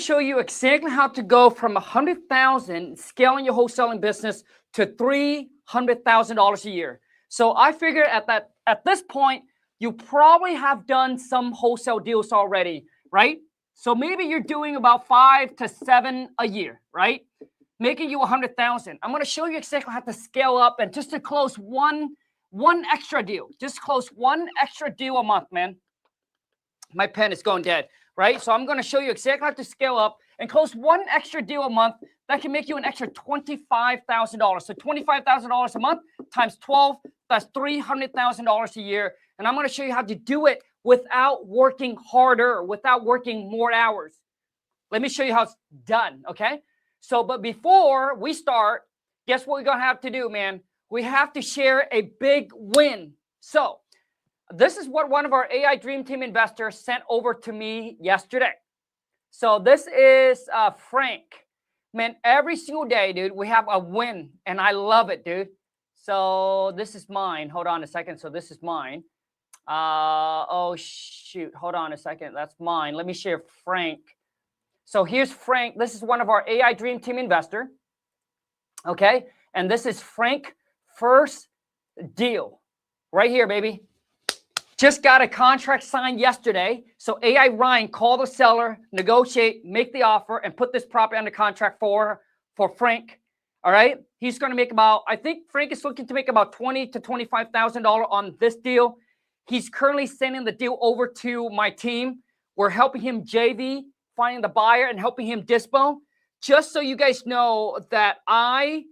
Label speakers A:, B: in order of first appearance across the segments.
A: show you exactly how to go from 100,000 scaling your wholesaling business to $300,000 a year. So I figured at this point, you probably have done some wholesale deals already, right? So maybe you're doing about 5 to 7 a year, right? Making you 100,000. I'm going to show you exactly how to scale up and just to close one extra deal. Just close one extra deal a month, man. My pen is going dead, right? So I'm going to show you exactly how to scale up and close one extra deal a month that can make you an extra $25,000. So $25,000 a month times 12, that's $300,000 a year. And I'm going to show you how to do it without working harder, without working more hours. Let me show you how it's done, okay? So, but before we start, guess what we're going to have to do, man? We have to share a big win. So, this is what one of our AI Dream Team investors sent over to me yesterday. So, this is Frank. Man, every single day, dude, we have a win, and I love it, dude. So, this is mine. Hold on a second. So, this is mine. Oh, shoot. Hold on a second. That's mine. Let me share Frank. So here's Frank. This is one of our AI Dream Team investor. Okay. And this is Frank first deal right here, baby. Just got a contract signed yesterday. So AI Ryan called the seller, negotiate, make the offer, and put this property under contract for Frank. All right. He's going to make about, I think Frank is looking to make about $20,000 to $25,000 on this deal. He's currently sending the deal over to my team. We're helping him JV, finding the buyer and helping him dispo. Just so you guys know that I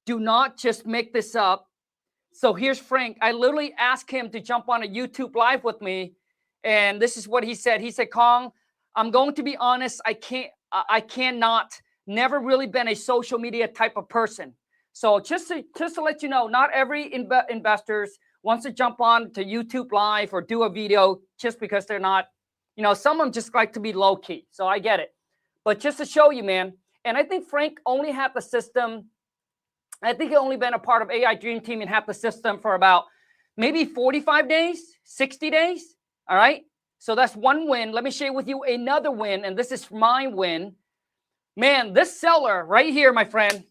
A: do not just make this up. So here's Frank. I literally asked him to jump on a YouTube live with me. And this is what he said. He said, Kong, I'm going to be honest. I cannot, never really been a social media type of person. So just to let you know, not every investors wants to jump on to YouTube live or do a video just because they're not, you know, some of them just like to be low key. So I get it. But just to show you, man, and I think Frank only had the system. I think he only been a part of AI Dream Team and had the system for about maybe 45 days, 60 days. All right. So that's one win. Let me share with you another win. And this is my win. Man, this seller right here, my friend,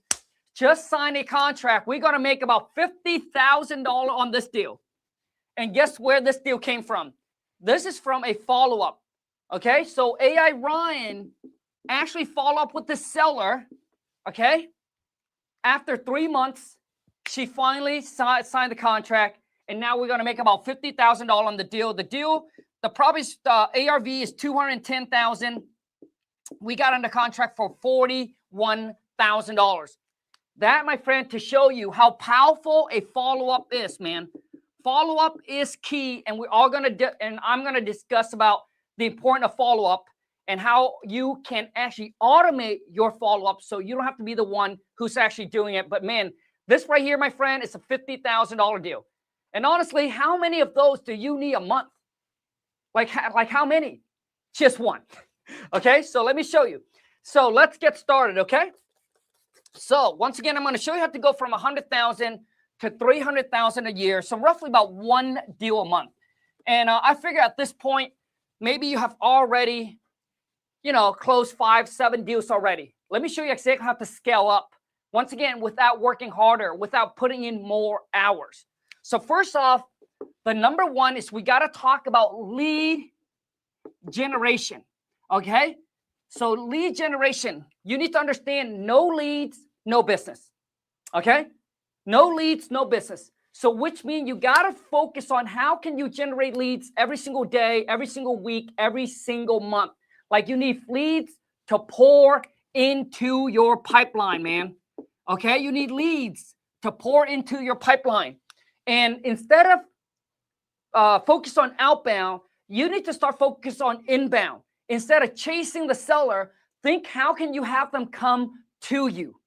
A: just signed a contract. We're going to make about $50,000 on this deal. And guess where this deal came from? This is from a follow-up. Okay, so AI Ryan actually followed up with the seller. Okay, after 3 months, she finally signed the contract. And now we're going to make about $50,000 on the deal. The property's ARV is $210,000. We got under contract for $41,000. That, my friend, to show you how powerful a follow-up is, man. Follow-up is key, and we're all I'm gonna discuss about the importance of follow-up and how you can actually automate your follow-up so you don't have to be the one who's actually doing it. But man, this right here, my friend, is a $50,000 deal. And honestly, how many of those do you need a month? Like how many? Just one. Okay, so let me show you. So let's get started, okay? So once again, I'm going to show you how to go from 100,000 to 300,000 a year. So roughly about one deal a month. And I figure at this point, maybe you have already, you know, closed 5, 7 deals already. Let me show you exactly how to scale up. Once again, without working harder, without putting in more hours. So first off, the number one is we got to talk about lead generation. Okay. So lead generation, you need to understand no leads, no business. Okay. No leads, no business. So which means you got to focus on how can you generate leads every single day, every single week, every single month. Like you need leads to pour into your pipeline, man. Okay. You need leads to pour into your pipeline. And instead of focus on outbound, you need to start focus on inbound. Instead of chasing the seller, think how can you have them come to you?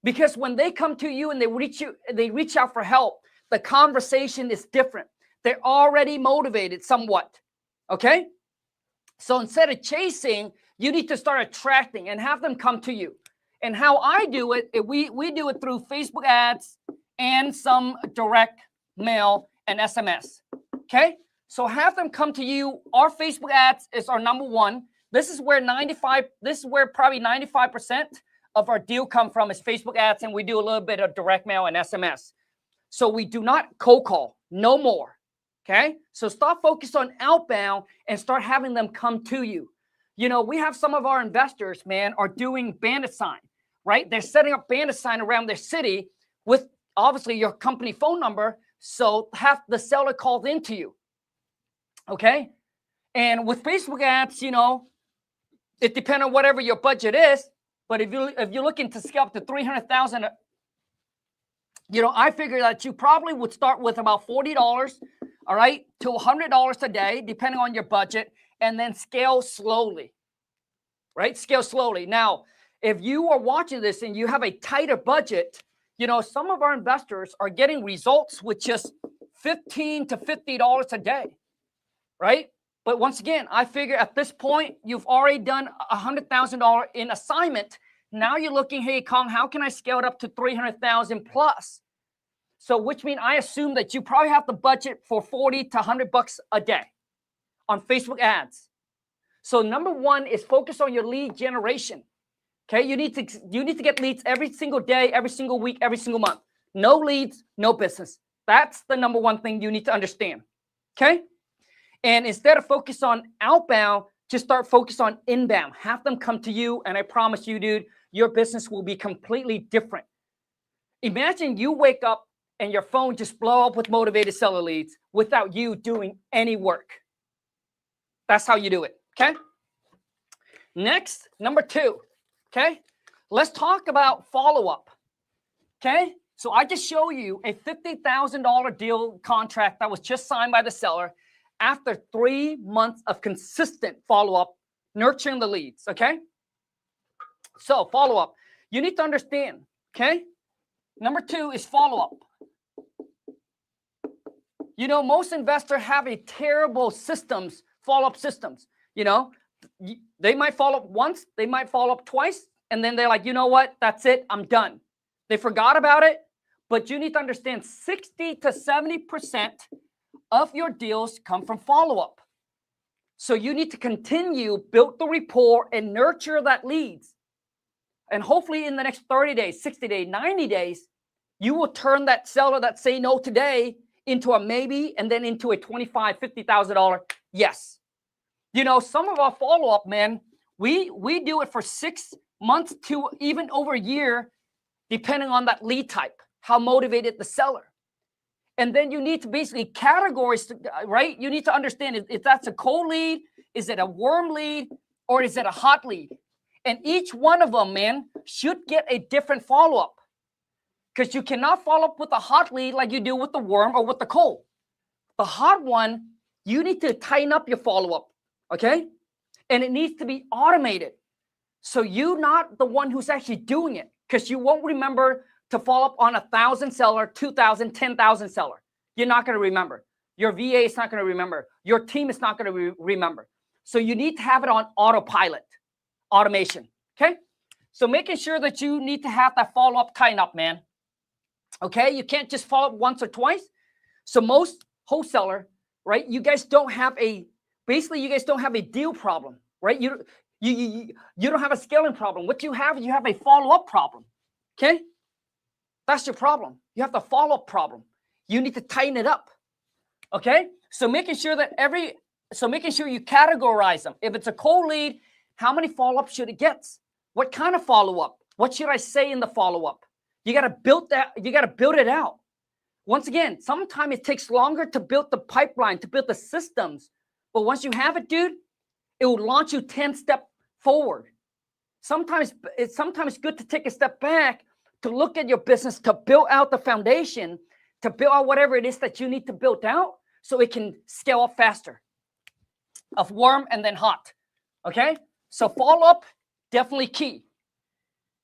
A: Because when they come to you and they reach out for help, the conversation is different. They're already motivated somewhat. Okay? So instead of chasing, you need to start attracting and have them come to you. And how I do it, we do it through Facebook ads and some direct mail and SMS. Okay? So have them come to you. Our Facebook ads is our number one. This is where probably 95% of our deal come from is Facebook ads, and we do a little bit of direct mail and SMS. So we do not cold call, no more. Okay, so stop focus on outbound and start having them come to you. You know, we have some of our investors, man, are doing bandit sign, right? They're setting up bandit sign around their city with obviously your company phone number. So have the seller called into you. Okay. And with Facebook ads, you know, it depends on whatever your budget is. But if you're looking to scale up to 300,000, you know, I figure that you probably would start with about $40, all right, to $100 a day, depending on your budget, and then scale slowly, right? Scale slowly. Now, if you are watching this and you have a tighter budget, you know, some of our investors are getting results with just $15 to $50 a day, right? But once again, I figure at this point, you've already done $100,000 in assignment. Now you're looking, hey, Kong, how can I scale it up to 300,000 plus? So which means I assume that you probably have the budget for 40 to 100 bucks a day on Facebook ads. So number one is focus on your lead generation. Okay, you need to get leads every single day, every single week, every single month. No leads, no business. That's the number one thing you need to understand. Okay, and instead of focus on outbound, just start focus on inbound. Have them come to you, and I promise you, dude, your business will be completely different. Imagine you wake up and your phone just blow up with motivated seller leads without you doing any work. That's how you do it, okay? Next, number two, okay? Let's talk about follow-up, okay? So I just show you a $50,000 deal contract that was just signed by the seller after 3 months of consistent follow-up, nurturing the leads, okay? So follow-up, you need to understand, okay? Number two is follow-up. You know, most investors have a terrible systems, follow-up systems. You know, they might follow up once, they might follow up twice, and then they're like, you know what, that's it, I'm done. They forgot about it, but you need to understand 60 to 70% of your deals come from follow-up. So you need to continue, build the rapport, and nurture that leads. And hopefully in the next 30 days, 60 days, 90 days, you will turn that seller that say no today into a maybe, and then into a $25,000, $50,000 yes. You know, some of our follow-up, man, we do it for 6 months to even over a year, depending on that lead type, how motivated the seller. And then you need to basically categorize, right? You need to understand if that's a cold lead, is it a warm lead, or is it a hot lead? And each one of them, man, should get a different follow-up. Because you cannot follow up with a hot lead like you do with the warm or with the cold. The hot one, you need to tighten up your follow-up, okay? And it needs to be automated. So you're not the one who's actually doing it, because you won't remember to follow up on 1,000 seller, 2,000, 10,000 seller. You're not going to remember. Your VA is not going to remember. Your team is not going to remember. So you need to have it on autopilot, automation, okay? So making sure that you need to have that follow-up tighten up, man. Okay, you can't just follow up once or twice. So most wholesaler, right? You guys don't have a deal problem, right? You don't have a scaling problem. What you have a follow-up problem. Okay, that's your problem. You have the follow-up problem. You need to tighten it up. Okay, so making sure you categorize them. If it's a cold lead, how many follow-ups should it get? What kind of follow-up? What should I say in the follow-up? You got to build that. You got to build it out. Once again, sometimes it takes longer to build the pipeline, to build the systems. But once you have it, dude, it will launch you 10 steps forward. Sometimes it's good to take a step back to look at your business, to build out the foundation, to build out whatever it is that you need to build out so it can scale up faster. Of warm and then hot. Okay? So follow-up, definitely key.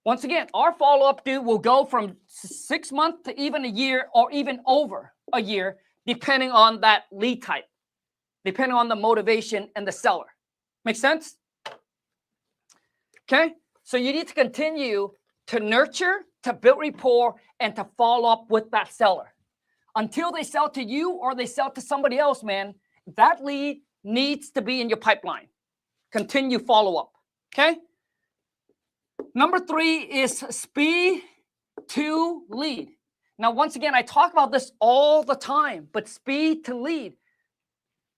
A: Once again, our follow-up, dude, will go from 6 months to even a year or even over a year, depending on that lead type, depending on the motivation and the seller. Make sense? Okay? So you need to continue to nurture, to build rapport, and to follow up with that seller. Until they sell to you or they sell to somebody else, man, that lead needs to be in your pipeline. continue follow-up, okay? Number 3 is speed to lead. Now, once again, I talk about this all the time, but speed to lead.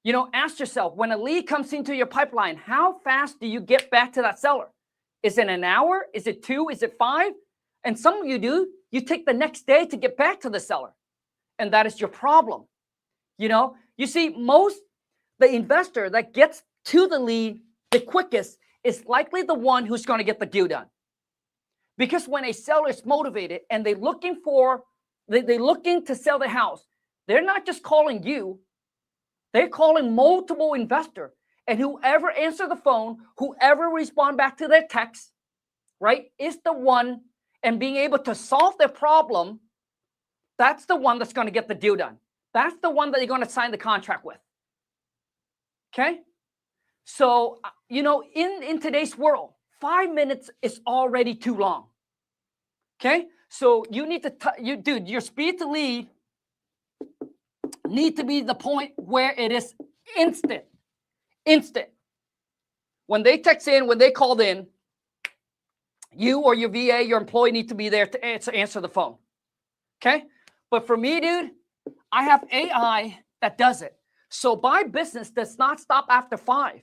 A: You know, ask yourself, when a lead comes into your pipeline, how fast do you get back to that seller? Is it an hour? Is it 2? Is it 5? And some of you do, you take the next day to get back to the seller. And that is your problem. You know, you see, the investor that gets to the lead the quickest is likely the one who's going to get the deal done. Because when a seller is motivated and they're looking to sell the house, they're not just calling you, they're calling multiple investors. And whoever answer the phone, whoever respond back to their text, right, is the one, and being able to solve their problem, that's the one that's going to get the deal done. That's the one that you're going to sign the contract with. Okay? So, you know, in today's world, 5 minutes is already too long. Okay? So you need to, dude, your speed to lead need to be the point where it is instant. Instant. When they text in, when they called in, you or your VA, your employee need to be there to answer the phone. Okay? But for me, dude, I have AI that does it. So my business does not stop after 5.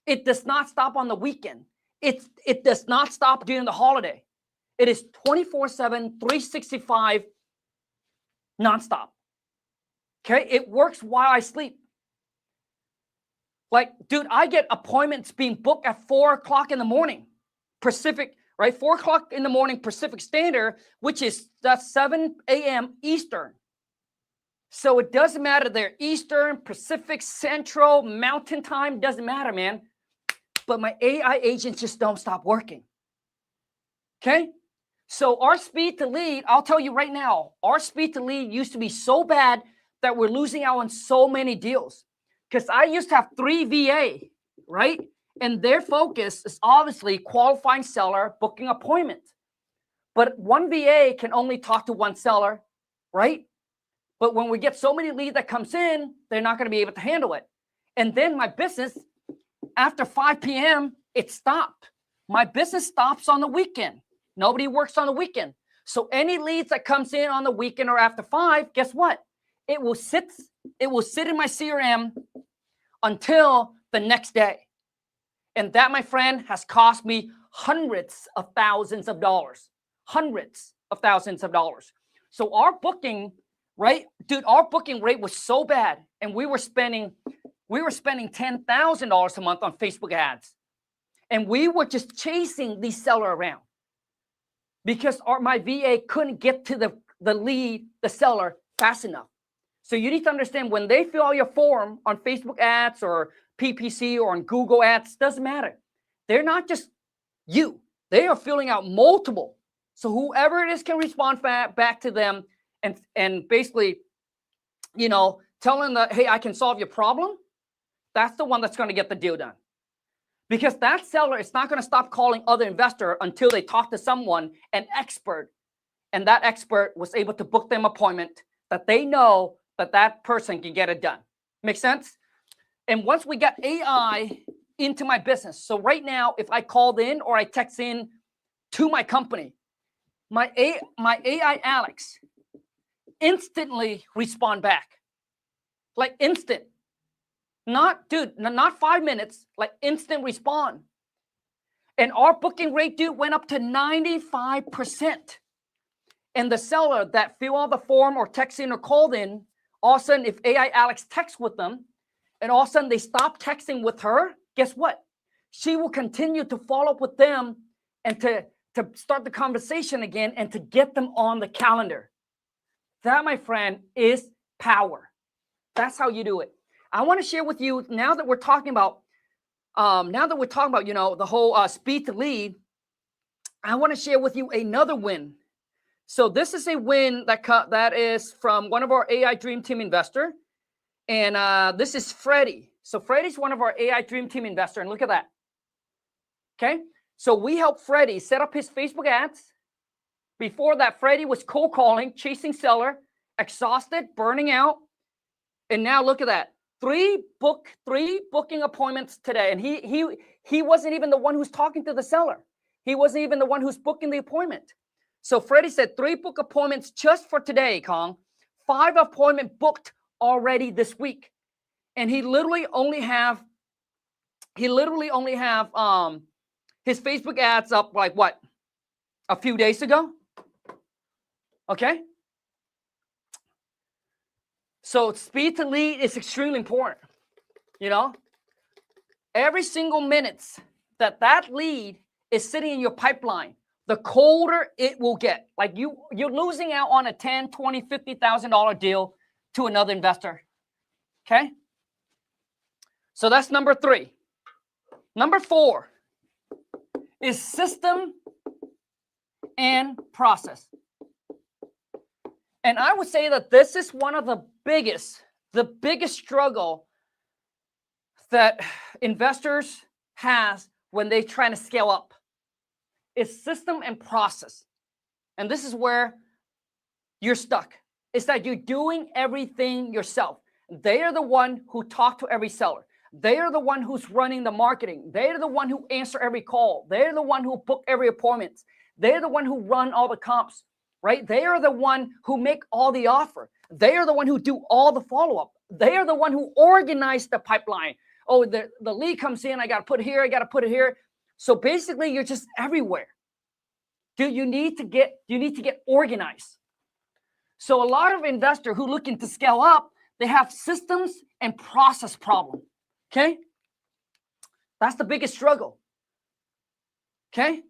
A: It does not stop on the weekend. It does not stop during the holiday. It is 24/7, 365, nonstop. Okay? It works while I sleep. Like, dude, I get appointments being booked at 4 o'clock in the morning, Pacific, right? 4 o'clock in the morning, Pacific Standard, which is that's 7 a.m. Eastern. So it doesn't matter. They're Eastern, Pacific, Central, Mountain Time, doesn't matter, man. But my AI agents just don't stop working. Okay? So our speed to lead, I'll tell you right now, our speed to lead used to be so bad that we're losing out on so many deals. Because I used to have 3 VA, right? And their focus is obviously qualifying seller, booking appointments. But one VA can only talk to one seller, right? But when we get so many leads that comes in, they're not going to be able to handle it. And then my business, after 5 p.m., it stopped. My business stops on the weekend. Nobody works on the weekend. So any leads that comes in on the weekend or after 5, guess what? It will sit in my CRM until the next day. And that, my friend, has cost me hundreds of thousands of dollars. Hundreds of thousands of dollars. So our booking, right? Dude, our booking rate was so bad. And we were spending $10,000 a month on Facebook ads. And we were just chasing the seller around. Because my VA couldn't get to the lead, the seller, fast enough. So you need to understand, when they fill out your form on Facebook ads or PPC or on Google ads, doesn't matter. They're not just you. They are filling out multiple. So whoever it is can respond back to them and basically, you know, telling them, hey, I can solve your problem. That's the one that's going to get the deal done. Because that seller is not going to stop calling other investor until they talk to someone, an expert, and that expert was able to book them appointment that they know that person can get it done. Make sense? And once we got AI into my business, so right now, if I called in or I text in to my company, my AI Alex instantly respond back. Like instant. Not 5 minutes, like instant respond. And our booking rate, dude, went up to 95%. And the seller that fill out the form or text in or called in, all of a sudden, if AI Alex texts with them, and all of a sudden they stop texting with her, guess what? She will continue to follow up with them and to start the conversation again and to get them on the calendar. That, my friend, is power. That's how you do it. I want to share with you, now that we're talking about, you know, the whole speed to lead, I want to share with you another win. So this is a win that is from one of our AI Dream Team investor. And this is Freddie. So Freddie's one of our AI Dream Team investor. And look at that. Okay. So we helped Freddie set up his Facebook ads. Before that, Freddie was cold calling, chasing seller, exhausted, burning out. And now look at that. three booking appointments today, and he wasn't even the one who's talking to the seller. He wasn't even the one who's booking the appointment. So Freddie said 3 book appointments just for today, Kong. 5 appointment booked already this week, and he literally only have his Facebook ads up like what, a few days ago. Okay. So speed to lead is extremely important. You know, every single minute that lead is sitting in your pipeline, the colder it will get. Like you're losing out on a $10,000, $20,000, $50,000 deal to another investor. Okay. So that's number 3. Number 4 is system and process. And I would say that this is one of the biggest struggle that investors has when they try to scale up is system and process. And this is where you're stuck. It's that you're doing everything yourself. They are the one who talk to every seller. They are the one who's running the marketing. They are the one who answer every call. They're the one who book every appointment. They're the one who run all the comps, right? They are the one who make all the offer. They are the one who do all the follow-up. They are the one who organize the pipeline. Oh, the lead comes in, I got to put it here, I got to put it here. So basically, you're just everywhere. Dude, you need to get organized. So a lot of investors who looking to scale up, they have systems and process problem. Okay? That's the biggest struggle. Okay?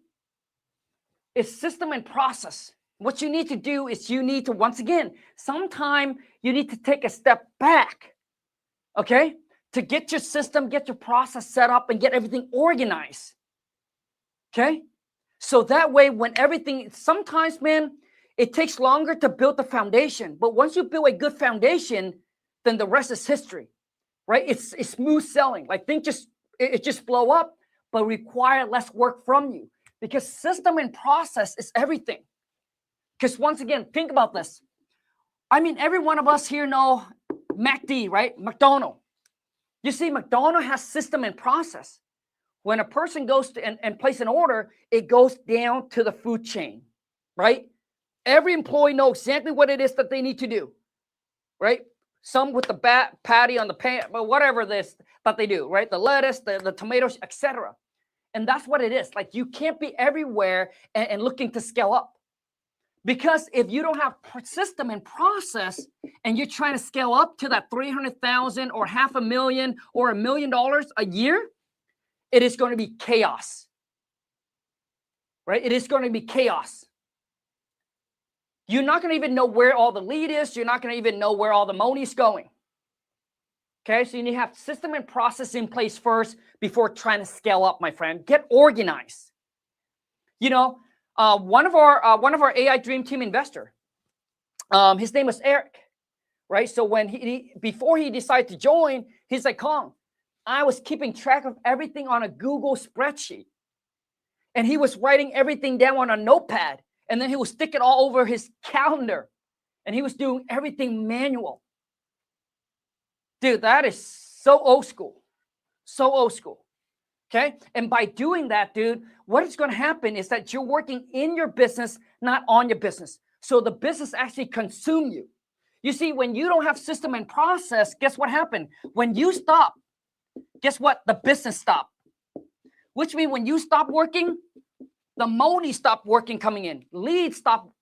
A: It's system and process. What you need to do is you need to, once again, sometime you need to take a step back, okay, to get your system, get your process set up, and get everything organized, okay? So that way, when everything, sometimes, man, it takes longer to build the foundation, but once you build a good foundation, then the rest is history, right? It's smooth selling. Like things just blow up, but require less work from you because system and process is everything. Because once again, think about this. I mean, every one of us here know MACD, right? McDonald's. You see, McDonald's has system and process. When a person goes to and place an order, it goes down to the food chain, right? Every employee knows exactly what it is that they need to do, right? Some with the patty on the pan, but whatever this that they do, right? The lettuce, the tomatoes, etc. And that's what it is. Like you can't be everywhere and looking to scale up. Because if you don't have system and process and you're trying to scale up to that 300,000 or $500,000 or $1 million a year, it is going to be chaos, right? It is going to be chaos. You're not going to even know where all the lead is. You're not going to even know where all the money is going. Okay, so you need to have system and process in place first before trying to scale up, my friend. Get organized. You know, one of our AI Dream Team investor, his name was Eric, right? So when before he decided to join, he's like, Kong, I was keeping track of everything on a Google spreadsheet, and he was writing everything down on a notepad, and then he would stick it all over his calendar, and he was doing everything manual. Dude, that is so old school, so old school. Okay. And by doing that, dude, what is going to happen is that you're working in your business, not on your business. So the business actually consume you. You see, when you don't have system and process, guess what happened? When you stop, guess what? The business stopped. Which means when you stop working, the money stopped working coming in. Leads stop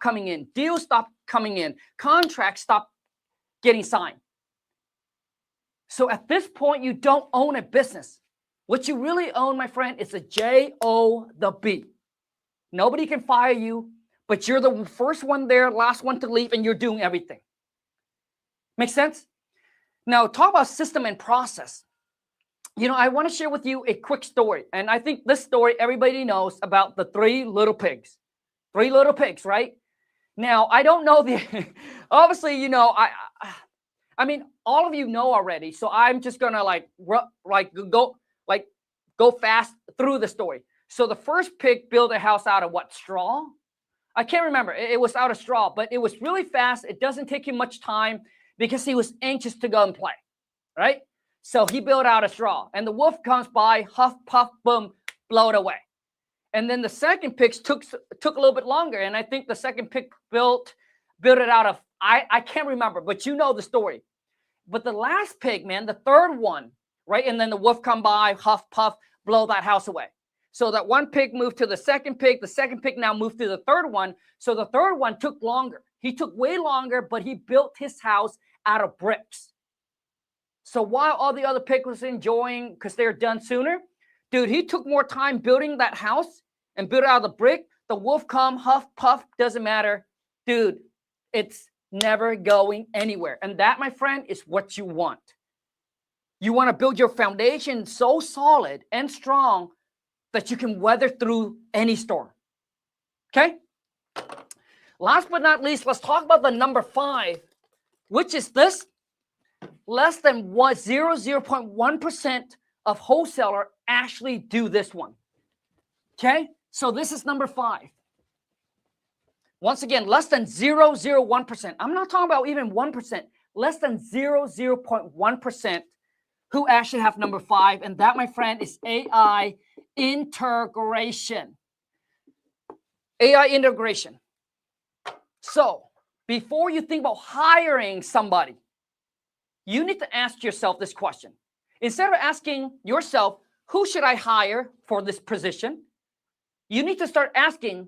A: coming in. Deals stop coming in. Contracts stop getting signed. So at this point, you don't own a business. What you really own, my friend, is a J-O-B. Nobody can fire you, but you're the first one there, last one to leave, and you're doing everything. Make sense? Now, talk about system and process. You know, I want to share with you a quick story. And I think this story, everybody knows about the 3 little pigs. 3 little pigs, right? Now, I don't know obviously, you know, I mean, all of you know already. So I'm just going to go fast through the story. So the first pig built a house out of what? Straw? I can't remember. It was out of straw, but it was really fast. It doesn't take him much time because he was anxious to go and play. right? So he built out a straw, and the wolf comes by, huff, puff, boom, blow it away. And then the second pig took a little bit longer, and I think the second pig built it out of, I can't remember, but you know the story. But the last pig, man, the third one, right? And then the wolf come by, huff, puff, blow that house away. So that one pig moved to the second pig now moved to the third one. So the third one took longer. He took way longer, but he built his house out of bricks. So while all the other pigs was enjoying, because they're done sooner, dude, he took more time building that house and built it out of the brick. The wolf come, huff, puff, doesn't matter. Dude, it's never going anywhere. And that, my friend, is what you want. You want to build your foundation so solid and strong that you can weather through any storm. Okay? Last but not least, let's talk about the number 5, which is this. Less than 0.1% of wholesaler actually do this one. Okay? So this is number 5. Once again, less than 0.01%. I'm not talking about even 1%. Less than 0.1% who actually have number 5. And that, my friend, is AI integration. AI integration. So before you think about hiring somebody, you need to ask yourself this question. Instead of asking yourself, who should I hire for this position? You need to start asking,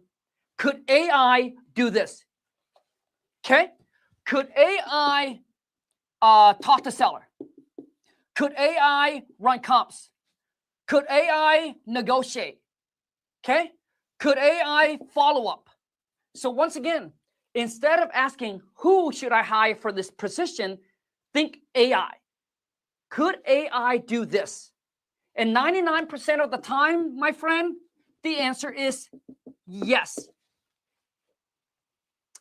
A: could AI do this? Okay? Could AI talk to seller? Could AI run comps? Could AI negotiate? Okay? Could AI follow up? So once again, instead of asking, who should I hire for this position, think AI. Could AI do this? And 99% of the time, my friend, the answer is yes.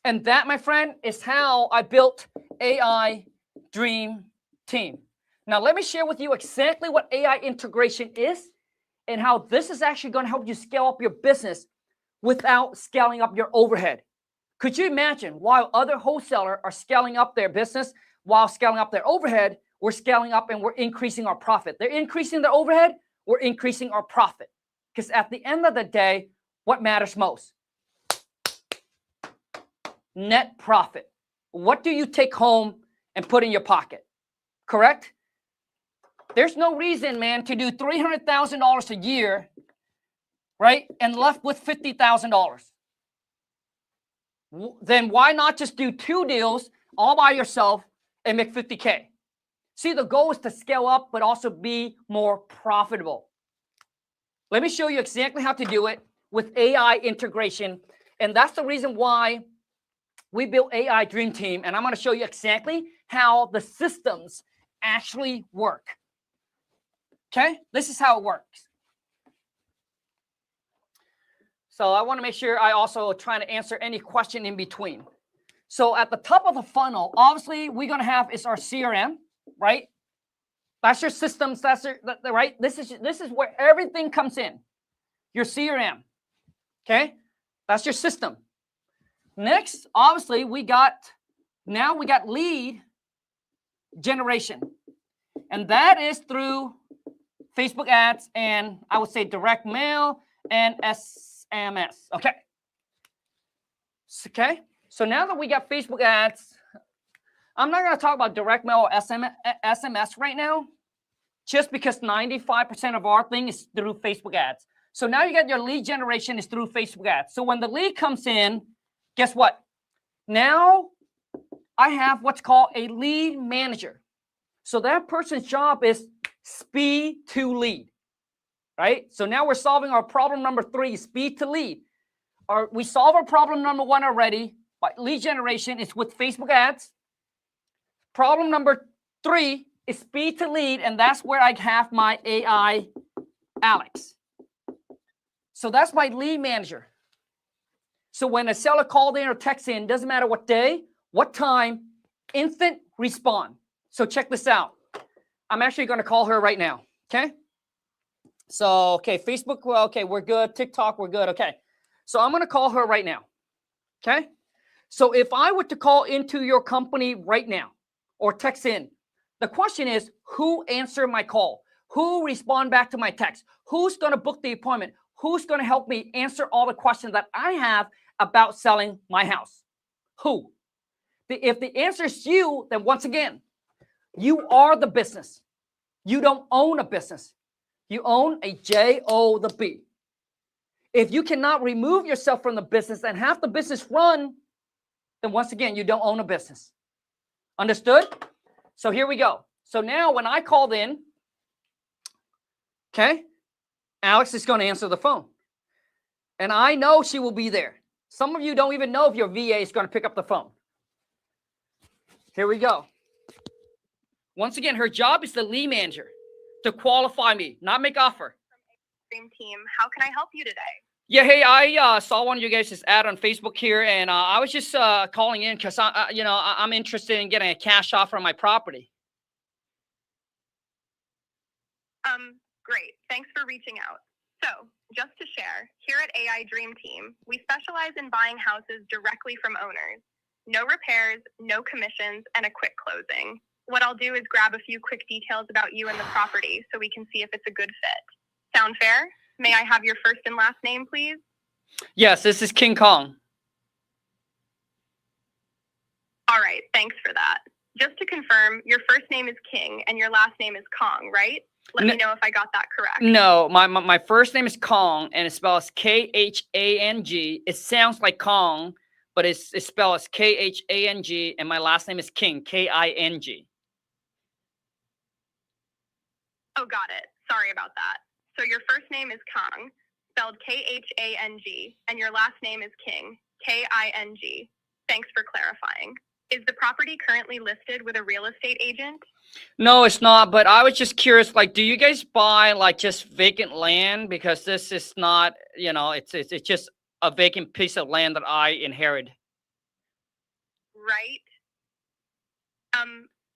A: And that, my friend, is how I built AI Dream Team. Now, let me share with you exactly what AI integration is and how this is actually going to help you scale up your business without scaling up your overhead. Could you imagine, while other wholesalers are scaling up their business, while scaling up their overhead, we're scaling up and we're increasing our profit. They're increasing their overhead, we're increasing our profit. Because at the end of the day, what matters most? Net profit. What do you take home and put in your pocket? Correct? There's no reason, man, to do $300,000 a year, right, and left with $50,000. Then why not just do 2 deals all by yourself and make 50K? See, the goal is to scale up, but also be more profitable. Let me show you exactly how to do it with AI integration. And that's the reason why we built AI Dream Team. And I'm going to show you exactly how the systems actually work. Okay? This is how it works. So I want to make sure I also try to answer any question in between. So at the top of the funnel, obviously, we're going to have is our CRM, right? That's your systems. That's your, right? This is where everything comes in. Your CRM. Okay? That's your system. Next, obviously, we got lead generation. And that is through Facebook ads and I would say direct mail and SMS. Okay. Okay. So now that we got Facebook ads, I'm not going to talk about direct mail or SMS right now, just because 95% of our thing is through Facebook ads. So now you got your lead generation is through Facebook ads. So when the lead comes in, guess what? Now I have what's called a lead manager. So that person's job is speed to lead, right? So now we're solving our problem number 3, speed to lead. We solve our problem number 1 already. But lead generation is with Facebook ads. Problem number 3 is speed to lead, and that's where I have my AI Alex. So that's my lead manager. So when a seller called in or texts in, doesn't matter what day, what time, instant respond. So check this out. I'm actually going to call her right now. Okay. So, okay, Facebook, well, okay, we're good. TikTok, we're good. Okay. So I'm going to call her right now. Okay. So if I were to call into your company right now or text in, The question is, who answered my call? Who respond back to my text? Who's going to book the appointment? Who's going to help me answer all the questions that I have about selling my house? Who? If the answer is you, then once again, you are the business. You don't own a business. You own a J-O-B. If you cannot remove yourself from the business and have the business run, then once again, you don't own a business. Understood? So here we go. So now when I called in, okay, Alex is going to answer the phone. And I know she will be there. Some of you don't even know if your VA is going to pick up the phone. Here we go. Once again, her job is the lead manager to qualify me, not make offer.
B: Dream Team, how can I help you today?
A: Yeah, hey, I saw one of you guys' ad on Facebook here, and I was just calling in because I'm interested in getting a cash offer on my property.
B: Great. Thanks for reaching out. So, just to share, here at AI Dream Team, we specialize in buying houses directly from owners. No repairs, no commissions, and a quick closing. What I'll do is grab a few quick details about you and the property so we can see if it's a good fit. Sound fair? May I have your first and last name, please?
A: Yes, this is King Kong.
B: All right, thanks for that. Just to confirm, your first name is King and your last name is Kong, right? Let me know if I got that correct.
A: No, my first name is Kong, and it's spelled as K-H-A-N-G. It sounds like Kong, but it's spelled as K-H-A-N-G, and my last name is King, K-I-N-G.
B: Oh, got it. Sorry about that. So your first name is Kong, spelled K-H-A-N-G, and your last name is King, K-I-N-G. Thanks for clarifying. Is the property currently listed with a real estate agent?
A: No, it's not, but I was just curious, like, do you guys buy, like, just vacant land? Because this is not, it's just a vacant piece of land that I inherit.
B: Right.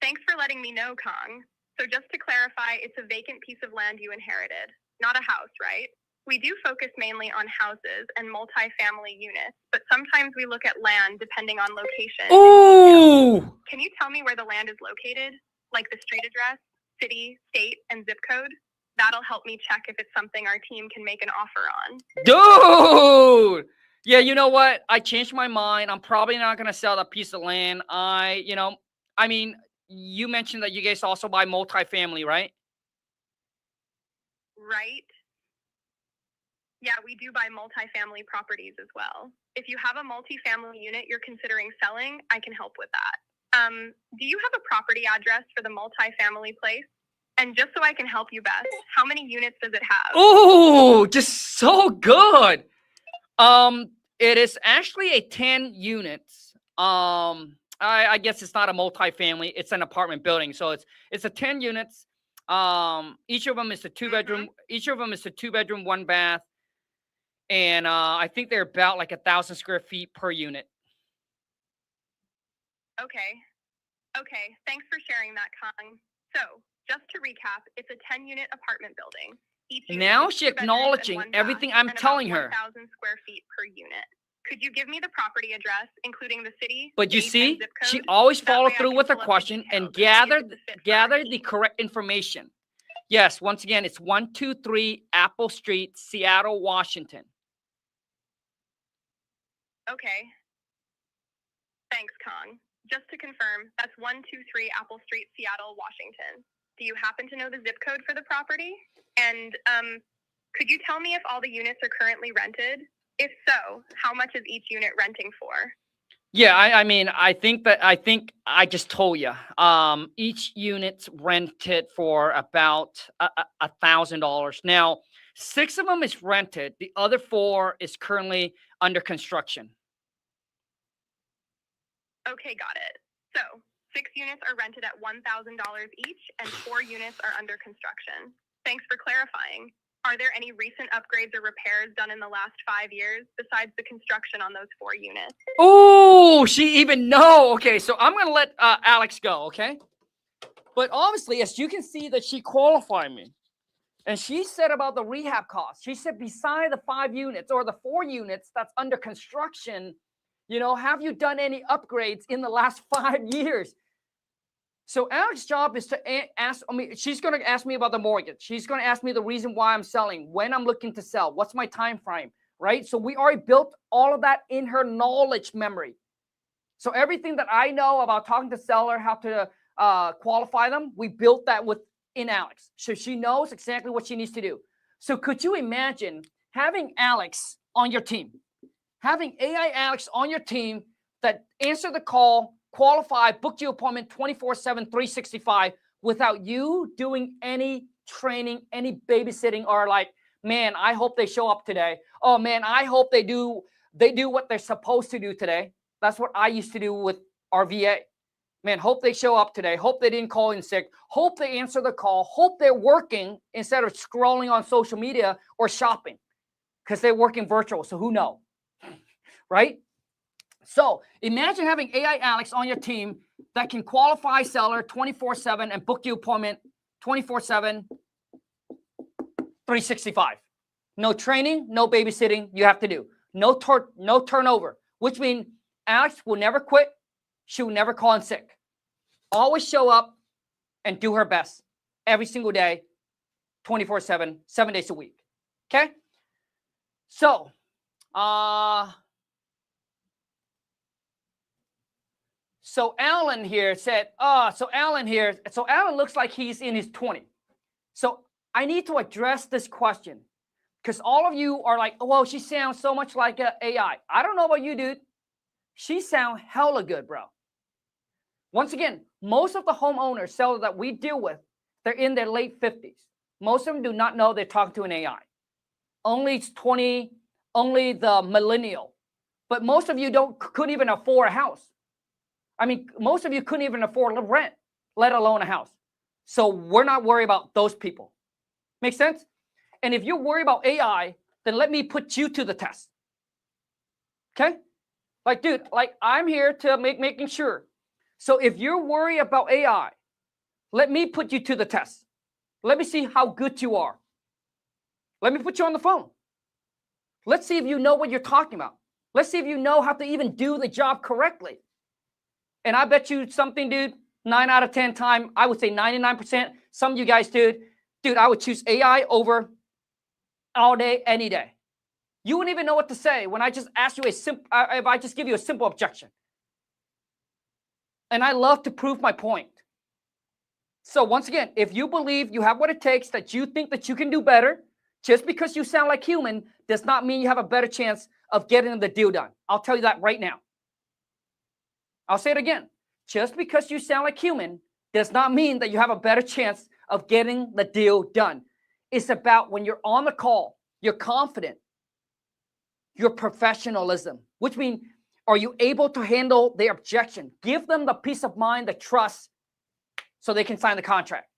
B: Thanks for letting me know, Kong. So just to clarify, it's a vacant piece of land you inherited, not a house, right? We do focus mainly on houses and multifamily units, but sometimes we look at land depending on location.
A: Ooh!
B: Can you tell me where the land is located? Like the street address, city, state, and zip code? That'll help me check if it's something our team can make an offer on.
A: Dude! Yeah, you know what? I changed my mind. I'm probably not going to sell that piece of land. You mentioned that you guys also buy multifamily, right?
B: Right. Yeah, we do buy multifamily properties as well. If you have a multifamily unit you're considering selling, I can help with that. Do you have a property address for the multifamily place? And just so I can help you best, how many units does it have?
A: Oh, just so good. It is actually a 10 units. I guess it's not a multifamily, it's an apartment building. So it's a 10 units. Each of them is a two-bedroom, one bath. And I think they're about like 1,000 square feet per unit.
B: Okay, thanks for sharing that, Kong. So, just to recap, it's a 10-unit apartment building.
A: Now she's acknowledging everything I'm telling her.
B: 1,000 square feet per unit. Could you give me the property address, including the city?
A: But you see, she always followed through with a question and gathered the correct information. Yes, once again, it's 123 Apple Street, Seattle, Washington.
B: Okay. Thanks, Kong. Just to confirm, that's 123 Apple Street, Seattle, Washington. Do you happen to know the zip code for the property? And could you tell me if all the units are currently rented? If so, how much is each unit renting for?
A: Yeah, I think I just told you. Each unit's rented for about $1,000. Now, 6 of them is rented. The other 4 is currently under construction.
B: Okay, got it. So, 6 units are rented at $1,000 each, and 4 units are under construction. Thanks for clarifying. Are there any recent upgrades or repairs done in the last 5 years besides the construction on those 4 units?
A: Oh, she even know. Okay, so I'm gonna let Alex go. Okay, but obviously, as you can see, that she qualified me, and she said about the rehab costs. She said beside the 5 units or the 4 units that's under construction, have you done any upgrades in the last 5 years? So Alex's job is to ask, she's going to ask me about the mortgage. She's going to ask me the reason why I'm selling, when I'm looking to sell, what's my time frame, right? So we already built all of that in her knowledge memory. So everything that I know about talking to seller, how to qualify them, we built that within Alex. So she knows exactly what she needs to do. So could you imagine having Alex on your team, having AI Alex on your team that answer the call, qualify, book your appointment 24/7, 365 without you doing any training, any babysitting, or like, man, I hope they show up today. Oh man, I hope they do what they're supposed to do today. That's what I used to do with our VA. Man, hope they show up today. Hope they didn't call in sick. Hope they answer the call. Hope they're working instead of scrolling on social media or shopping because they're working virtual. So who knows, right? So imagine having AI Alex on your team that can qualify seller 24/7 and book you appointment 24/7, 365. No training, no babysitting you have to do. No turnover, which means Alex will never quit. She will never call in sick. Always show up and do her best every single day, 24/7, 7 days a week. Okay? So, so Alan here said, so Alan looks like he's in his 20s. So I need to address this question because all of you are like, oh, well, she sounds so much like an AI. I don't know about you, dude. She sounds hella good, bro. Once again, most of the homeowners, sellers that we deal with, they're in their late 50s. Most of them do not know they're talking to an AI. Only the millennial. But most of you couldn't even afford a house. I mean, most of you couldn't even afford rent, let alone a house. So we're not worried about those people. Make sense? And if you're worried about AI, then let me put you to the test. Okay? Like, dude, like I'm here to making sure. So if you're worried about AI, let me put you to the test. Let me see how good you are. Let me put you on the phone. Let's see if you know what you're talking about. Let's see if you know how to even do the job correctly. And I bet you something, dude, 9 out of 10 times, I would say 99%. Some of you guys, dude, I would choose AI over all day, any day. You wouldn't even know what to say when I just ask you if I just give you a simple objection. And I love to prove my point. So once again, if you believe you have what it takes, that you think that you can do better, just because you sound like human does not mean you have a better chance of getting the deal done. I'll tell you that right now. I'll say it again. Just because you sound like human does not mean that you have a better chance of getting the deal done. It's about when you're on the call, you're confident, your professionalism, which means, are you able to handle their objection? Give them the peace of mind, the trust, so they can sign the contract.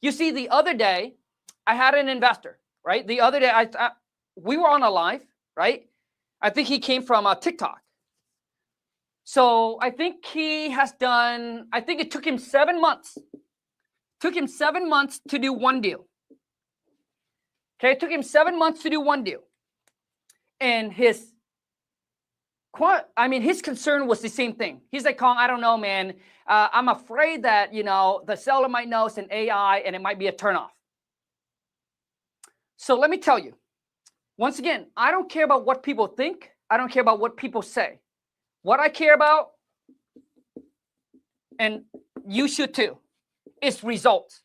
A: You see, the other day, I had an investor, right? The other day, we were on a live, right? I think he came from TikTok. So I think he has done, I think it took him 7 months. Took him 7 months to do one deal. Okay, it took him 7 months to do one deal. And his concern was the same thing. He's like, Kong, I don't know, man. I'm afraid that, the seller might know it's an AI and it might be a turnoff. So let me tell you, once again, I don't care about what people think. I don't care about what people say. What I care about, and you should too, is results.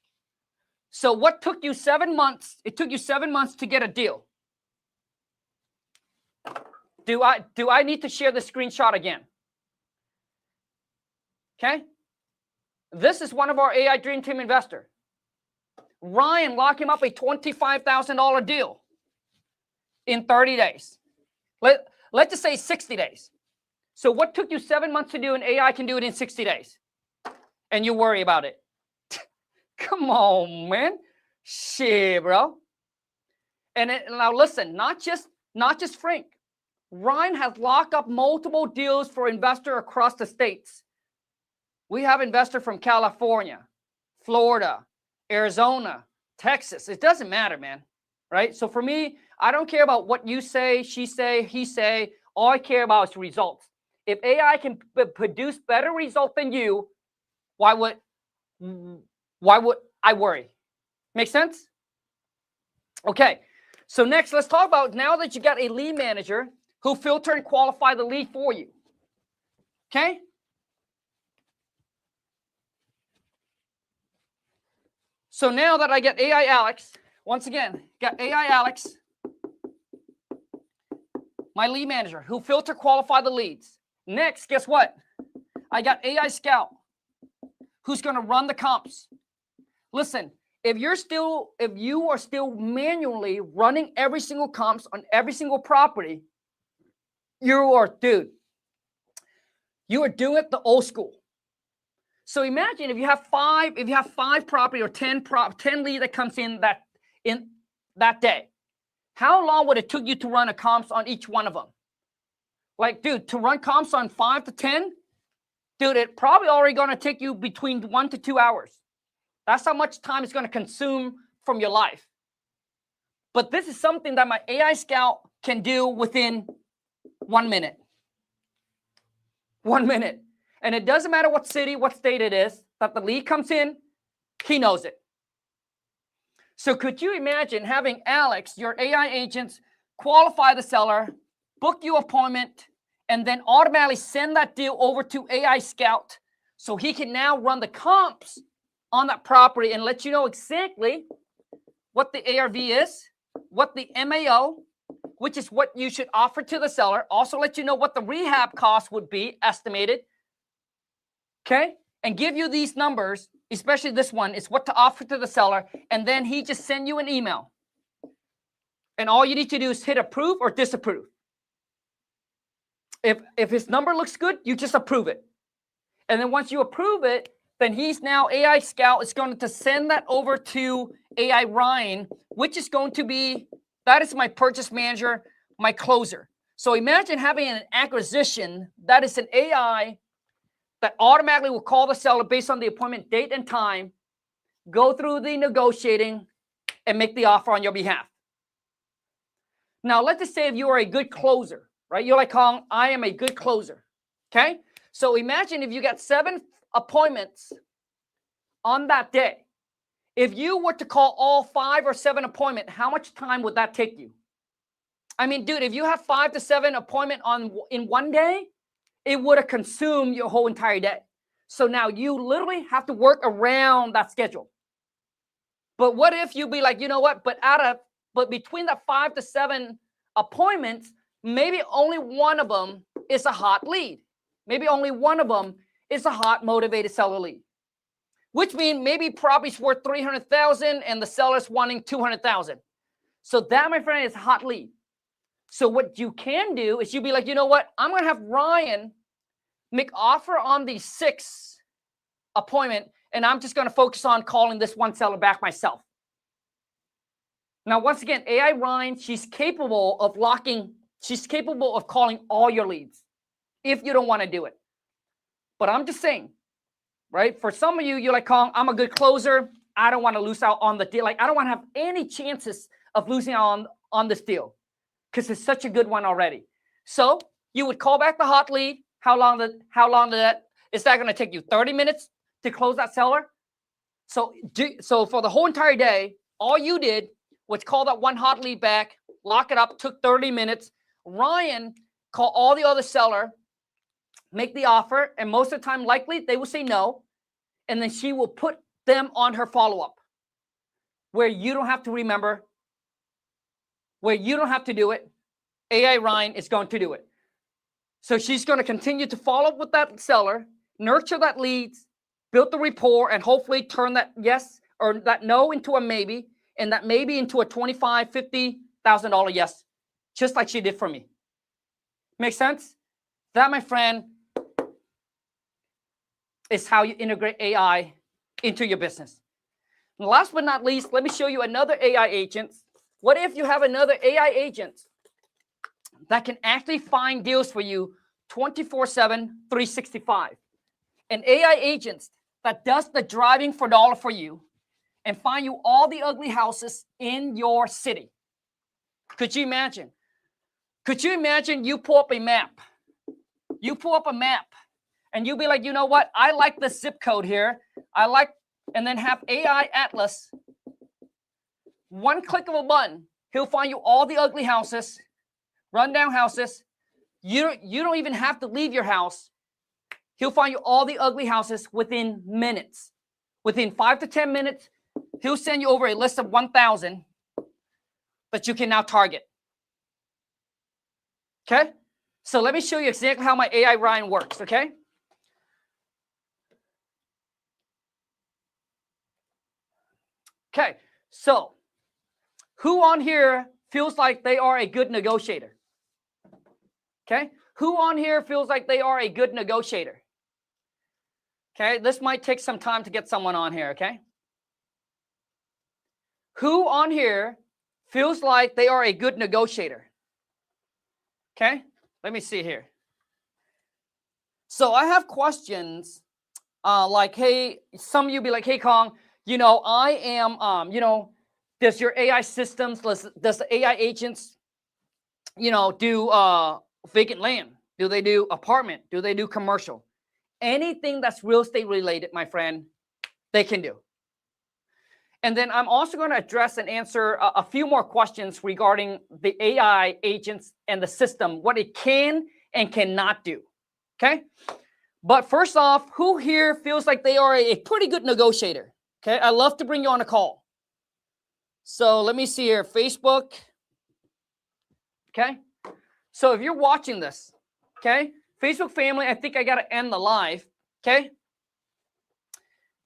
A: So what took you 7 months? It took you 7 months to get a deal. Do I need to share the screenshot again? Okay. This is one of our AI Dream Team investor. Ryan locked him up a $25,000 deal in 30 days. Let's just say 60 days. So what took you 7 months to do, an AI can do it in 60 days. And you worry about it. Come on, man. Shit, bro. And now listen, not just Frank. Ryan has locked up multiple deals for investors across the states. We have investors from California, Florida, Arizona, Texas. It doesn't matter, man. Right? So for me, I don't care about what you say, she say, he say. All I care about is results. If AI can produce better results than you, why would why would I worry? Make sense? Okay. So next, let's talk about now that you got a lead manager who filter and qualify the lead for you. Okay? So now that I get AI Alex, once again, got AI Alex, my lead manager who filter qualify the leads. Next, guess what? I got AI Scout who's going to run the comps. Listen, if you are still manually running every single comps on every single property, you are doing it the old school. So imagine if you have five property or 10 lead that comes in that day. How long would it took you to run a comps on each one of them? Like, dude, to run comps on 5 to 10, dude, it probably already going to take you between 1 to 2 hours. That's how much time it's going to consume from your life. But this is something that my AI Scout can do within 1 minute. 1 minute. And it doesn't matter what city, what state it is, that the lead comes in, he knows it. So could you imagine having Alex, your AI agents, qualify the seller, book you an appointment, and then automatically send that deal over to AI Scout so he can now run the comps on that property and let you know exactly what the ARV is, what the MAO, which is what you should offer to the seller. Also let you know what the rehab cost would be estimated. Okay? And give you these numbers, especially this one, is what to offer to the seller. And then he just send you an email. And all you need to do is hit approve or disapprove. If his number looks good, you just approve it. And then once you approve it, then he's now AI Scout is going to send that over to AI Ryan, which is going to be, that is my purchase manager, my closer. So imagine having an acquisition that is an AI that automatically will call the seller based on the appointment date and time, go through the negotiating, and make the offer on your behalf. Now, let's just say if you are a good closer, right? You're like, Kong, I am a good closer, okay? So imagine if you got 7 appointments on that day. If you were to call all 5 or 7 appointments, how much time would that take you? I mean, dude, if you have 5 to 7 appointments in one day, it would have consumed your whole entire day. So now you literally have to work around that schedule. But what if you be like, you know what? But between the 5 to 7 appointments, maybe only one of them is a hot lead. Maybe only one of them is a hot motivated seller lead. Which means maybe property's worth $300,000 and the seller's wanting $200,000. So that, my friend, is a hot lead. So what you can do is you be like, you know what? I'm going to have Ryan make offer on the 6 appointment, and I'm just going to focus on calling this one seller back myself. Now, once again, AI Ryan, she's capable of calling all your leads if you don't want to do it. But I'm just saying, right? For some of you, you're like, Kong, I'm a good closer. I don't want to lose out on the deal. Like, I don't want to have any chances of losing out on this deal because it's such a good one already. So you would call back the hot lead. How long is that going to take you? 30 minutes to close that seller? So for the whole entire day, all you did was call that one hot lead back, lock it up, took 30 minutes. Ryan called all the other seller, make the offer, and most of the time, likely, they will say no. And then she will put them on her follow-up where you don't have to remember, where you don't have to do it. AI Ryan is going to do it. So she's going to continue to follow up with that seller, nurture that leads, build the rapport, and hopefully turn that yes or that no into a maybe, and that maybe into a $25,000, $50,000 yes, just like she did for me. Make sense? That, my friend, is how you integrate AI into your business. And last but not least, let me show you another AI agent. What if you have another AI agent that can actually find deals for you 24/7, 365? An AI agent that does the driving for dollar for you and find you all the ugly houses in your city. Could you imagine? Could you imagine you pull up a map? You pull up a map and you be like, you know what? I like the zip code here. I like and then have AI Atlas. One click of a button, he'll find you all the ugly houses, rundown houses. You don't even have to leave your house. He'll find you all the ugly houses within minutes. Within 5 to 10 minutes, he'll send you over a list of 1,000 that you can now target. Okay? So let me show you exactly how my AI Ryan works, okay? Okay, so who on here feels like they are a good negotiator? Okay, who on here feels like they are a good negotiator? Okay, this might take some time to get someone on here, okay? Who on here feels like they are a good negotiator? Okay, let me see here. So I have questions like, hey, some of you be like, hey, Kong, you know, I am, you know, does your AI systems, does the AI agents, you know, do vacant land? Do they do apartment? Do they do commercial? Anything that's real estate related, my friend, they can do. And then I'm also going to address and answer a few more questions regarding the AI agents and the system, what it can and cannot do. Okay. But first off, who here feels like they are a pretty good negotiator? Okay. I love to bring you on a call. So let me see here. Facebook. Okay. So if you're watching this, okay, Facebook family, I think I got to end the live. Okay.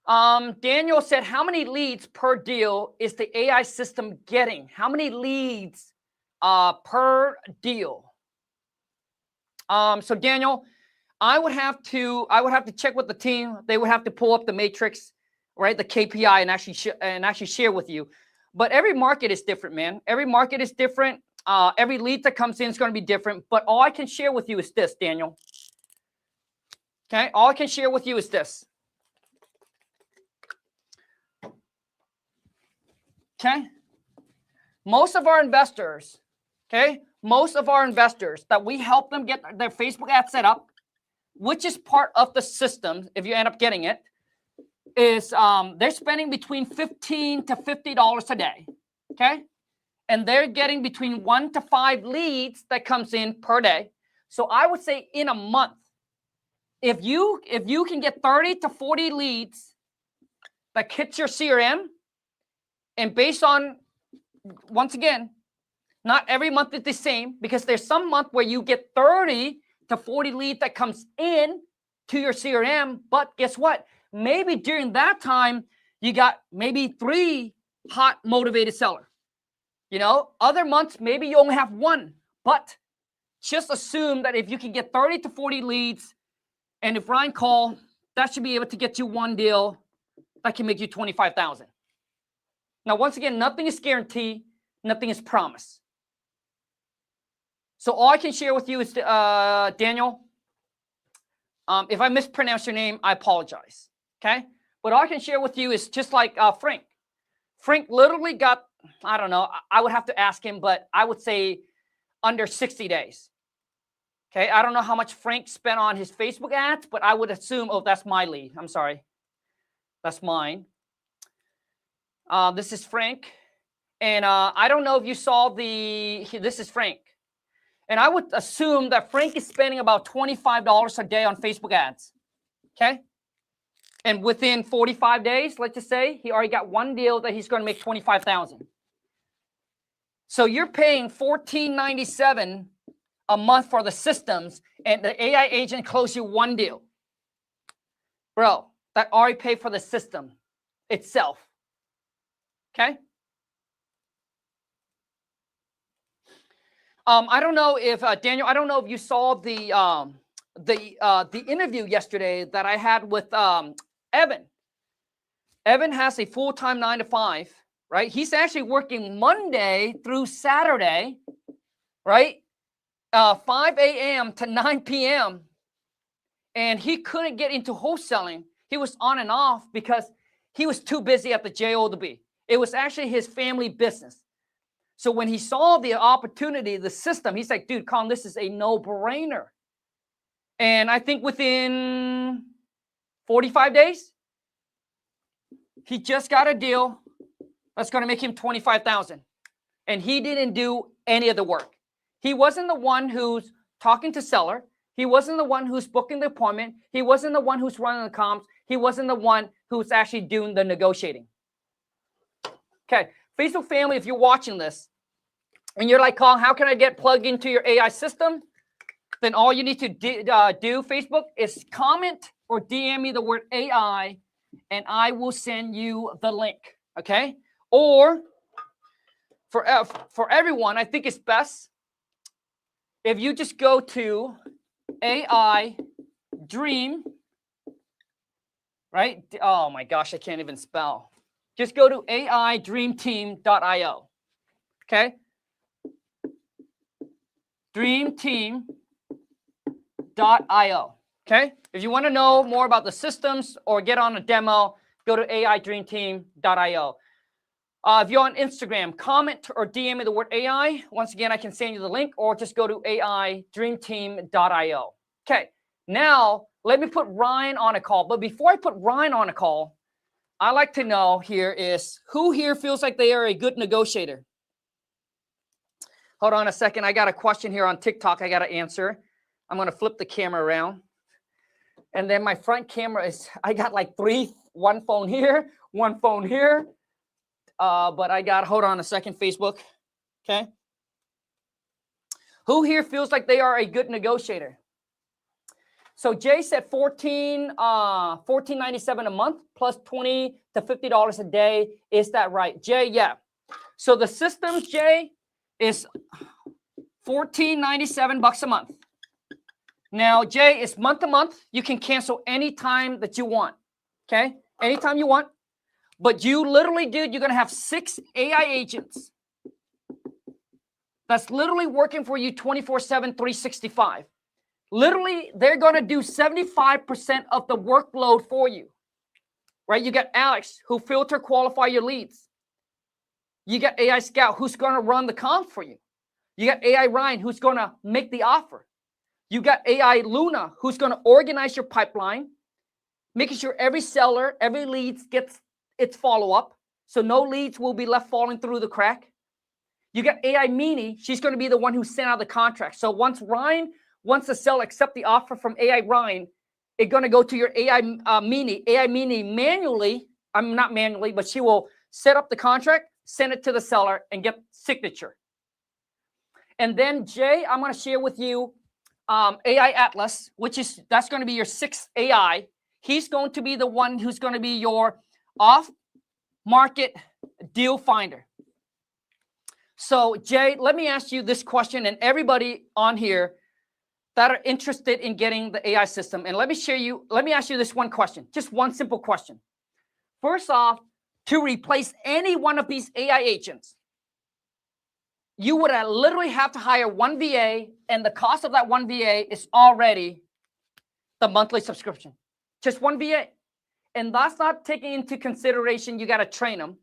A: Daniel said, how many leads per deal is the AI system getting? How many leads per deal? So Daniel, I would have to check with the team. They would have to pull up the matrix, right? The KPI and actually share with you. But every market is different, man. Every market is different. Every lead that comes in is going to be different. But all I can share with you is this, Daniel. Okay, all I can share with you is this. Okay, most of our investors, okay, most of our investors that we help them get their Facebook ad set up, which is part of the system, if you end up getting it, is they're spending between $15 to $50 a day, okay, and they're getting between 1 to 5 leads that comes in per day. So I would say in a month, if you can get 30 to 40 leads that hits your CRM. And based on, once again, not every month is the same, because there's some month where you get 30 to 40 leads that comes in to your CRM. But guess what? Maybe during that time, you got maybe 3 hot motivated sellers. You know, other months, maybe you only have 1. But just assume that if you can get 30 to 40 leads, and if Ryan call, that should be able to get you 1 deal that can make you $25,000. Now, once again, nothing is guaranteed. Nothing is promised. So all I can share with you is, Daniel, if I mispronounce your name, I apologize. Okay? But all I can share with you is just like Frank. Frank literally got, I don't know, I would have to ask him, but I would say under 60 days. Okay? I don't know how much Frank spent on his Facebook ads, but I would assume, oh, that's my lead. I'm sorry. That's mine. This is Frank, and I don't know if you saw this is Frank, and I would assume that Frank is spending about $25 a day on Facebook ads, okay? And within 45 days, let's just say, he already got 1 deal that he's going to make $25,000. So you're paying $14.97 a month for the systems, and the AI agent closed you 1 deal. Bro, that already paid for the system itself. Okay. I don't know if Daniel. I don't know if you saw the interview yesterday that I had with Evan. Evan has a full-time 9 to 5. Right. He's actually working Monday through Saturday. Right. 5 a.m. to 9 p.m. And he couldn't get into wholesaling. He was on and off because he was too busy at the JOB. It was actually his family business. So when he saw the opportunity, the system, he's like, dude, Kong, this is a no-brainer. And I think within 45 days, He just got a deal that's going to make him $25,000. And he didn't do any of the work. He wasn't the one who's talking to seller. He wasn't the one who's booking the appointment. He wasn't the one who's running the comms. He wasn't the one who's actually doing the negotiating. Okay, Facebook family, if you're watching this and you're like, Colin, how can I get plugged into your AI system? Then all you need to do, Facebook, is comment or DM me the word AI, and I will send you the link, okay? Or for everyone, I think it's best if you just go to AI Dream, right? Oh my gosh, I can't even spell. Just go to aidreamteam.io, okay? Dreamteam.io, okay? If you want to know more about the systems or get on a demo, go to aidreamteam.io. If you're on Instagram, comment or DM me the word AI. Once again, I can send you the link, or just go to aidreamteam.io. Okay, now let me put Ryan on a call. But before I put Ryan on a call, I like to know here is who here feels like they are a good negotiator? Hold on a second. I got a question here on TikTok I got to answer. I'm going to flip the camera around. And then my front camera is, I got like three, one phone here, one phone here. But I got, hold on a second, Facebook. Okay. Who here feels like they are a good negotiator? So Jay said $14.97 a month plus $20 to $50 a day. Is that right? Jay, yeah. So the systems, Jay, is $14.97 a month. Now, Jay, it's month to month. You can cancel anytime that you want. Okay? Anytime you want. But you literally, dude, you're going to have 6 AI agents that's literally working for you 24/7, 365. Literally, they're going to do 75% of the workload for you, right? You got Alex, who filter qualify your leads. You got AI Scout, who's going to run the comp for you. You got AI Ryan, who's going to make the offer. You got AI Luna, who's going to organize your pipeline, making sure every seller, every lead gets its follow-up, so no leads will be left falling through the crack. You got AI Mini. She's going to be the one who sent out the contract. So once the seller accept the offer from AI Ryan, it's going to go to your AI Mini. AI Mini manually, not manually, but she will set up the contract, send it to the seller, and get signature. And then, Jay, I'm going to share with you AI Atlas, that's going to be your 6th AI. He's going to be the one who's going to be your off-market deal finder. So, Jay, let me ask you this question, and everybody on here that are interested in getting the AI system. And let me ask you this one question, just one simple question. First off, to replace any one of these AI agents, you would literally have to hire one VA, and the cost of that one VA is already the monthly subscription. Just one VA. And that's not taking into consideration you got to train them,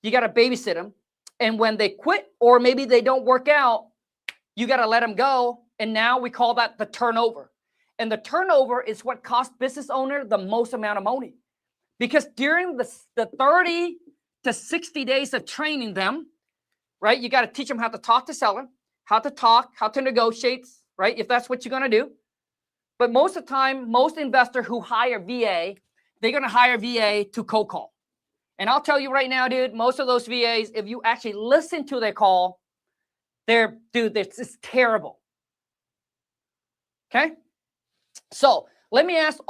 A: you got to babysit them, and when they quit or maybe they don't work out, you got to let them go. And now we call that the turnover. And the turnover is what costs business owner the most amount of money. Because during the 30 to 60 days of training them, right, you got to teach them how to talk to seller, how to talk, how to negotiate, right, if that's what you're going to do. But most of the time, most investors who hire VA, they're going to hire VA to cold call. And I'll tell you right now, dude, most of those VAs, if you actually listen to their call, it's terrible. Okay? So let me ask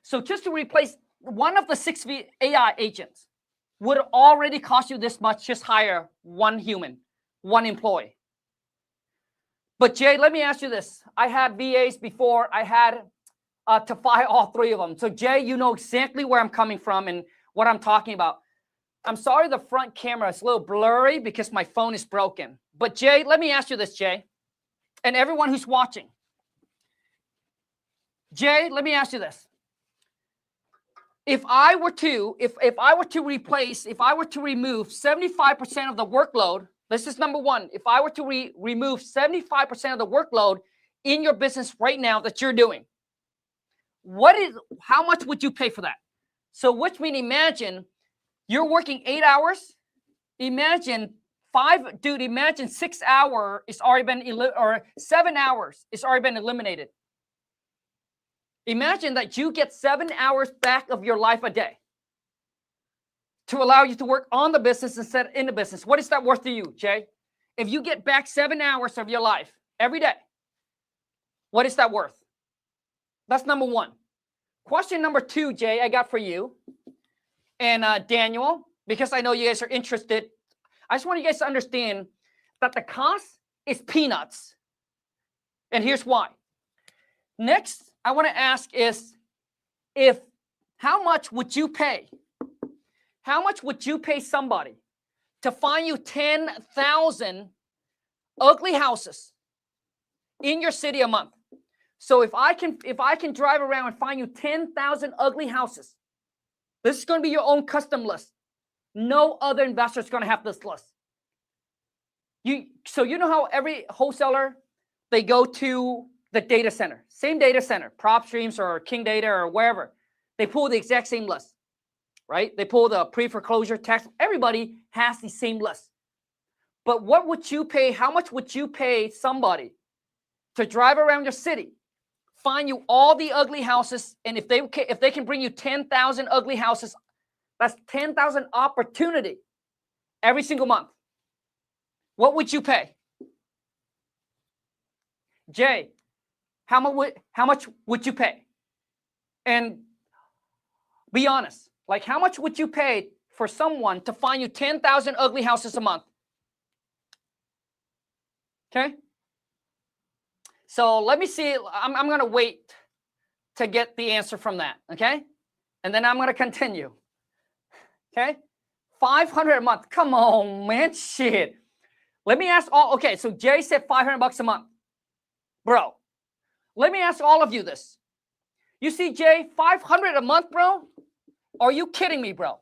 A: so just to replace one of the 6 AI agents would already cost you this much, just hire one human, one employee. But Jay, let me ask you this. I had VAs before. I had to fire all 3 of them. So Jay, you know exactly where I'm coming from and what I'm talking about. I'm sorry the front camera is a little blurry because my phone is broken. But Jay, let me ask you this, Jay, and everyone who's watching. Jay, let me ask you this. If I were to remove 75% of the workload, this is number one. If I were to remove 75% of the workload in your business right now that you're doing, how much would you pay for that? So which means imagine You're working 8 hours. Imagine imagine 6 hours it's already been, or 7 hours it's already been eliminated. Imagine that you get 7 hours back of your life a day to allow you to work on the business instead of in the business. What is that worth to you, Jay? If you get back 7 hours of your life every day, what is that worth? That's number one. Question number two, Jay, I got for you. And Daniel, because I know you guys are interested, I just want you guys to understand that the cost is peanuts. And here's why. Next, I want to ask is, how much would you pay? How much would you pay somebody to find you 10,000 ugly houses in your city a month? So if I can drive around and find you 10,000 ugly houses, this is going to be your own custom list. No other investor is going to have this list. So you know how every wholesaler, they go to the data center, same data center, PropStreams or King Data or wherever. They pull the exact same list, right? They pull the pre-foreclosure tax. Everybody has the same list. But what would you pay? How much would you pay somebody to drive around your city, find you all the ugly houses, and if they can bring you 10,000 ugly houses, that's 10,000 opportunity every single month. What would you pay? Jay, how much would you pay? And be honest, like how much would you pay for someone to find you 10,000 ugly houses a month? Okay. So let me see. I'm going to wait to get the answer from that. Okay. And then I'm going to continue. Okay. 500 a month. Come on, man. Shit. Let me ask all. Okay. So Jay said $500 a month. Bro, let me ask all of you this. You see, Jay, 500 a month, bro? Are you kidding me, bro?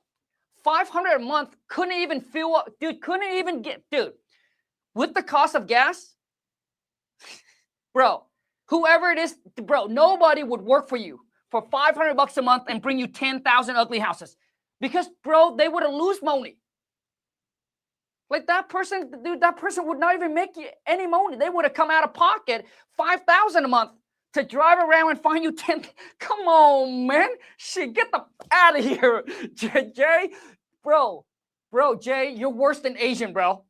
A: 500 a month couldn't even fill up. Dude, couldn't even get, dude, with the cost of gas, bro, whoever it is, bro, nobody would work for you for $500 a month and bring you 10,000 ugly houses because, bro, they would have lose money. Like that person, dude, that person would not even make you any money. They would have come out of pocket $5,000 a month to drive around and find you 10. Come on, man. Shit, get the out of here. Jay, bro, Jay, you're worse than Asian, bro.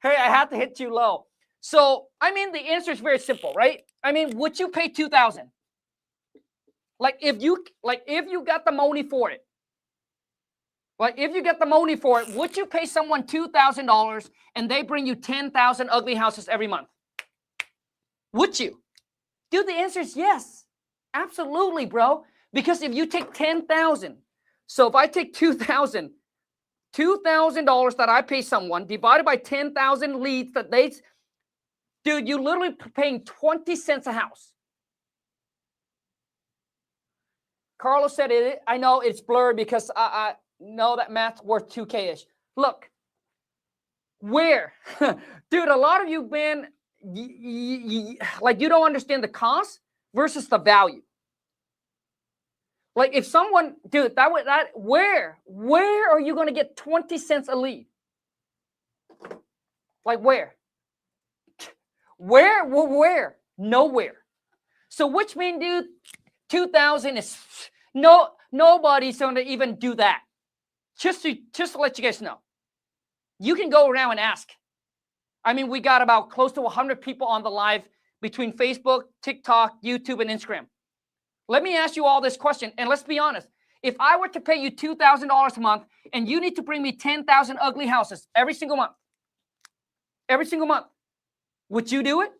A: Hey, I had to hit you low. So, I mean, the answer is very simple, right? I mean, would you pay $2,000? Like if you got the money for it. Like if you get the money for it, would you pay someone $2,000 and they bring you 10,000 ugly houses every month? Would you? Dude, the answer is yes. Absolutely, bro. Because if you take 10,000, so if I take $2,000 that I pay someone divided by 10,000 leads that they, dude, you're literally paying 20 cents a house. Carlos said it. I know it's blurred because I know that math's worth 2K-ish. Look, where? Dude, a lot of you, man, like you don't understand the cost versus the value. Like if someone, dude, where are you going to get 20 cents a lead? Like where? Where? Nowhere. So which means, dude, 2,000 is nobody's going to even do that. Just to let you guys know. You can go around and ask. I mean, we got about close to 100 people on the live between Facebook, TikTok, YouTube, and Instagram. Let me ask you all this question, and let's be honest. If I were to pay you $2,000 a month, and you need to bring me 10,000 ugly houses every single month, would you do it?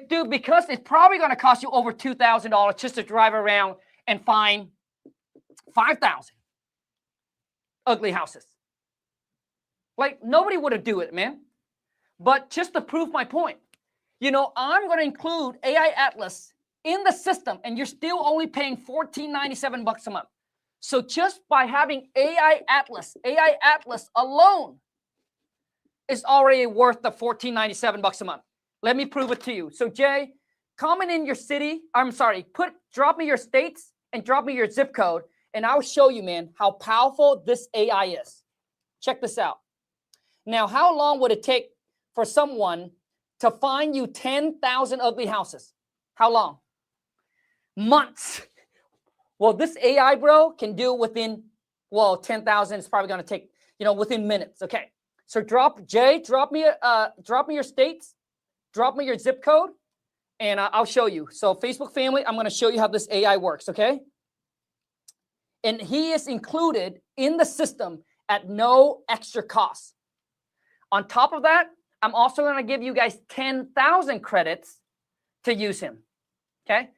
A: Dude, because it's probably going to cost you over $2,000 just to drive around and find 5,000 ugly houses. Like nobody would have do it, man. But just to prove my point, you know, I'm going to include AI Atlas in the system, and you're still only paying $14.97 a month. So just by having AI Atlas alone is already worth the $14.97 a month. Let me prove it to you. So Jay, comment in your city. Drop me your states and drop me your zip code, and I'll show you, man, how powerful this AI is. Check this out. Now, how long would it take for someone to find you 10,000 ugly houses? How long? Months. Well, this AI, bro, can do within, well, 10,000 is probably going to take, within minutes. Okay. So drop me your states, drop me your zip code, and I'll show you. So Facebook family, I'm going to show you how this AI works. Okay. And he is included in the system at no extra cost. On top of that, I'm also going to give you guys 10,000 credits to use him. Okay.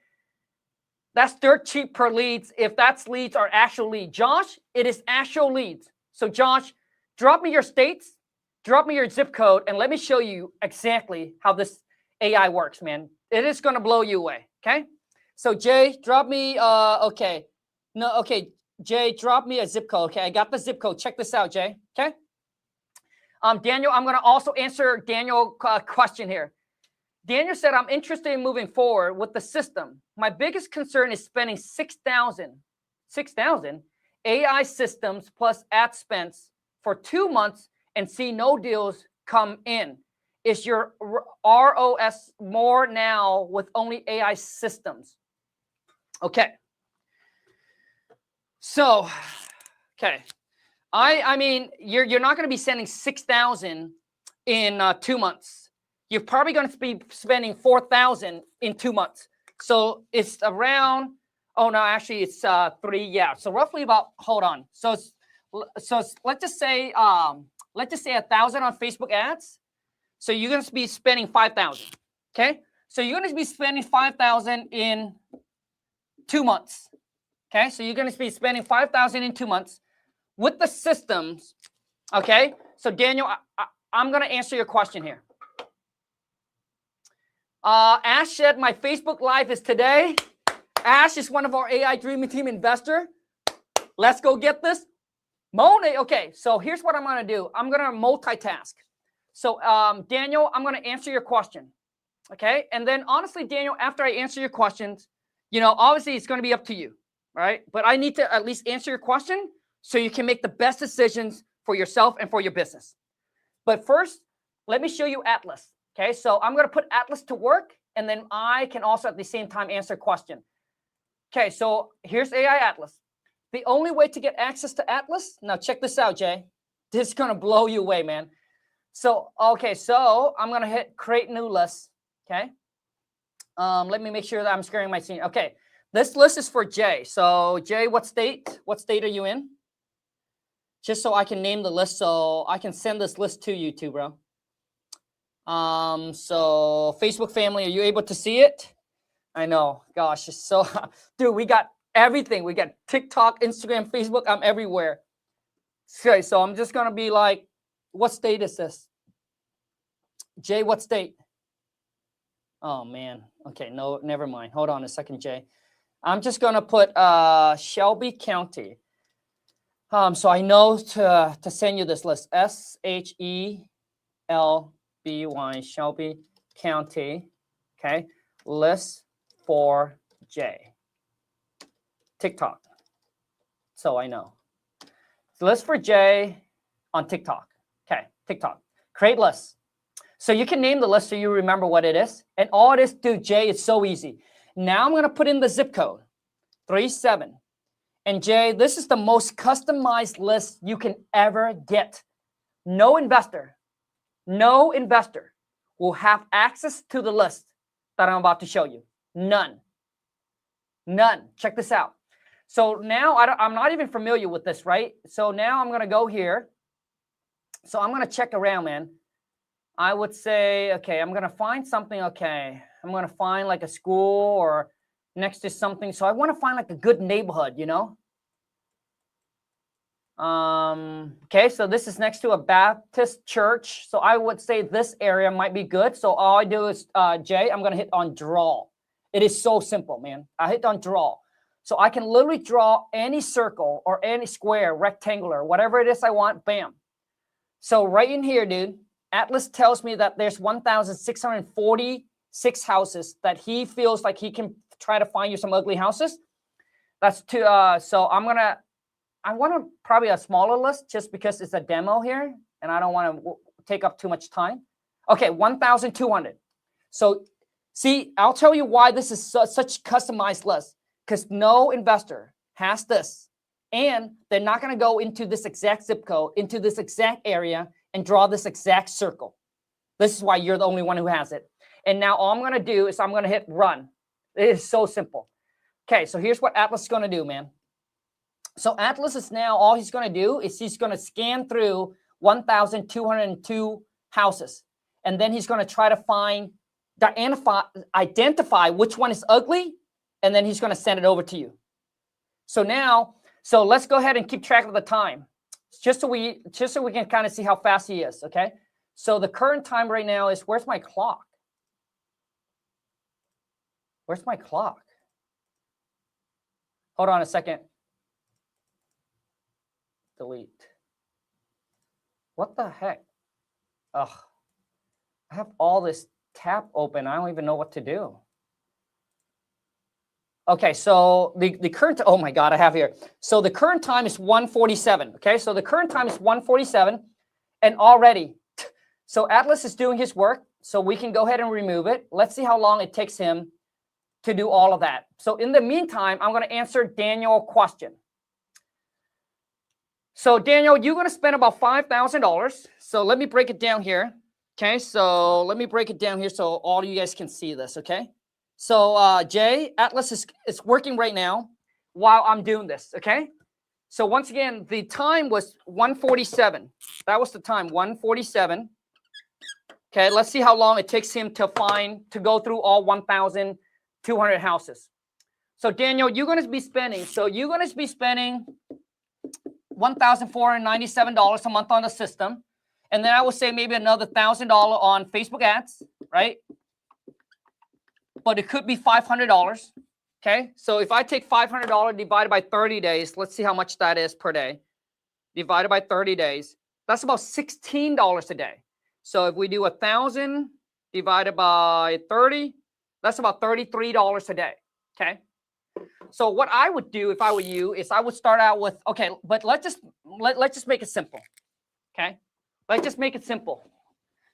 A: That's dirt cheap per leads. If that's leads are actual leads. Josh, it is actual leads. So Josh, drop me your states, drop me your zip code, and let me show you exactly how this AI works, man. It is going to blow you away. Okay. So Jay, drop me, Jay, drop me a zip code. Okay. I got the zip code. Check this out, Jay. Okay. Daniel, I'm going to also answer Daniel's question here. Daniel said, I'm interested in moving forward with the system. My biggest concern is spending 6,000 AI systems plus ad spends for 2 months and see no deals come in. Is your ROS more now with only AI systems? Okay. So, okay. I mean, you're not going to be sending 6,000 in 2 months. You're probably going to be spending 4,000 in 2 months. So it's around, oh no, actually it's 3. Yeah. So roughly about, hold on. So let's just say 1,000 on Facebook ads. So you're going to be spending 5,000. Okay. So you're going to be spending 5,000 in 2 months. Okay. So you're going to be spending 5,000 in 2 months with the systems. Okay. So Daniel, I'm going to answer your question here. Ash said, my Facebook Live is today. Ash is one of our AI Dreaming Team investor. Let's go get this. Monet, okay, so here's what I'm going to do. I'm going to multitask. So, Daniel, I'm going to answer your question. Okay, and then honestly, Daniel, after I answer your questions, obviously it's going to be up to you, right? But I need to at least answer your question so you can make the best decisions for yourself and for your business. But first, let me show you Atlas. Okay, so I'm going to put Atlas to work, and then I can also at the same time answer a question. Okay, so here's AI Atlas. The only way to get access to Atlas, now check this out, Jay. This is going to blow you away, man. So, okay, so I'm going to hit create new list. Okay, let me make sure that I'm sharing my screen. Okay, this list is for Jay. So, Jay, what state are you in? Just so I can name the list so I can send this list to you too, bro. So Facebook family, are you able to see it? I know, gosh, it's so, dude, we got everything. We got TikTok, Instagram, Facebook. I'm everywhere. Okay, so I'm just going to be like, what state is this? Jay, what state? Oh man. Okay. No, never mind. Hold on a second, Jay. I'm just going to put, Shelby County. So I know to send you this list, SHELBY, Shelby County. Okay. List for Jay. TikTok. So I know. So list for Jay on TikTok. Okay. TikTok. Create list. So you can name the list so you remember what it is. And all it is, dude, Jay, it's so easy. Now I'm going to put in the zip code. 37. And Jay, this is the most customized list you can ever get. No investor will have access to the list that I'm about to show you. None. Check this out. So now I'm not even familiar with this, right? So now I'm going to go here. So I'm going to check around, man. I would say, okay, I'm going to find something. Okay. I'm going to find like a school or next to something. So I want to find like a good neighborhood, Okay, so this is next to a Baptist church. So I would say this area might be good. So all I do is, Jay, I'm going to hit on draw. It is so simple, man. I hit on draw. So I can literally draw any circle or any square, rectangular, whatever it is I want, bam. So right in here, dude, Atlas tells me that there's 1,646 houses that he feels like he can try to find you some ugly houses. That's two. So I want probably a smaller list just because it's a demo here and I don't want to take up too much time. Okay, 1,200. So see, I'll tell you why this is such customized list, because no investor has this, and they're not going to go into this exact zip code, into this exact area, and draw this exact circle. This is why you're the only one who has it. And now all I'm going to do is I'm going to hit run. It is so simple. Okay, so here's what Atlas is going to do, man. So Atlas is now, all he's going to do is he's going to scan through 1,202 houses. And then he's going to try to find, identify which one is ugly, and then he's going to send it over to you. So now, so let's go ahead and keep track of the time, just so we can kind of see how fast he is, okay? So the current time right now is, where's my clock? Where's my clock? Hold on a second. Delete. What the heck? Ugh. I have all this tab open. I don't even know what to do. Okay, so the current, oh my God, I have here. So the current time is 1:47. Okay, so the current time is 1:47, and already, so Atlas is doing his work, so we can go ahead and remove it. Let's see how long it takes him to do all of that. So in the meantime, I'm going to answer Daniel's question. So Daniel, you're going to spend about $5,000. So let me break it down here. Okay, so let me break it down here so all of you guys can see this, okay? So Jay, Atlas is working right now while I'm doing this, okay? So once again, the time was 1:47. That was the time, 1:47. Okay, let's see how long it takes him to go through all 1,200 houses. So Daniel, you're going to be spending $1,497 a month on the system. And then I would say maybe another $1,000 on Facebook ads, right? But it could be $500, okay? So if I take $500 divided by 30 days, let's see how much that is per day. Divided by 30 days, that's about $16 a day. So if we do 1,000 divided by 30, that's about $33 a day, okay? So what I would do if I were you is I would start out with, okay, but let's just make it simple, okay? Let's just make it simple.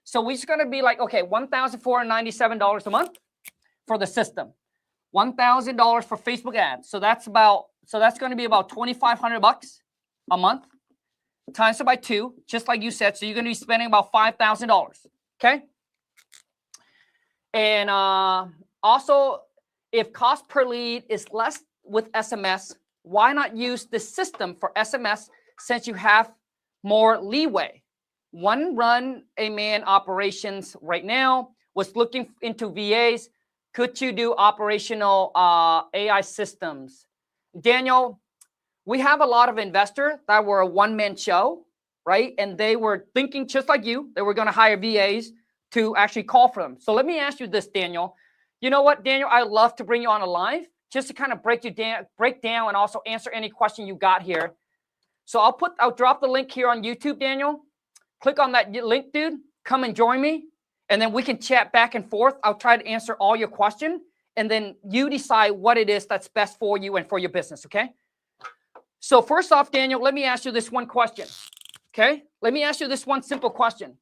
A: So we're just going to be like, okay, $1,497 a month for the system, $1,000 for Facebook ads. So that's going to be about $2,500 a month, times it by 2, just like you said. So you're going to be spending about $5,000. Okay. And also, if cost per lead is less with SMS, why not use the system for SMS since you have more leeway? One run a man operations right now was looking into VAs. Could you do operational AI systems? Daniel, we have a lot of investors that were a one-man show, right? And they were thinking just like you, they were going to hire VAs to actually call for them. So let me ask you this, Daniel. You know what, Daniel? I'd love to bring you on a live just to kind of break down and also answer any question you got here. So I'll drop the link here on YouTube, Daniel. Click on that link, dude. Come and join me. And then we can chat back and forth. I'll try to answer all your questions. And then you decide what it is that's best for you and for your business, okay? So first off, Daniel, let me ask you this one question, okay? Let me ask you this one simple question.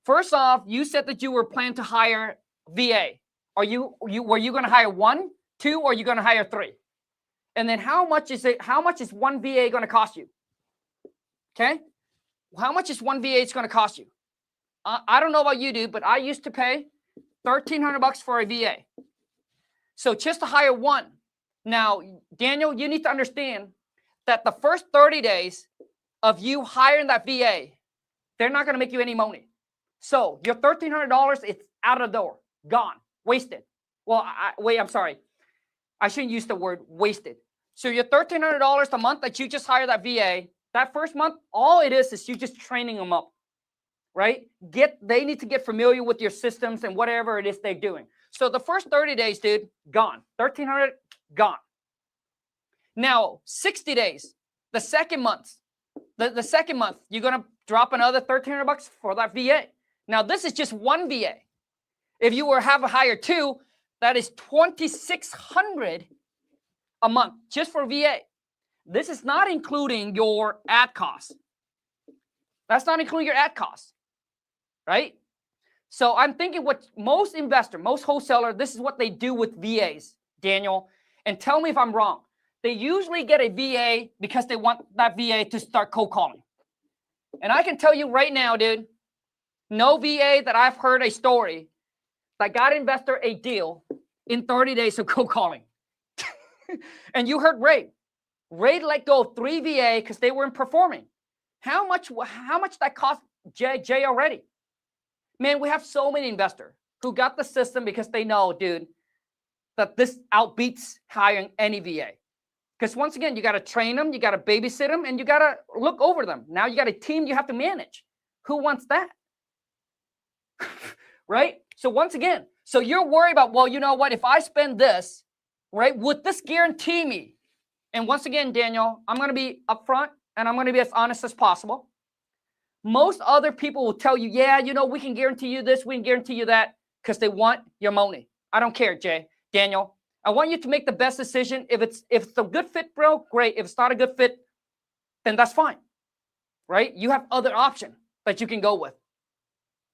A: First off, you said that you were planning to hire VA. Were you going to hire 1, 2, or are you going to hire 3? And then how much is one VA going to cost you? Okay? How much is one VA going to cost you? I don't know about you, dude, but I used to pay $1,300 for a VA. So just to hire one. Now, Daniel, you need to understand that the first 30 days of you hiring that VA, they're not going to make you any money. So your $1,300, it's out of the door, gone, wasted. Well, I'm sorry. I shouldn't use the word wasted. So your $1,300 a month that you just hired that VA, that first month, all it is you just training them up, right? They need to get familiar with your systems and whatever it is they're doing. So the first 30 days, dude, gone. $1,300, gone. Now, 60 days, the second month, you're going to drop another $1,300 for that VA. Now, this is just one VA. If you were have a hire 2, that is $2,600 a month just for VA. This is not including your ad costs. That's not including your ad costs, right? So I'm thinking what most investor, most wholesaler, this is what they do with VAs, Daniel. And tell me if I'm wrong. They usually get a VA because they want that VA to start cold calling. And I can tell you right now, dude, no VA that I've heard a story that got an investor a deal in 30 days of cold calling. And you heard Ray. Ray let go of 3 VA because they weren't performing. How much that cost Jay already? Man, we have so many investors who got the system because they know, dude, that this outbeats hiring any VA. Because once again, you got to train them, you got to babysit them, and you got to look over them. Now you got a team you have to manage. Who wants that? Right? So once again, so you're worried about, well, you know what? If I spend this, right, would this guarantee me? And once again, Daniel, I'm going to be upfront and I'm going to be as honest as possible. Most other people will tell you, yeah, you know, we can guarantee you this, we can guarantee you that, because they want your money. I don't care, Daniel. I want you to make the best decision. If it's a good fit, bro, great. If it's not a good fit, then that's fine, right? You have other options that you can go with,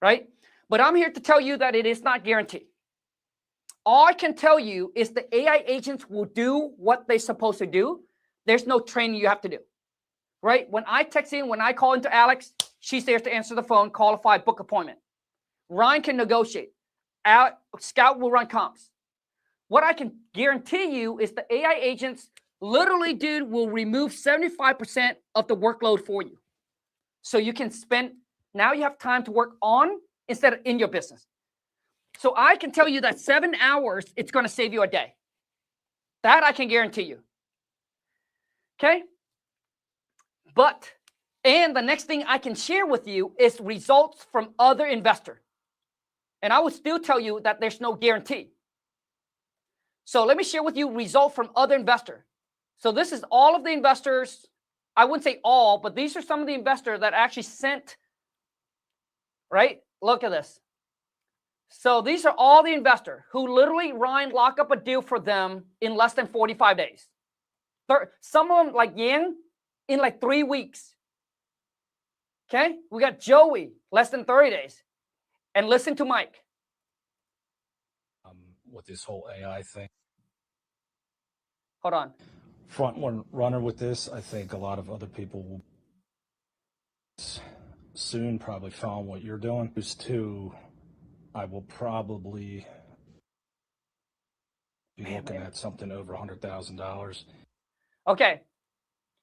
A: right? But I'm here to tell you that it is not guaranteed. All I can tell you is the AI agents will do what they're supposed to do. There's no training you have to do, right? When I text in, when I call into Alex, she's there to answer the phone, qualify, book appointment. Ryan can negotiate. Scout will run comps. What I can guarantee you is the AI agents literally, dude, will remove 75% of the workload for you. So you can spend, now you have time to work on instead of in your business. So I can tell you that 7 hours, it's going to save you a day. That I can guarantee you. Okay? But, and the next thing I can share with you is results from other investors. And I would still tell you that there's no guarantee. So let me share with you results from other investors. So this is all of the investors. I wouldn't say all, but these are some of the investors that actually sent, right? Look at this. So these are all the investors who literally, Ryan, lock up a deal for them in less than 45 days. Some of them, like Yang, in like 3 weeks. Okay? We got Joey, less than 30 days. And listen to Mike.
C: With this whole AI thing.
A: Hold on.
C: Front one runner with this, I think a lot of other people will soon probably follow what you're doing. Who's two, I will probably be looking at something over $100,000.
A: Okay.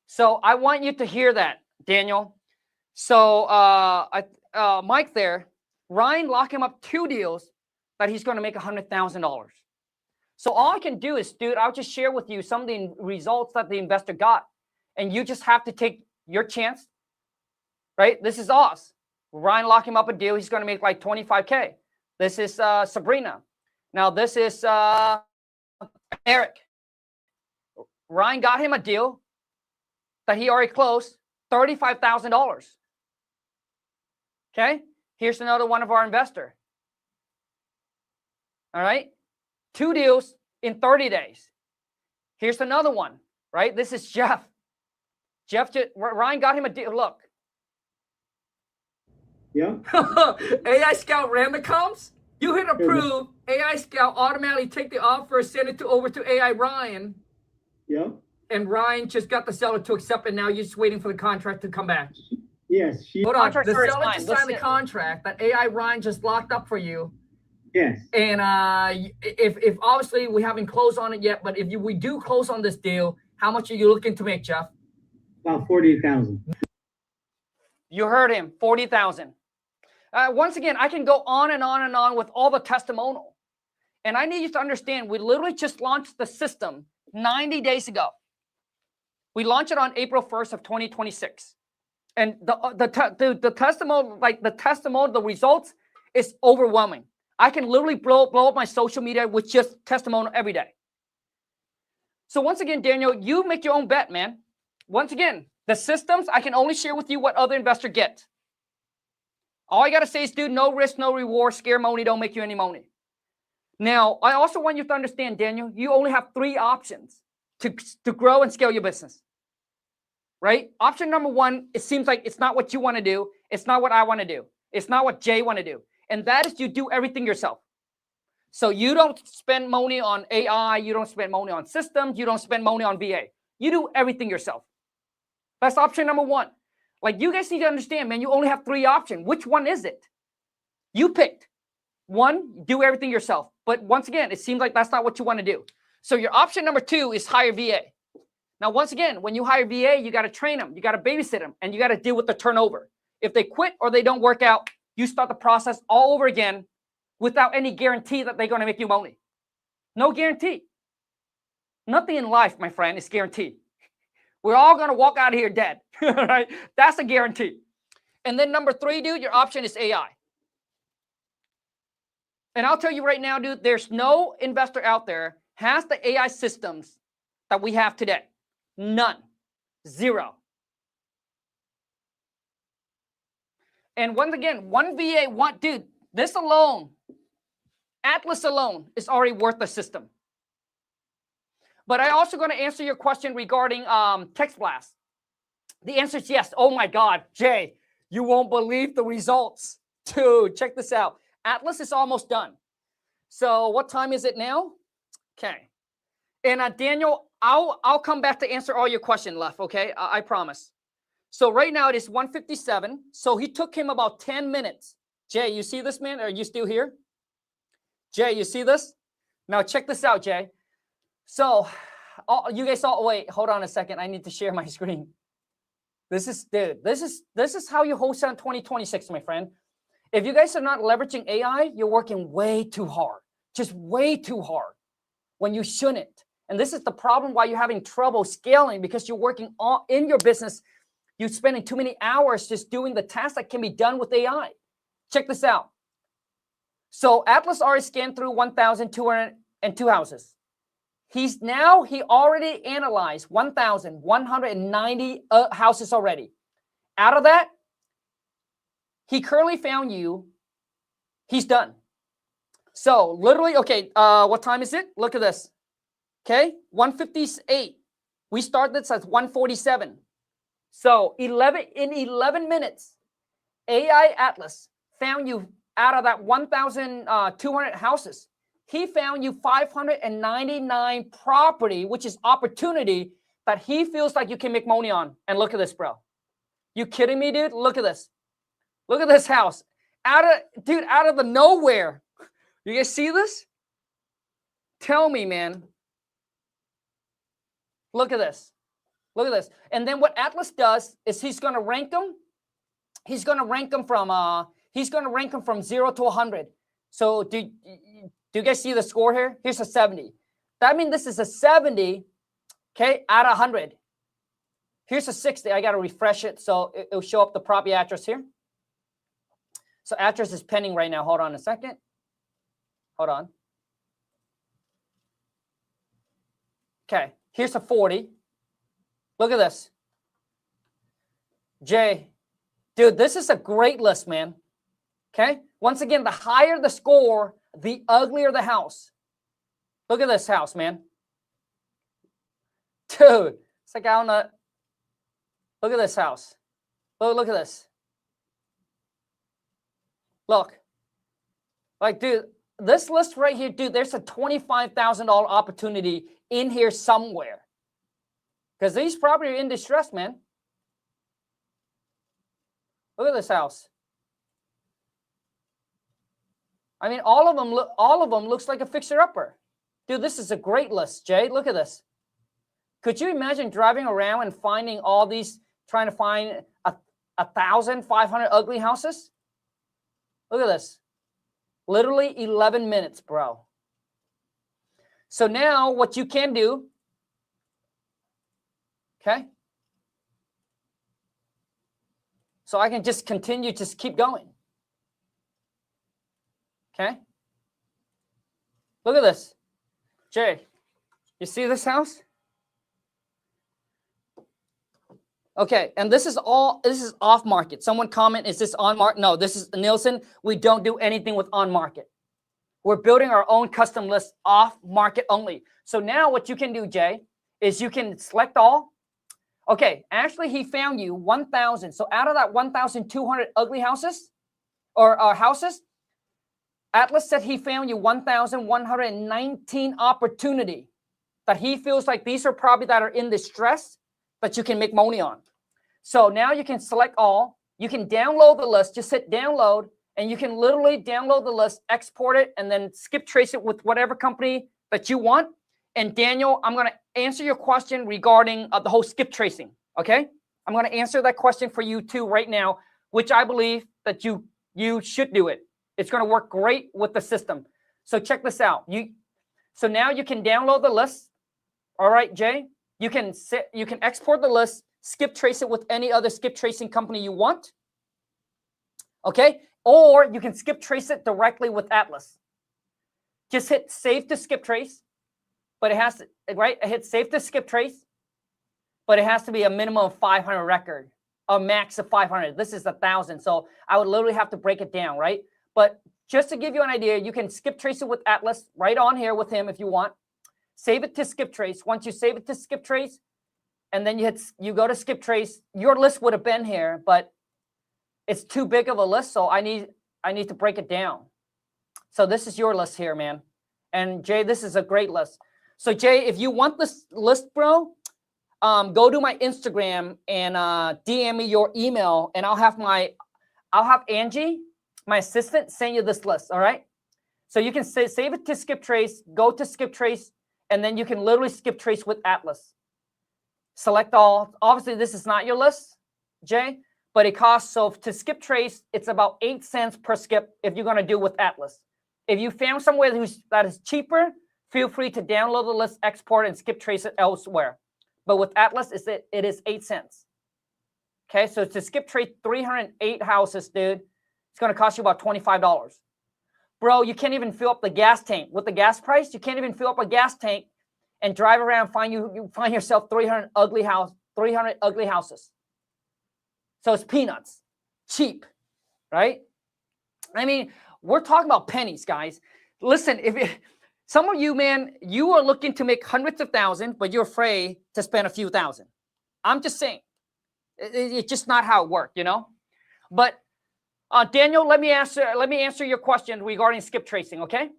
A: So I want you to hear that, Daniel. So Mike there, Ryan locked him up 2 deals that he's going to make $100,000. So all I can do is, dude, I'll just share with you some of the results that the investor got. And you just have to take your chance, right? This is us. Ryan locked him up a deal. He's going to make like 25K. This is Sabrina. Now this is Eric. Ryan got him a deal that he already closed, $35,000. Okay? Here's another one of our investors. All right? 2 deals in 30 days. Here's another one, right? This is Jeff. Ryan got him a deal. Look.
D: Yeah.
A: AI Scout ran the comps. You hit approve. AI Scout automatically take the offer, send it over to AI Ryan.
D: Yeah.
A: And Ryan just got the seller to accept it. Now you're just waiting for the contract to come back.
D: Yes.
A: Hold on. The seller just signed the contract that AI Ryan just locked up for you.
D: Yes.
A: And if obviously we haven't closed on it yet, but if we do close on this deal, how much are you looking to make, Jeff?
D: About 40,000.
A: You heard him, 40,000. Once again, I can go on and on and on with all the testimonial. And I need you to understand, we literally just launched the system 90 days ago. We launched it on April 1st of 2026. And the testimonial, the results is overwhelming. I can literally blow up my social media with just testimonial every day. So once again, Daniel, you make your own bet, man. Once again, the systems, I can only share with you what other investor get. All I got to say is, dude, no risk, no reward. Scare money don't make you any money. Now, I also want you to understand, Daniel, you only have 3 options. to grow and scale your business, right? Option number one, it seems like it's not what you want to do. It's not what I want to do. It's not what Jay want to do. And that is you do everything yourself. So you don't spend money on AI. You don't spend money on systems. You don't spend money on VA. You do everything yourself. That's option number one. Like, you guys need to understand, man, you only have 3 options. Which one is it? You picked. One, do everything yourself. But once again, it seems like that's not what you want to do. So your option number 2 is hire VA. Now, once again, when you hire VA, you got to train them. You got to babysit them. And you got to deal with the turnover. If they quit or they don't work out, you start the process all over again without any guarantee that they're going to make you money. No guarantee. Nothing in life, my friend, is guaranteed. We're all going to walk out of here dead, right? That's a guarantee. And then number 3, dude, your option is AI. And I'll tell you right now, dude, there's no investor out there has the AI systems that we have today. None. 0. And once again, one VA, dude, this alone, Atlas alone is already worth the system. But I'm also going to answer your question regarding text blast. The answer is yes. Oh my God, Jay, you won't believe the results. Dude, check this out. Atlas is almost done. So what time is it now? Okay. And Daniel, I'll come back to answer all your questions left, okay? I promise. So right now it is 1:57. So he took him about 10 minutes. Jay, you see this, man? Are you still here? Jay, you see this? Now check this out, Jay. So you guys saw, wait, hold on a second. I need to share my screen. This is how you wholesale in 2026, my friend. If you guys are not leveraging AI, you're working way too hard, just way too hard when you shouldn't. And this is the problem why you're having trouble scaling, because you're working in your business. You're spending too many hours just doing the tasks that can be done with AI. Check this out. So Atlas already scanned through 1,202 houses. He already analyzed 1,190 houses already. Out of that, he currently found you. He's done. So literally, okay, what time is it? Look at this. Okay, 1:58. We started this at 1:47. So in 11 minutes, AI Atlas found you out of that 1,200 houses. He found you 599 property, which is opportunity that he feels like you can make money on. And look at this, bro. You kidding me, dude? Look at this. Look at this house. Out of the nowhere. You guys see this? Tell me, man. Look at this. Look at this. And then what Atlas does is he's going to rank them. He's going to rank them from 0 to 100. So do you guys see the score here? Here's a 70. That means this is a 70, okay, out of 100. Here's a 60. I got to refresh it so it'll show up the property address here. So address is pending right now. Hold on a second. Hold on. Okay, here's a 40. Look at this. Jay, dude, this is a great list, man. Okay, once again, the higher the score, the uglier the house. Look at this house, man. Dude, it's like out on the. Look at this house. Look at this. Look. Like, dude, this list right here, dude, there's a $25,000 opportunity in here somewhere. Because these properties are in distress, man. Look at this house. I mean, all of them looks like a fixer-upper. Dude, this is a great list, Jay. Look at this. Could you imagine driving around and finding all these, trying to find 1,500 ugly houses? Look at this. Literally 11 minutes, bro. So now what you can do, okay? So I can just continue, just keep going. Okay? Look at this. Jay, you see this house? Okay, and this is off market. Someone comment, is this on market? No, this is Nielsen. We don't do anything with on market. We're building our own custom list off market only. So now what you can do, Jay, is you can select all. Okay, actually he found you 1,000. So out of that 1,200 ugly houses or houses, Atlas said he found you 1,119 opportunity that he feels like these are probably that are in distress that you can make money on. So now you can select all. You can download the list. Just hit download, and you can literally download the list, export it, and then skip trace it with whatever company that you want. And Daniel, I'm going to answer your question regarding the whole skip tracing. Okay, I'm going to answer that question for you too right now, which I believe that you should do it. It's going to work great with the system. So check this out. So now you can download the list. All right, Jay, you can export the list, skip trace it with any other skip tracing company you want. Okay, or you can skip trace it directly with Atlas. Just hit save to skip trace, but it has to, right? Hit save to skip trace, but it has to be a minimum of 500 record, a max of 500. This is 1,000, so I would literally have to break it down, right? But just to give you an idea, you can skip trace it with Atlas right on here with him if you want. Save it to skip trace. Once you save it to skip trace, and then you go to skip trace, your list would have been here, but it's too big of a list, so I need to break it down. So this is your list here, man. And Jay, this is a great list. So Jay, if you want this list, bro, go to my Instagram and DM me your email, and I'll have Angie, my assistant, send you this list. All right. So you can save it to skip trace, go to skip trace, and then you can literally skip trace with Atlas. Select all. Obviously, this is not your list, Jay, but it costs, so to skip trace, it's about 8 cents per skip if you're going to do with Atlas. If you found somewhere that is cheaper, feel free to download the list, export, and skip trace it elsewhere. But with Atlas, it is 8 cents. Okay, so to skip trace 308 houses, dude, it's going to cost you about $25. Bro, you can't even fill up the gas tank. With the gas price, you can't even fill up a gas tank and drive around, you find yourself 300 ugly houses. So it's peanuts. Cheap, right? I mean, we're talking about pennies, guys. Listen, some of you, man, you are looking to make hundreds of thousands, but you're afraid to spend a few thousand. I'm just saying. It's just not how it worked, you know? But Daniel, let me answer your question regarding skip tracing, okay?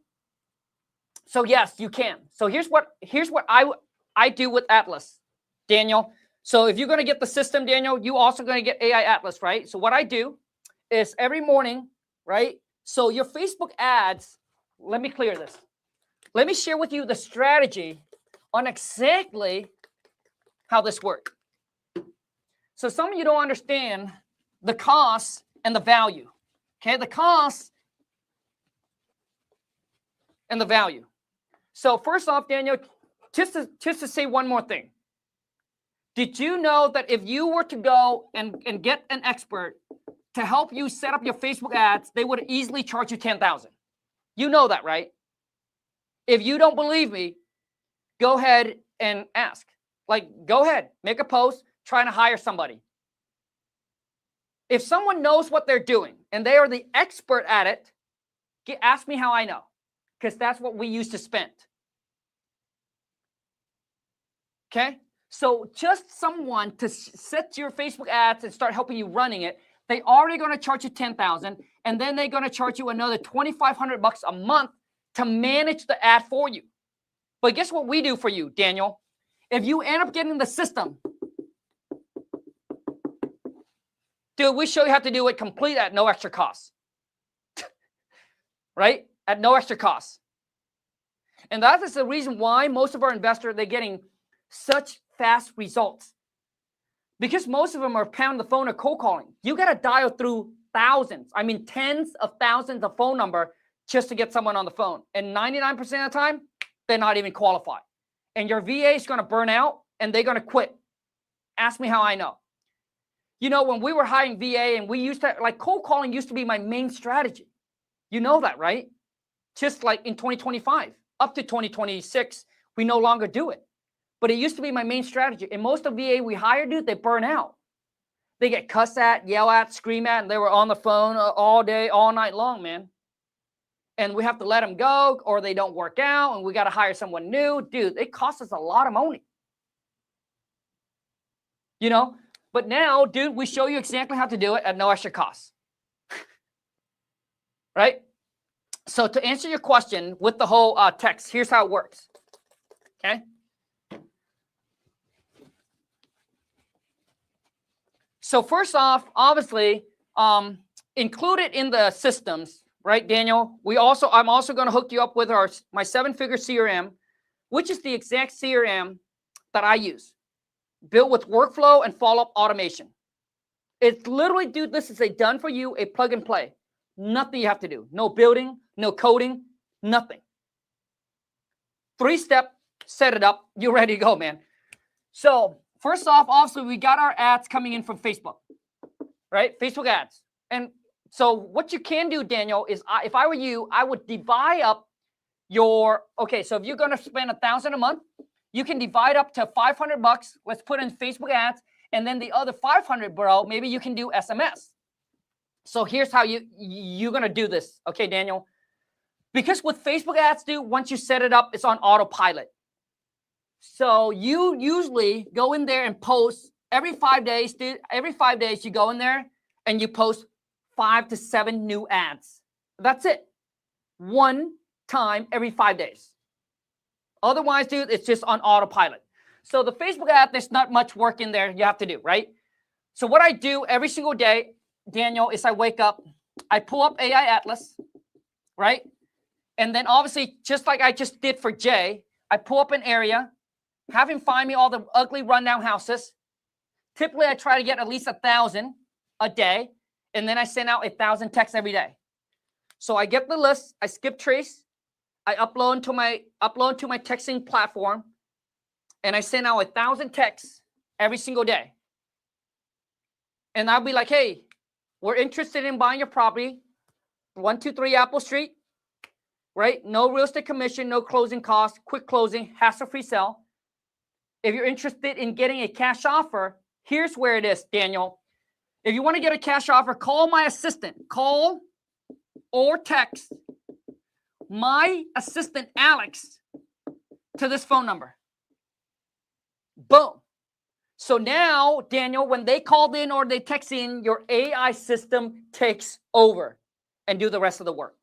A: So yes, you can. So here's what I do with Atlas, Daniel. So if you're going to get the system, Daniel, you also going to get AI Atlas, right? So what I do is every morning, right? So your Facebook ads, let me clear this. Let me share with you the strategy on exactly how this works. So some of you don't understand the cost and the value. Okay, the cost and the value. So first off, Daniel, just to say one more thing. Did you know that if you were to go and get an expert to help you set up your Facebook ads, they would easily charge you $10,000? You know that, right? If you don't believe me, go ahead and ask. Like, go ahead, make a post trying to hire somebody. If someone knows what they're doing and they are the expert at it, ask me how I know, because that's what we used to spend. Okay? So just someone to set your Facebook ads and start helping you running it, they already going to charge you $10,000, and then they're going to charge you another $2,500 a month to manage the ad for you. But guess what we do for you, Daniel? If you end up getting the system, dude, we show you how to do it complete at no extra cost. Right? At no extra cost. And that is the reason why most of our investors, they're getting such fast results. Because most of them are pounding the phone or cold calling. You got to dial through thousands, I mean tens of thousands of phone number just to get someone on the phone. And 99% of the time, they're not even qualified. And your VA is going to burn out and they're going to quit. Ask me how I know. You know, when we were hiring VA and we used to, like, cold calling used to be my main strategy. You know that, right? Just like in 2025, up to 2026, we no longer do it. But it used to be my main strategy. And most of VA we hired, dude, they burn out. They get cussed at, yell at, scream at, and they were on the phone all day, all night long, man. And we have to let them go or they don't work out and we got to hire someone new. Dude, it costs us a lot of money. You know, but now, dude, we show you exactly how to do it at no extra cost. Right? So to answer your question with the whole text, here's how it works. Okay. So first off, obviously, included in the systems, right, Daniel? I'm also going to hook you up with my 7-figure CRM, which is the exact CRM that I use, built with workflow and follow-up automation. It's literally, dude, this is a done for you, a plug and play. Nothing you have to do. No building, no coding, nothing. 3-step, set it up. You're ready to go, man. So first off, obviously, we got our ads coming in from Facebook, right? Facebook ads. And so what you can do, Daniel, is if I were you, I would divide up okay, so if you're going to spend $1,000 a month, you can divide up to $500. Let's put in Facebook ads. And then the other 500, bro, maybe you can do SMS. So here's how you're going to do this. Okay, Daniel. Because with Facebook ads, dude, once you set it up, it's on autopilot. So you usually go in there and post every 5 days, dude. Every 5 days, you go in there and you post 5 to 7 new ads. That's it. One time every 5 days. Otherwise, dude, it's just on autopilot. So the Facebook ad, there's not much work in there you have to do, right? So what I do every single day, Daniel, is I wake up, I pull up AI Atlas, right? And then obviously, just like I just did for Jay, I pull up an area, have him find me all the ugly rundown houses. Typically, I try to get at least 1,000 a day, and then I send out 1,000 texts every day. So I get the list, I skip trace, I upload to my texting platform, and I send out 1,000 texts every single day. And I'll be like, hey, we're interested in buying your property, 123 Apple Street, right? No real estate commission, no closing costs, quick closing, hassle-free sell. If you're interested in getting a cash offer, here's where it is, Daniel. If you want to get a cash offer, call my assistant. Call or text my assistant, Alex, to this phone number. Boom. So now, Daniel, when they called in or they text in, your AI system takes over and do the rest of the work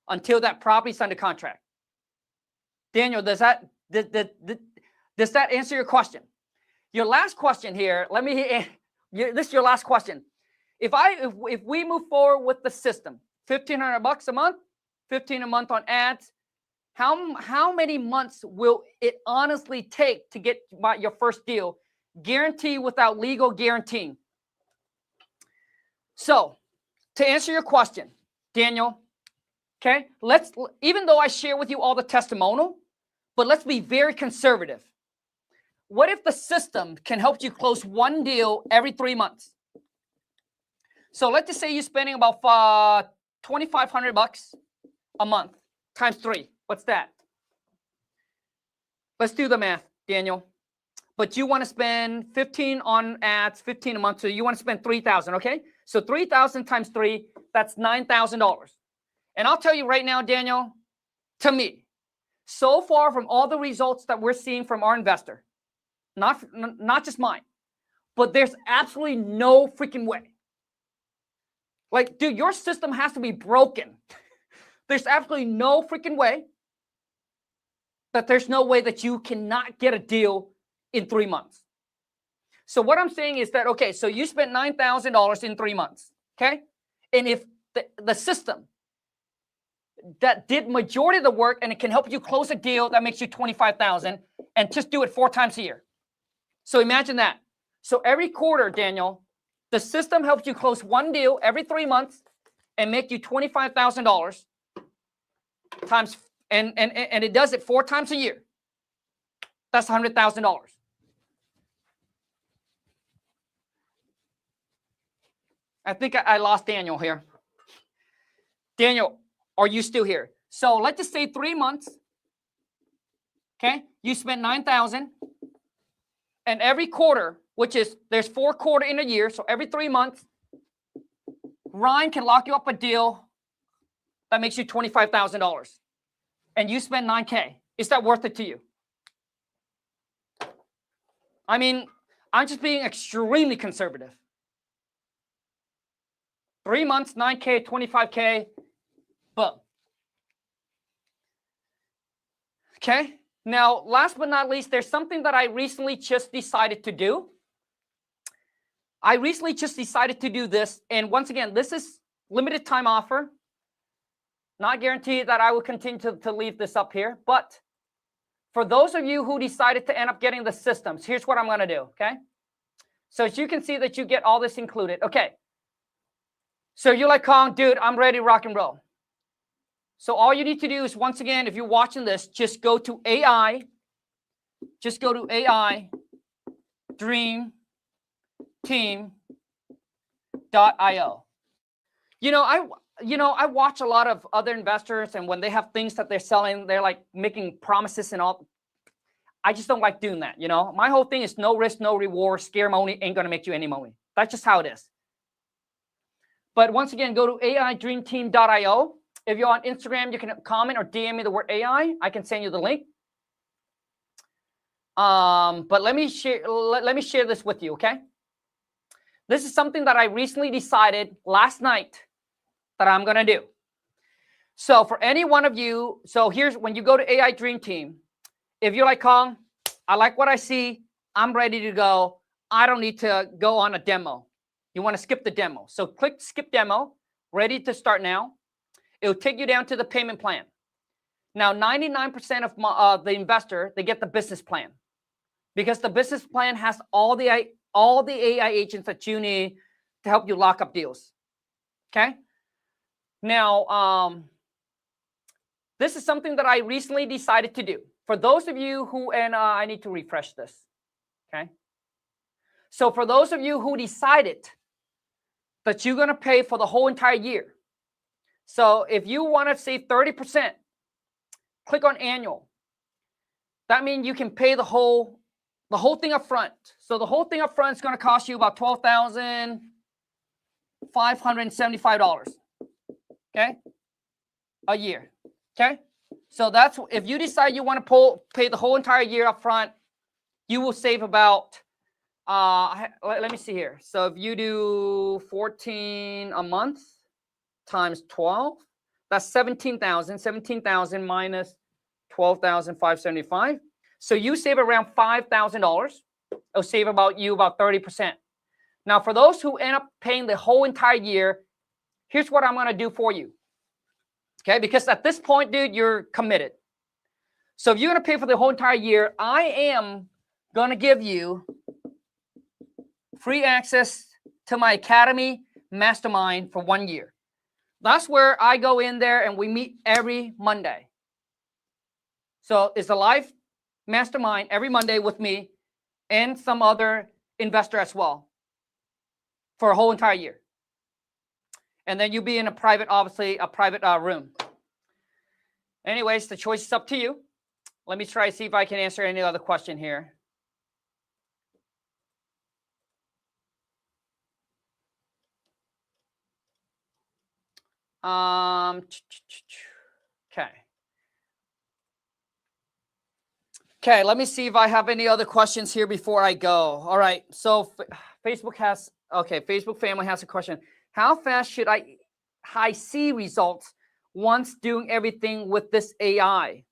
A: until that property's under contract. Daniel, does that answer your question? Your last question here, this is your last question. If we move forward with the system, $1,500 a month, $15 a month on ads, how many months will it honestly take to get your first deal? Guarantee without legal guaranteeing. So, to answer your question, Daniel, okay, even though I share with you all the testimonial, but let's be very conservative. What if the system can help you close one deal every 3 months? So let's just say you're spending about $2,500 a month times 3. What's that? Let's do the math, Daniel. But you want to spend 15 on ads, 15 a month, so you want to spend 3,000, okay? So 3,000 times 3, that's $9,000. And I'll tell you right now, Daniel, to me, so far from all the results that we're seeing from our investor, not just mine, but there's absolutely no freaking way. Like, dude, your system has to be broken. There's absolutely no freaking way that you cannot get a deal in 3 months. So what I'm saying is that, okay, so you spent $9,000 in 3 months, okay? And if the system that did majority of the work and it can help you close a deal that makes you $25,000 and just do it 4 times a year. So imagine that. So every quarter, Daniel, the system helps you close one deal every 3 months and make you $25,000 times, and it does it 4 times a year. That's $100,000. I think I lost Daniel here. Daniel, are you still here? So let's just say 3 months. Okay, you spent $9,000, and every quarter, which is there's 4 quarters in a year, so every 3 months, Ryan can lock you up a deal that makes you $25,000, and you spend $9K. Is that worth it to you? I mean, I'm just being extremely conservative. 3 months, 9K, 25K, boom. Okay. Now, last but not least, there's something that I recently just decided to do. I recently just decided to do this. And once again, this is limited time offer. Not guaranteed that I will continue to leave this up here. But for those of you who decided to end up getting the systems, here's what I'm going to do. Okay. So as you can see that you get all this included. Okay. So you're like, Kong, dude, I'm ready to rock and roll. So all you need to do is, once again, if you're watching this, just go to AI. Just go to AI Dream Team.io. I watch a lot of other investors, and when they have things that they're selling, they're like making promises and all. I just don't like doing that. My whole thing is no risk, no reward. Scare money ain't gonna make you any money. That's just how it is. But once again, go to AIDreamTeam.io. If you're on Instagram, you can comment or DM me the word AI. I can send you the link. But let me share this with you, okay? This is something that I recently decided last night that I'm gonna do. So for any one of you, so here's when you go to AI Dream Team. If you're like, Kong, I like what I see. I'm ready to go. I don't need to go on a demo. You want to skip the demo. So click skip demo, ready to start now. It'll take you down to the payment plan. Now, 99% of the investor, they get the business plan, because the business plan has all the AI agents that you need to help you lock up deals. Okay. Now, this is something that I recently decided to do. For those of you who, and I need to refresh this. Okay. So for those of you who decided that you're going to pay for the whole entire year. So if you want to save 30%, click on annual. That means you can pay the whole thing up front. So the whole thing up front is going to cost you about $12,575. Okay, a year. Okay, so that's if you decide you want to pay the whole entire year up front, you will save about. Let me see here. So if you do 14 a month times 12, that's 17,000. 17,000 minus 12,575. So you save around $5,000. It'll save about 30%. Now, for those who end up paying the whole entire year, here's what I'm going to do for you. Okay, because at this point, dude, you're committed. So if you're going to pay for the whole entire year, I am going to give you free access to my Academy Mastermind for 1 year. That's where I go in there and we meet every Monday. So it's a live mastermind every Monday with me and some other investor as well for a whole entire year. And then you'll be in a private, obviously, a private room. Anyways, the choice is up to you. Let me try to see if I can answer any other question here. Okay, let me see if I have any other questions here before I go. All right, so Facebook family has a question. How fast should I see results once doing everything with this AI?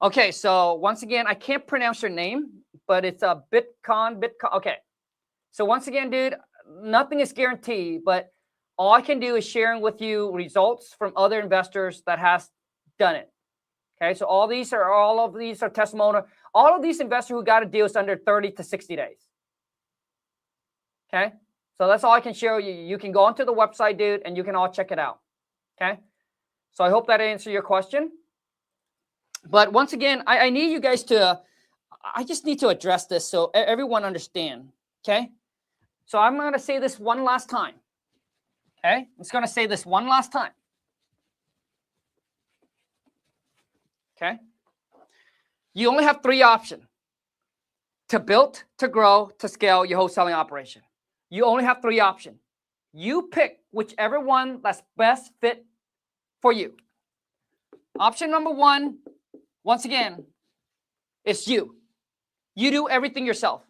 A: Okay, so once again, I can't pronounce your name, but it's a Bitcoin. Okay, so once again, dude, nothing is guaranteed, but all I can do is sharing with you results from other investors that has done it. Okay, so all of these are testimonial. All of these investors who got a deal is under 30 to 60 days. Okay, so that's all I can show you. You can go onto the website, dude, and you can all check it out. Okay, so I hope that answered your question. But once again, I need you guys to, I just need to address this so everyone understand. Okay, so I'm going to say this one last time. Okay, I'm just going to say this one last time. Okay, you only have 3 options: to build, to grow, to scale your wholesaling operation. You only have 3 options. You pick whichever one that's best fit for you. Option number 1, once again, is you. You do everything yourself.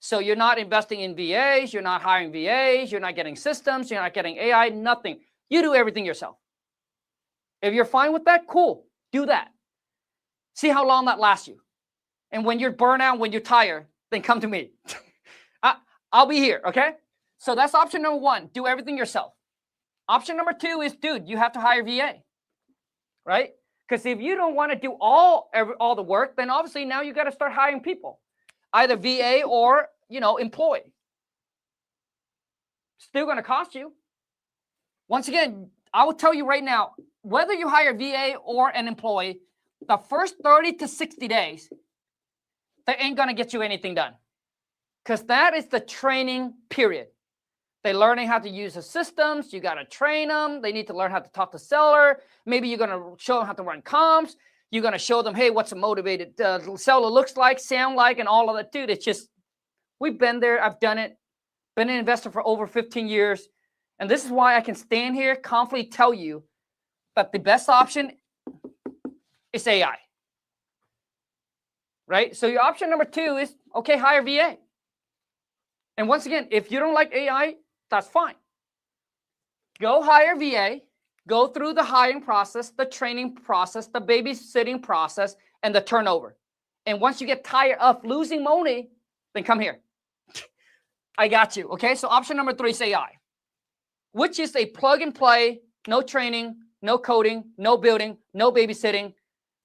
A: So you're not investing in VAs, you're not hiring VAs, you're not getting systems, you're not getting AI, nothing. You do everything yourself. If you're fine with that, cool, do that. See how long that lasts you. And when you're burnt out, when you're tired, then come to me. I'll be here, okay? So that's option number one, do everything yourself. Option number two is, dude, you have to hire VA, right? Because if you don't want to do all the work, then obviously now you got to start hiring people, either VA or, employee. Still going to cost you. Once again, I will tell you right now, whether you hire VA or an employee, the first 30 to 60 days, they ain't going to get you anything done. Because that is the training period. They're learning how to use the systems. You got to train them. They need to learn how to talk to seller. Maybe you're going to show them how to run comps. You're going to show them, hey, what's a motivated seller looks like, sound like, and all of that. Dude, it's just, we've been there. I've done it. Been an investor for over 15 years. And this is why I can stand here, confidently tell you that the best option is AI. Right? So your option number two is, okay, hire VA. And once again, if you don't like AI, that's fine. Go hire VA, go through the hiring process, the training process, the babysitting process, and the turnover. And once you get tired of losing money, then come here. I got you, okay? So option number three is AI, which is a plug and play, no training, no coding, no building, no babysitting.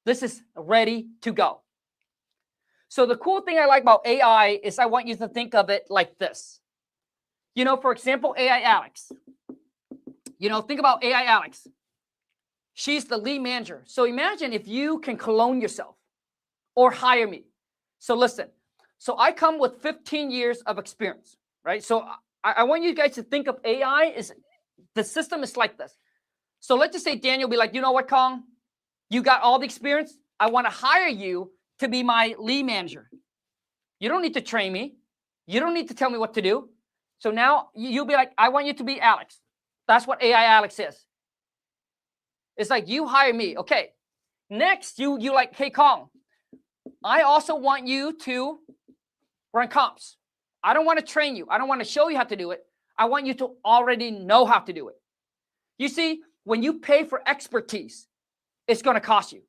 A: This is ready to go. So the cool thing I like about AI is I want you to think of it like this. For example, AI Alex. Think about AI Alex. She's the lead manager. So imagine if you can clone yourself or hire me. So listen, so I come with 15 years of experience, right? So I want you guys to think of AI as the system is like this. So let's just say Daniel be like, you know what, Kong? You got all the experience. I want to hire you to be my lead manager. You don't need to train me. You don't need to tell me what to do. So now you'll be like, I want you to be Alex. That's what AI Alex is. It's like you hire me. Okay. Next, you like, hey, Kong, I also want you to run comps. I don't want to train you. I don't want to show you how to do it. I want you to already know how to do it. You see, when you pay for expertise, it's going to cost you.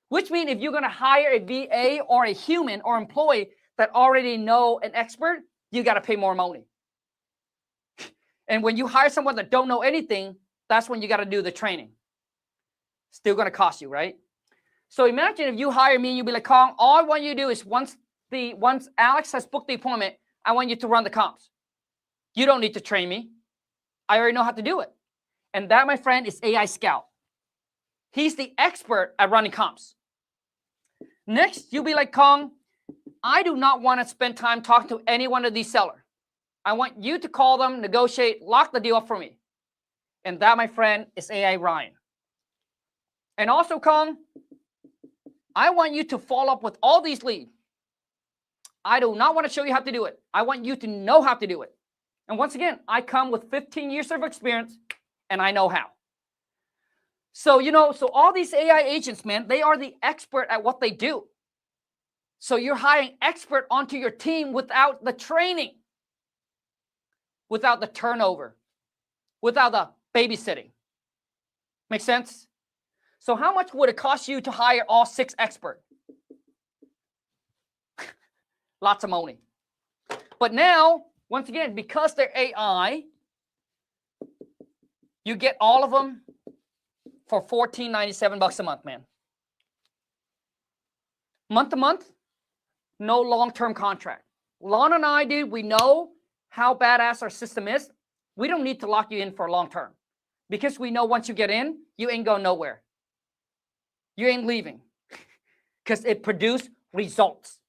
A: Which means if you're going to hire a VA or a human or employee that already know an expert, you got to pay more money. And when you hire someone that don't know anything, that's when you got to do the training. Still going to cost you, right? So imagine if you hire me and you be like, Kong, all I want you to do is once Alex has booked the appointment, I want you to run the comps. You don't need to train me. I already know how to do it. And that, my friend, is AI Scout. He's the expert at running comps. Next, you'll be like, Kong, I do not want to spend time talking to any one of these sellers. I want you to call them, negotiate, lock the deal up for me. And that, my friend, is AI Ryan. And also, Kong, I want you to follow up with all these leads. I do not want to show you how to do it. I want you to know how to do it. And once again, I come with 15 years of experience, and I know how. So, so all these AI agents, man, they are the expert at what they do. So you're hiring expert onto your team without the training, without the turnover, without the babysitting. Make sense? So how much would it cost you to hire all 6 experts? Lots of money. But now, once again, because they're AI, you get all of them for $14.97 a month, man. Month to month, no long-term contract. Lon and I, dude, we know how badass our system is. We don't need to lock you in for long-term because we know once you get in, you ain't going nowhere. You ain't leaving because it produced results.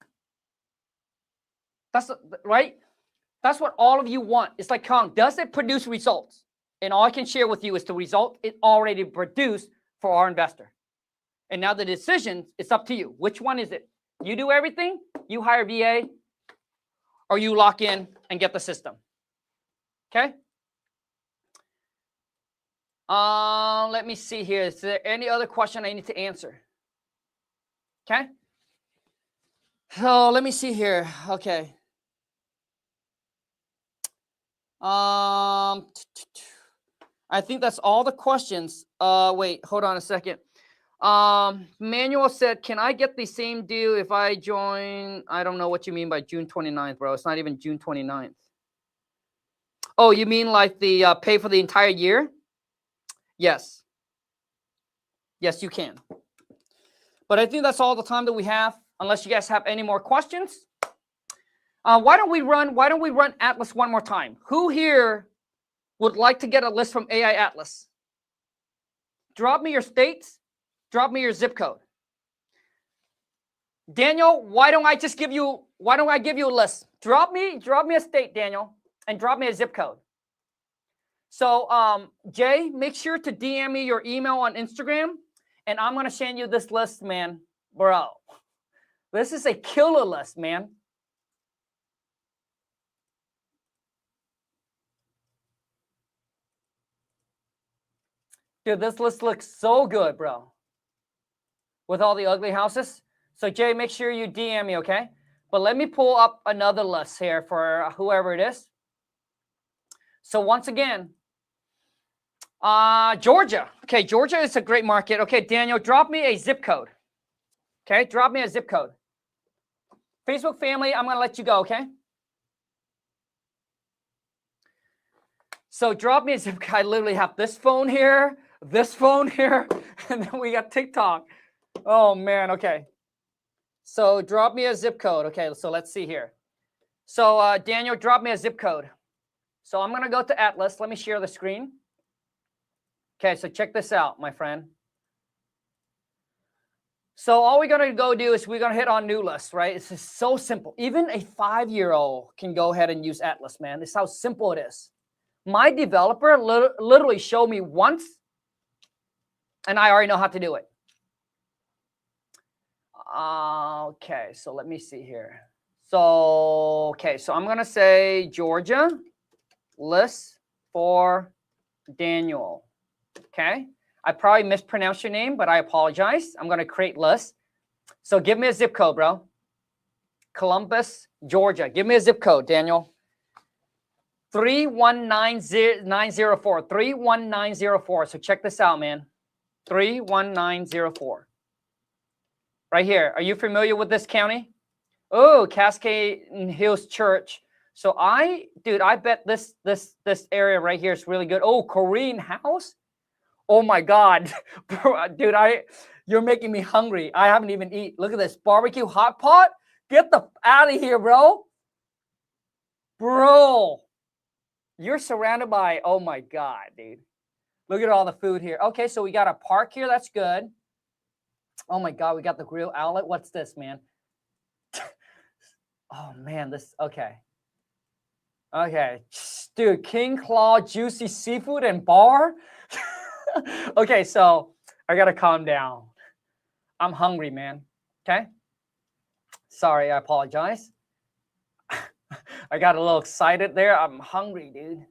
A: That's right. That's what all of you want. It's like, Kong, does it produce results? And all I can share with you is the result it already produced for our investor. And now the decision, it's up to you. Which one is it? You do everything, you hire VA, or you lock in and get the system. Okay? Let me see here. Is there any other question I need to answer? Okay? So let me see here. Okay. I think that's all the questions. Wait, hold on a second. Manuel said, can I get the same deal if I join? I don't know what you mean by June 29th, bro. It's not even June 29th. Oh, you mean like the pay for the entire year? Yes. Yes, you can. But I think that's all the time that we have, unless you guys have any more questions. Why don't we run Atlas one more time? Who here would like to get a list from AI Atlas? Drop me your states. Drop me your zip code. Daniel, why don't I give you a list? Drop me a state, Daniel, and drop me a zip code. So, Jay, make sure to DM me your email on Instagram, and I'm going to send you this list, man. Bro, this is a killer list, man. Dude, this list looks so good, bro. With all the ugly houses. So, Jay, make sure you DM me, okay? But let me pull up another list here for whoever it is. So, once again, Georgia. Okay, Georgia is a great market. Okay, Daniel, drop me a zip code. Okay, drop me a zip code. Facebook family, I'm going to let you go, okay? So drop me a zip code. I literally have this phone here, and then we got TikTok. Oh, man, okay. So drop me a zip code. Okay, so let's see here. So, Daniel, drop me a zip code. So I'm going to go to Atlas. Let me share the screen. Okay, so check this out, my friend. So all we're going to go do is we're going to hit on new list, right? It's just so simple. Even a 5-year-old can go ahead and use Atlas, man. This is how simple it is. My developer literally showed me once, and I already know how to do it. Okay, so let me see here. So, okay, so I'm going to say Georgia list for Daniel. Okay, I probably mispronounced your name, but I apologize. I'm going to create list. So give me a zip code, bro. Columbus, Georgia. Give me a zip code, Daniel. 319904. 31904. So check this out, man. 31904. Right here. Are you familiar with this county? Oh, Cascade Hills Church. So I bet this area right here is really good. Oh, Korean house. Oh my God, dude, you're making me hungry. I haven't even eaten. Look at this barbecue hot pot. Get the out of here, bro. Bro, you're surrounded by, oh my God, dude. Look at all the food here. Okay, so we got a park here. That's good. Oh my God, we got the grill outlet. What's this, man? Oh man, okay. Okay, dude, King Claw Juicy Seafood and Bar. Okay, so I gotta calm down. I'm hungry, man. Okay. Sorry, I apologize. I got a little excited there. I'm hungry, dude.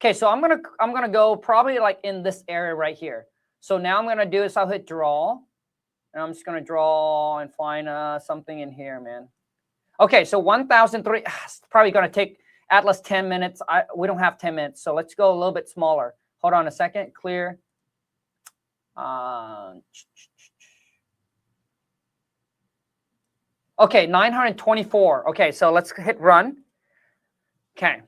A: Okay, so I'm gonna go probably like in this area right here. So now I'm gonna do is I'll hit draw, and I'm just gonna draw and find something in here, man. Okay, so 1,003. It's probably gonna take Atlas 10 minutes. We don't have 10 minutes, so let's go a little bit smaller. Hold on a second. Clear. Okay, 924. Okay, so let's hit run. Okay.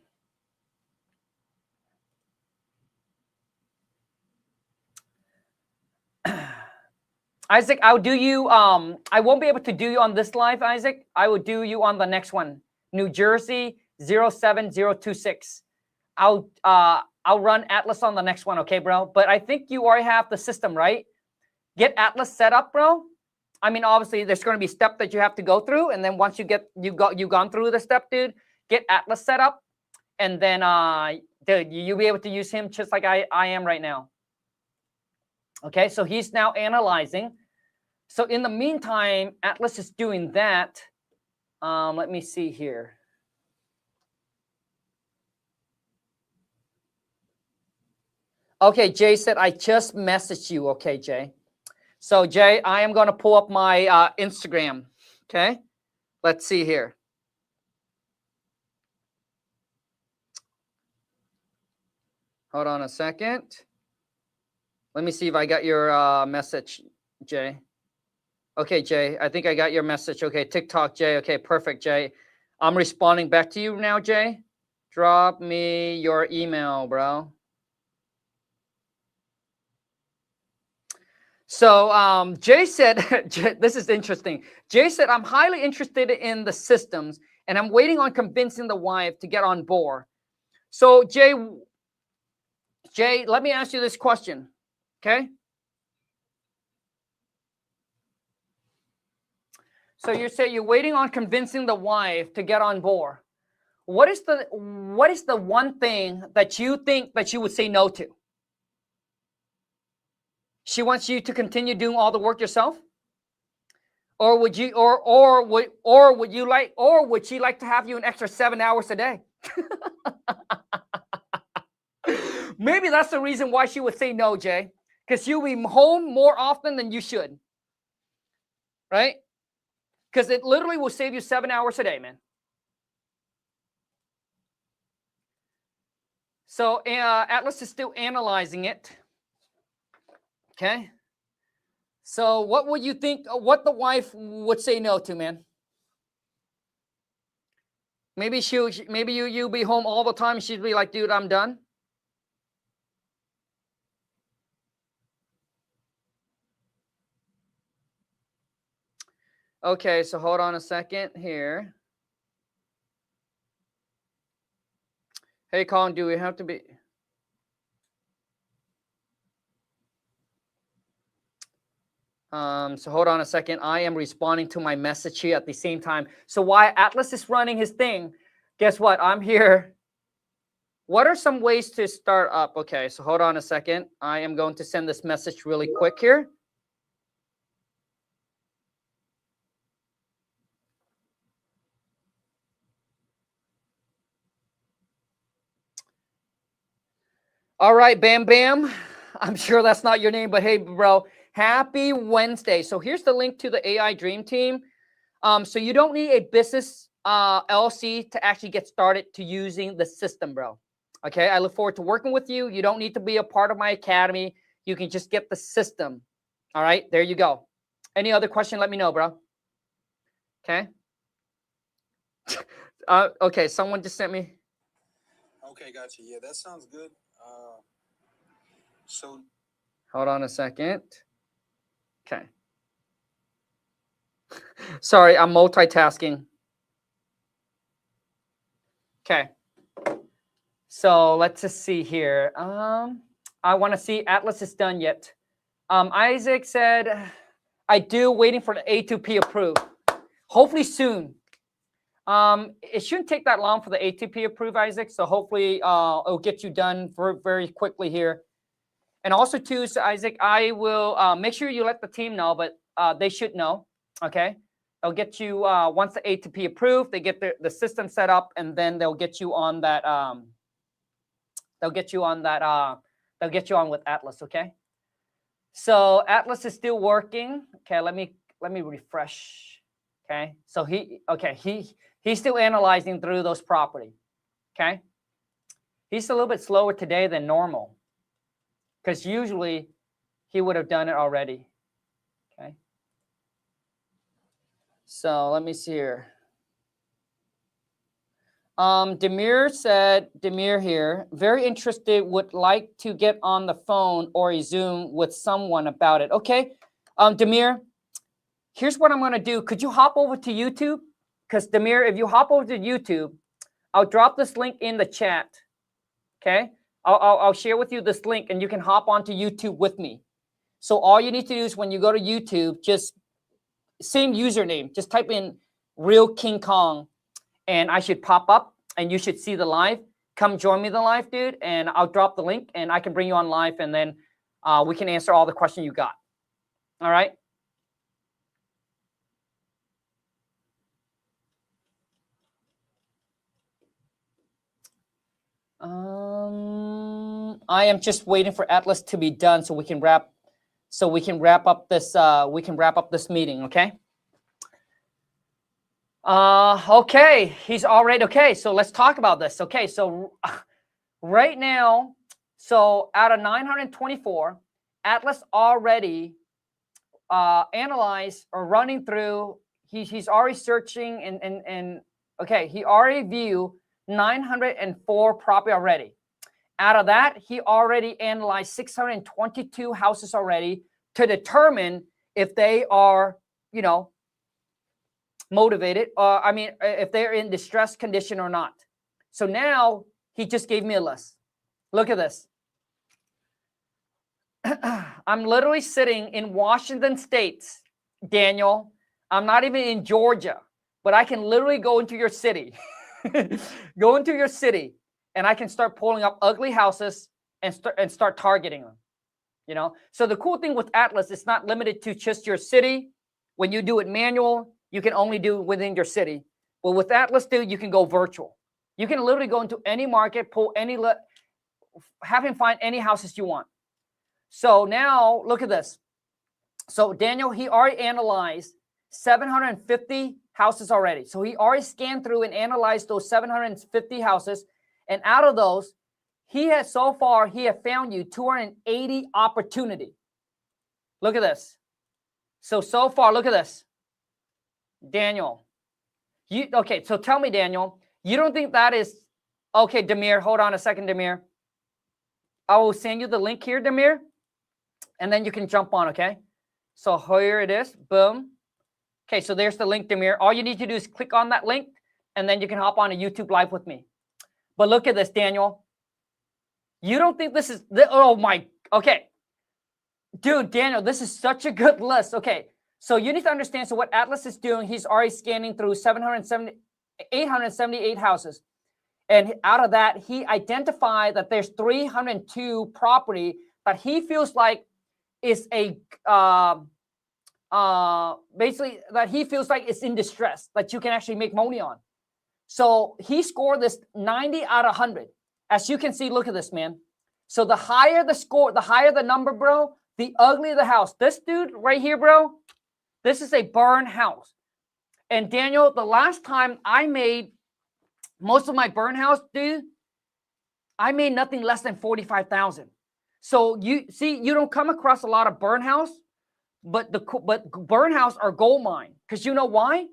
A: Isaac, I'll do you. I won't be able to do you on this live, Isaac. I will do you on the next one. New Jersey 07026. I'll run Atlas on the next one, okay, bro? But I think you already have the system, right? Get Atlas set up, bro. I mean, obviously, there's going to be steps that you have to go through, and then once you've gone through the step, dude, get Atlas set up, and then dude, you'll be able to use him just like I am right now. Okay, so he's now analyzing. So in the meantime, Atlas is doing that. Let me see here. Okay, Jay said, I just messaged you. Okay, Jay. So, Jay, I am going to pull up my Instagram. Okay, let's see here. Hold on a second. Let me see if I got your message, Jay. Okay, Jay, I think I got your message. Okay, TikTok, Jay. Okay, perfect, Jay. I'm responding back to you now, Jay. Drop me your email, bro. So Jay said, this is interesting. Jay said, I'm highly interested in the systems and I'm waiting on convincing the wife to get on board. So Jay, let me ask you this question, okay? So you say you're waiting on convincing the wife to get on board. What is the one thing that you think that you would say no to? She wants you to continue doing all the work yourself? Or would you would she like to have you an extra 7 hours a day? Maybe that's the reason why she would say no, Jay. Because you'll be home more often than you should. Right? Because it literally will save you 7 hours a day, man. So Atlas is still analyzing it. Okay. So what would you think, what the wife would say no to, man? Maybe you'll be home all the time. She'd be like, dude, I'm done. Okay, so hold on a second here. Hey, Colin, do we have to be... So hold on a second. I am responding to my message here at the same time. So while Atlas is running his thing, guess what? I'm here. What are some ways to start up? Okay, so hold on a second. I am going to send this message really quick here. All right, Bam Bam. I'm sure that's not your name, but hey, bro, happy Wednesday. So here's the link to the AI Dream Team. So you don't need a business LLC to actually get started to using the system, bro. Okay, I look forward to working with you. You don't need to be a part of my academy. You can just get the system. All right, there you go. Any other question, let me know, bro. Okay. Okay, someone just sent me.
E: Okay, gotcha. Yeah, that sounds good. So
A: hold on a second. Okay. Sorry, I'm multitasking. Okay. So let's just see here. I want to see Atlas is done yet. Isaac said, I do, waiting for the A2P approved. Hopefully soon. It shouldn't take that long for the A2P approved, Isaac. So hopefully it'll get you done very quickly here. And also too, so Isaac, I will make sure you let the team know, but they should know. Okay. They'll get you once the A2P approved, they get the system set up, and then they'll get you on that. They'll get you on with Atlas. Okay. So Atlas is still working. Okay. Let me refresh. Okay. So he's still analyzing through those property. Okay. He's a little bit slower today than normal, because usually he would have done it already. Okay. So let me see here. Demir said, Demir here, very interested, would like to get on the phone or a Zoom with someone about it. Okay. Demir, here's what I'm going to do. Could you hop over to YouTube? Because Demir, if you hop over to YouTube, I'll drop this link in the chat. Okay. I'll share with you this link and you can hop onto YouTube with me. So all you need to do is when you go to YouTube, just same username, just type in Real King Kong and I should pop up and you should see the live. Come join me the live, dude, and I'll drop the link and I can bring you on live and then we can answer all the questions you got. All right. I am just waiting for Atlas to be done so we can wrap up this meeting, okay? Okay, he's all right. Okay, so let's talk about this. Okay, so right now, So out of 924, Atlas already analyzed or running through. He's already searching and okay, he already viewed 904 property already. Out of that, he already analyzed 622 houses already to determine if they are, you know, motivated, or I mean, if they're in distressed condition or not. So now he just gave me a list. Look at this. I'm literally sitting in Washington State, Daniel. I'm not even in Georgia, but I can literally go into your city, go into your city, and I can start pulling up ugly houses and start targeting them. You know, so the cool thing with Atlas, it's not limited to just your city. When you do it manual, you can only do it within your city. But with Atlas, dude, you can go virtual. You can literally go into any market, pull any, have him find any houses you want. So now look at this. So Daniel, he already analyzed 750 houses already. So he already scanned through and analyzed those 750 houses. And out of those, he has so far, he has found you 280 opportunity. Look at this. So far, look at this. Daniel, okay, so tell me, Daniel, you don't think that is, okay, Demir, hold on a second, Demir. I will send you the link here, Demir, and then you can jump on, okay? So here it is, boom. Okay, so there's the link, Demir. All you need to do is click on that link, and then you can hop on a YouTube live with me. But look at this, Daniel. You don't think this is, oh my, okay. Dude, Daniel, this is such a good list. Okay, so you need to understand, so what Atlas is doing, he's already scanning through 878 houses. And out of that, he identified that there's 302 property that he feels like is a, basically that he feels like it's in distress, that you can actually make money on. So he scored this 90 out of 100. As you can see, look at this, man. So the higher the score, the higher the number, bro, the uglier the house. This dude right here, bro, this is a burn house. And Daniel, the last time I made most of my burn house, dude, I made nothing less than 45,000. So you see, you don't come across a lot of burn house, but burn house are gold mine. Because you know why?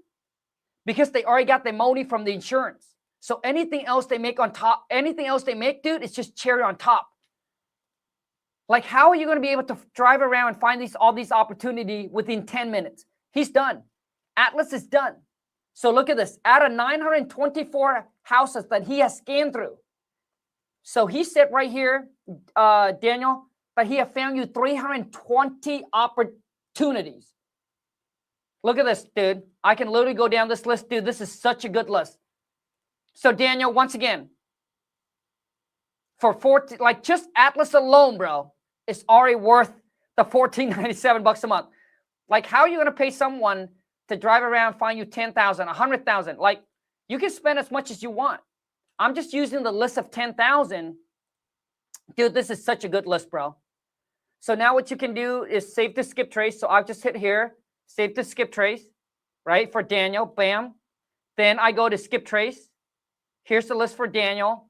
A: Because they already got the money from the insurance. So anything else they make on top, anything else they make, dude, it's just cherry on top. Like, how are you going to be able to drive around and find all these opportunity within 10 minutes? He's done. Atlas is done. So look at this. Out of 924 houses that he has scanned through. So he said right here, Daniel, that he has found you 320 opportunities. Look at this, dude. I can literally go down this list, dude. This is such a good list. So Daniel, once again, for 14, like just Atlas alone, bro, it's already worth the $14.97 a month. Like, how are you going to pay someone to drive around, find you 10,000, 100,000? Like, you can spend as much as you want. I'm just using the list of 10,000. Dude, this is such a good list, bro. So now what you can do is save to skip trace. So I'll just hit here, save to skip trace, right? For Daniel, bam. Then I go to skip trace. Here's the list for Daniel.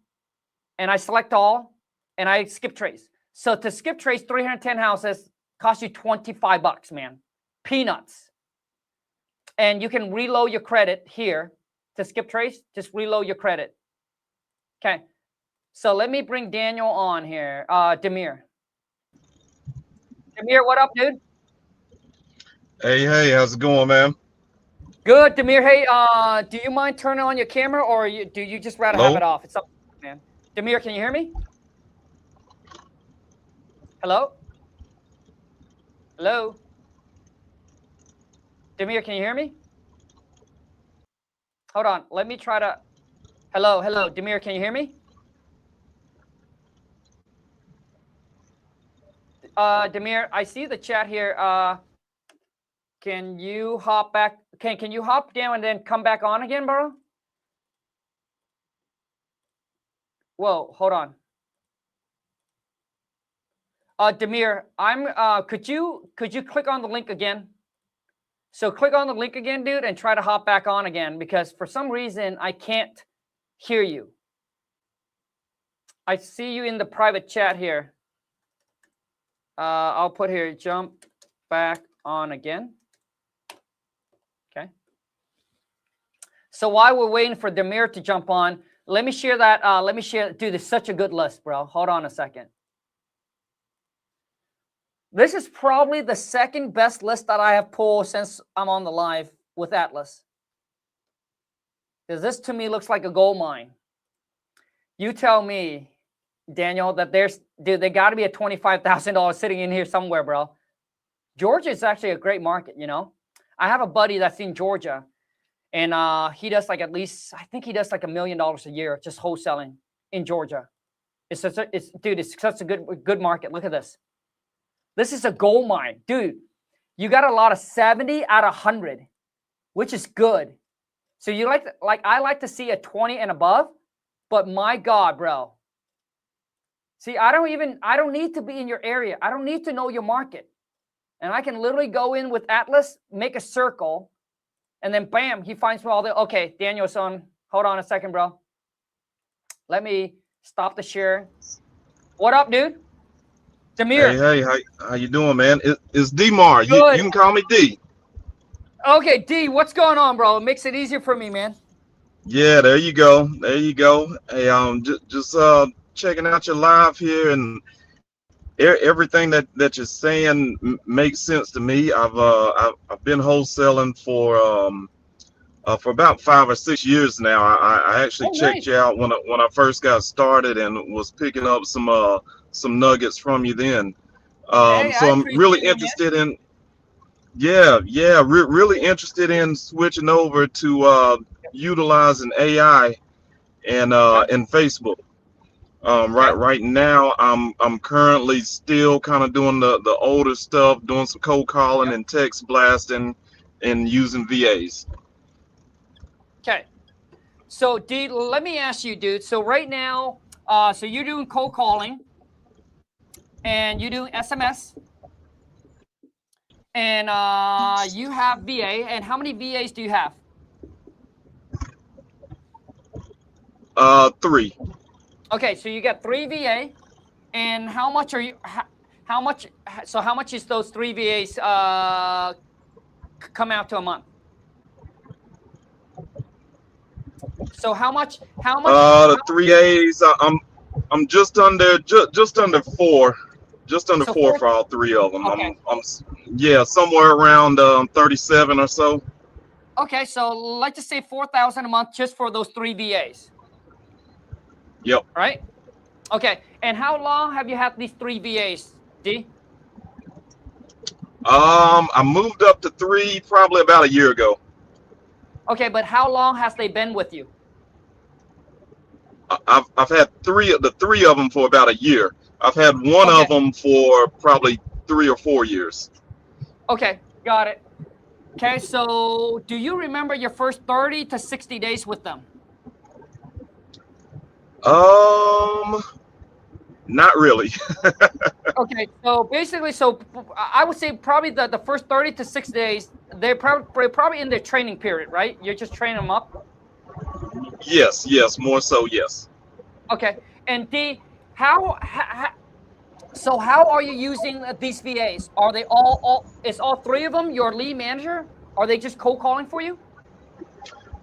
A: And I select all, and I skip trace. So to skip trace 310 houses costs you $25, man. Peanuts. And you can reload your credit here to skip trace. Just reload your credit. Okay. So let me bring Daniel on here. Demir. Demir, what up, dude?
F: Hey, how's it going, man?
A: Good, Demir. Hey, do you mind turning on your camera, or do you just rather have it off? It's up to you, man. Demir, can you hear me? Hello? Hello? Demir, can you hear me? Hold on. Let me try to... Hello. Demir, can you hear me? Demir, I see the chat here. Can you hop back? Can you hop down and then come back on again, bro? Whoa, hold on. Demir, could you click on the link again? So click on the link again, dude, and try to hop back on again, because for some reason I can't hear you. I see you in the private chat here. I'll put here, jump back on again. Okay. So while we're waiting for Demir to jump on, let me share that. Let me share. Dude, it's such a good list, bro. Hold on a second. This is probably the second best list that I have pulled since I'm on the live with Atlas. Because this to me looks like a gold mine. You tell me, Daniel, that there got to be a $25,000 sitting in here somewhere, bro. Georgia is actually a great market, you know. I have a buddy that's in Georgia, and he does like at least, I think he does like $1 million a year just wholesaling in Georgia. It's such a good market. Look at this. This is a gold mine, dude. You got a lot of 70 out of 100, which is good. So you I like to see a 20 and above, but my God, bro. See, I don't need to be in your area. I don't need to know your market. And I can literally go in with Atlas, make a circle, and then bam, he finds me all the, okay, Daniel's on. Hold on a second, bro. Let me stop the share. What up, dude? Demir.
F: Hey, how you doing, man? It's D-Mar. You
A: Good.
F: can call me D.
A: Okay, D, what's going on, bro? It makes it easier for me, man.
F: Yeah, there you go. There you go. Hey, just checking out your live here, and everything that you're saying makes sense to me. I've been wholesaling for about 5 or 6 years now. I actually checked you out when I first got started and was picking up some nuggets from you then.
A: Hey,
F: So I'm really interested in. Really interested in switching over to utilizing AI and Facebook. Right now, I'm currently still kind of doing the older stuff, doing some cold calling and text blasting, and using VAs.
A: Okay. So, D, let me ask you, dude. So right now, so you're doing cold calling, and you're doing SMS, and you have VA. And how many VAs do you have?
F: 3.
A: Okay, so you got 3 VA, and how much are you? How much? So how much is those 3 VAs come out to a month? So how much?
F: The 3 A's. I'm just under 4. Just under
A: So
F: 4 for all 3 of them.
A: Okay.
F: I'm somewhere around 37 or so.
A: Okay, so let's just say 4,000 a month just for those 3 VAs.
F: Yep.
A: Right? Okay. And how long have you had these 3 VAs, D?
F: I moved up to 3 probably about a year ago.
A: Okay, but how long has they been with you?
F: I've had 3 of them for about a year. I've had one of them for probably 3 or 4 years.
A: Okay, got it. Okay, so do you remember your first 30 to 60 days with them?
F: Not really.
A: Okay, so basically, I would say probably the first 30 to 60 days, they're probably in their training period, right? You're just training them up?
F: Yes, more so, yes.
A: Okay, and D, how are you using these VAs? Are they is all 3 of them your lead manager? Are they just cold calling for you?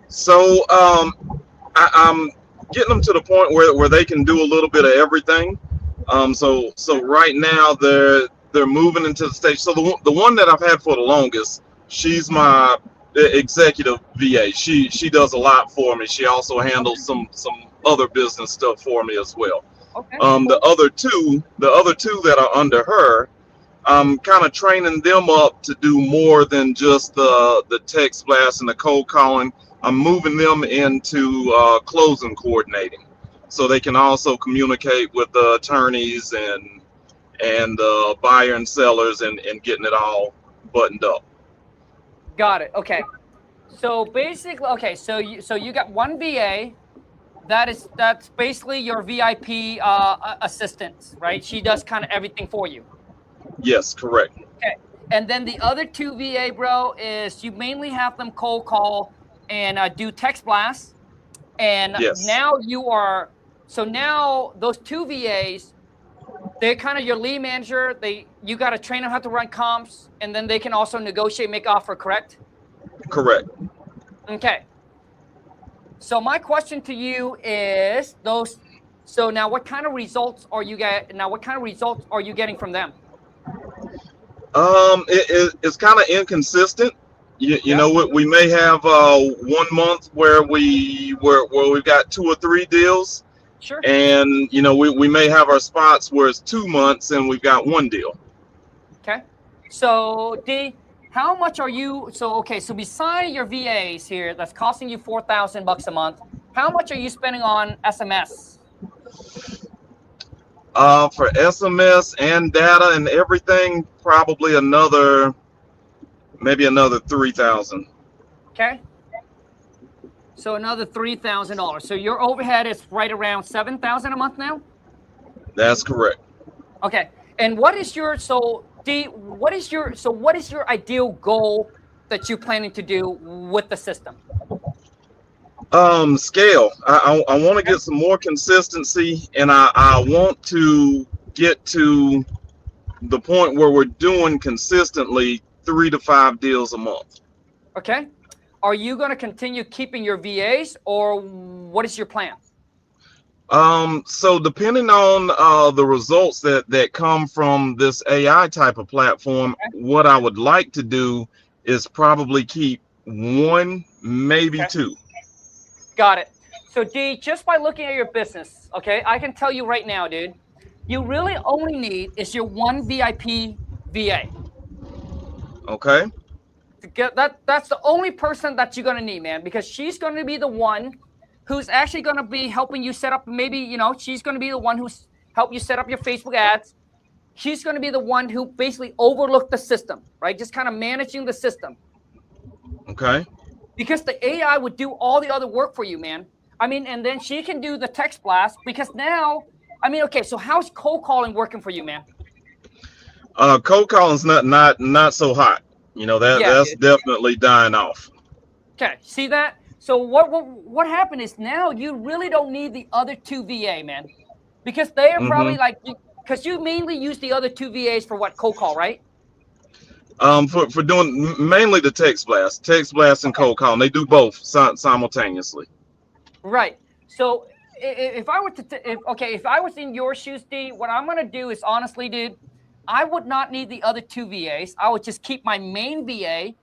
F: So I'm getting them to the point where they can do a little bit of everything. So right now they're moving into the stage. So the one that I've had for the longest, she's my executive VA. She does a lot for me. She also handles some other business stuff for me as well.
A: Okay.
F: The other two that are under her, I'm kind of training them up to do more than just the text blast and the cold calling. I'm moving them into closing coordinating, so they can also communicate with the attorneys and buyer and sellers and getting it all buttoned up.
A: Got it. Okay. So basically, okay. So you got one VA. That's basically your VIP assistant, right? She does kind of everything for you.
F: Yes, correct.
A: Okay. And then the other 2 VA, bro, is you mainly have them cold call and do text blasts. And
F: yes.
A: Now you are So now those 2 VAs, they're kind of your lead manager. You got to train them how to run comps, and then they can also negotiate, make offer, correct?
F: Correct.
A: Okay. So my question to you is so now what kind of results are you getting from them?
F: It's kind of inconsistent. You
A: Yeah.
F: know, we may have 1 month where we've got 2 or 3 deals,
A: Sure.
F: and you know we may have our spots where it's 2 months and we've got 1 deal.
A: Okay. So D, how much are you? So beside your VAs here, that's costing you $4,000 a month. How much are you spending on SMS?
F: For SMS and data and everything, probably maybe another 3,000.
A: Okay. So another $3,000. So your overhead is right around $7,000 a month now.
F: That's correct.
A: Okay. And what is your what is your ideal goal that you're planning to do with the system?
F: Scale. I want to get some more consistency, and I want to get to the point where we're doing consistently 3 to 5 deals a month.
A: Okay. Are you going to continue keeping your VAs, or what is your plan?
F: So depending on the results that come from this AI type of platform, what I would like to do is probably keep 1, maybe 2.
A: Got it. So D, just by looking at your business, okay, I can tell you right now, dude, you really only need is your 1 VIP VA.
F: Okay.
A: To get that's the only person that you're gonna need, man, because she's gonna be the one who's actually gonna be helping you set up. Maybe she's gonna be the one who's help you set up your Facebook ads. She's gonna be the one who basically overlooked the system, right? Just kind of managing the system.
F: Okay.
A: Because the AI would do all the other work for you, man. I mean, and then she can do the text blast because now, I mean, okay, so how's cold calling working for you, man?
F: Cold calling's not so hot. You know, that's definitely dying off.
A: Okay, see that? So what happened is now you really don't need the other 2 VA, man, because they are probably because you mainly use the other 2 VAs for what, cold call, right?
F: For doing mainly the text blast and cold calling. They do both simultaneously.
A: Right. So if I were if I was in your shoes, D, what I'm gonna do is honestly, dude, I would not need the other 2 VAs. I would just keep my main VA,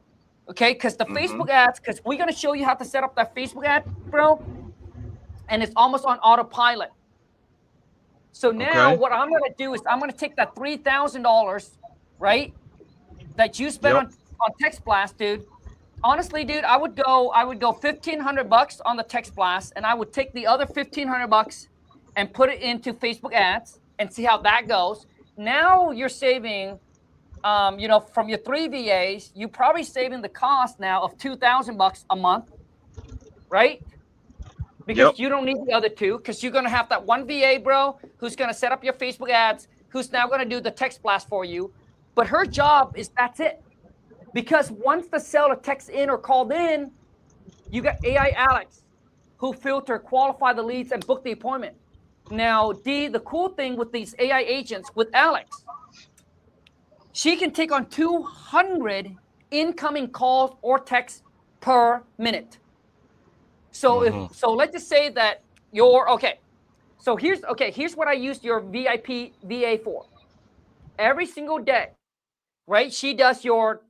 A: okay? Because the Facebook ads, because we're gonna show you how to set up that Facebook ad, bro, and it's almost on autopilot. So now what I'm gonna do is I'm gonna take that $3,000, right, that you spent on text blast, dude. Honestly, dude, I would go $1,500 on the text blast, and I would take the other $1,500 and put it into Facebook ads and see how that goes. Now you're saving, from your 3 VAs, you're probably saving the cost now of $2,000 a month, right? Because you don't need the other 2, because you're gonna have that 1 VA, bro, who's gonna set up your Facebook ads, who's now gonna do the text blast for you. But her job is that's it. Because once the seller texts in or called in, you got AI Alex, who filter, qualify the leads, and book the appointment. Now, D, the cool thing with these AI agents, with Alex, she can take on 200 incoming calls or texts per minute. So so let's just say that So here's what I used your VIP VA for. Every single day, right? She does your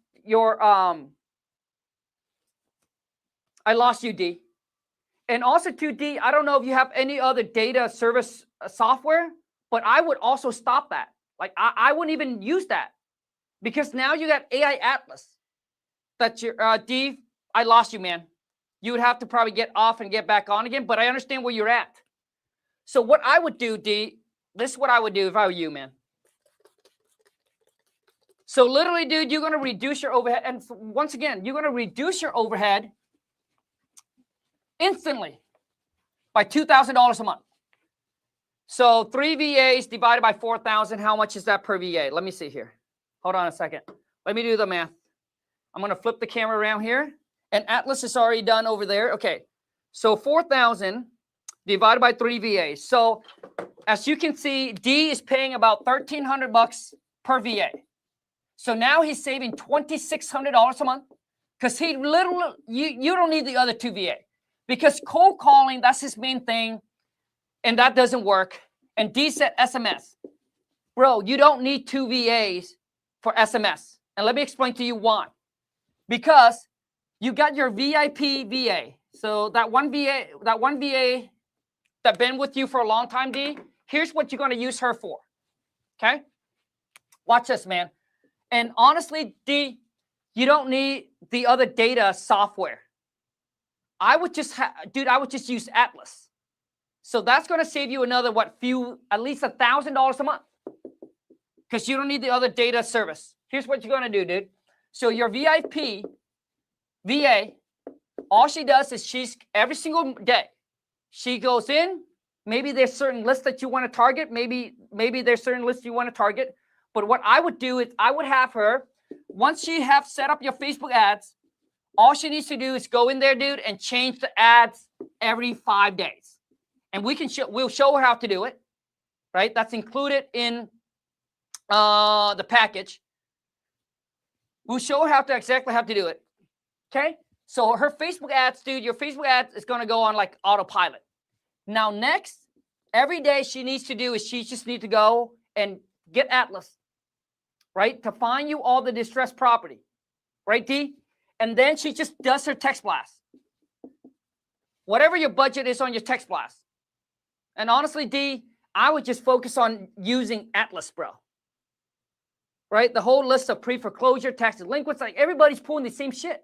A: I lost you, D. And also, 2D, I don't know if you have any other data service software, but I would also stop that. Like, I wouldn't even use that because now you got AI Atlas. That's your, D, I lost you, man. You would have to probably get off and get back on again, but I understand where you're at. So what I would do, D, this is what I would do if I were you, man. So literally, dude, you're going to reduce your overhead. And once again, you're going to reduce your overhead instantly by $2,000 a month. So 3 VAs divided by 4,000. How much is that per VA? Let me see here. Hold on a second. Let me do the math. I'm going to flip the camera around here. And Atlas is already done over there. Okay. So 4,000 divided by 3 VAs. So as you can see, D is paying about $1,300 per VA. So now he's saving $2,600 a month because he literally, you don't need the other 2 VA because cold calling, that's his main thing. And that doesn't work. And D said SMS. Bro, you don't need 2 VAs for SMS. And let me explain to you why. Because you got your VIP VA. So that one VA that been with you for a long time, D, here's what you're going to use her for. Okay? Watch this, man. And honestly, D, you don't need the other data software. I would just use Atlas. So that's going to save you another, at least $1,000 a month. Because you don't need the other data service. Here's what you're going to do, dude. So your VIP VA, all she does is every single day, she goes in, maybe there's certain lists that you want to target, maybe there's certain lists you want to target. But what I would do is I would have her, once she have set up your Facebook ads, all she needs to do is go in there, dude, and change the ads every 5 days. And we'll show her how to do it, right? That's included in the package. We'll show her exactly how to do it. Okay? So her Facebook ads, dude, your Facebook ads is going to go on like autopilot. Now, next, every day she needs to do is she just needs to go and get Atlas, right? To find you all the distressed property, right, D? And then she just does her text blast. Whatever your budget is on your text blast. And honestly, D, I would just focus on using Atlas, bro. Right? The whole list of pre-foreclosure, tax delinquents, like everybody's pulling the same shit.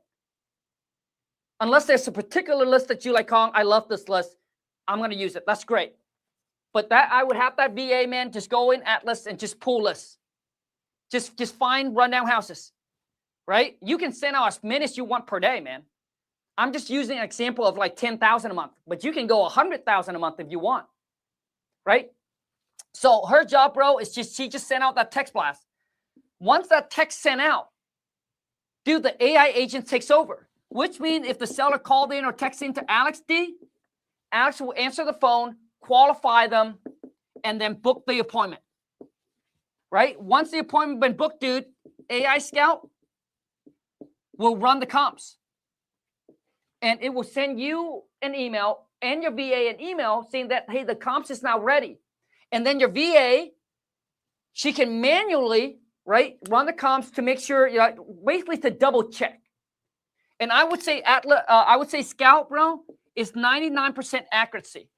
A: Unless there's a particular list that you like, Kong, I love this list, I'm going to use it. That's great. But that I would have that VA, man, just go in Atlas and just pull lists. Just find rundown houses, right? You can send out as many as you want per day, man. I'm just using an example of like 10,000 a month, but you can go 100,000 a month if you want, right? So her job, bro, is she just sent out that text blast. Once that text sent out, dude, the AI agent takes over, which means if the seller called in or texted into Alex, D, Alex will answer the phone, qualify them, and then book the appointment, right? Once the appointment been booked, dude, AI Scout will run the comps. And it will send you an email and your VA an email saying that, hey, the comps is now ready. And then your VA, she can manually, right, run the comps to make sure, basically to double check. And I would say Scout, bro, is 99% accuracy.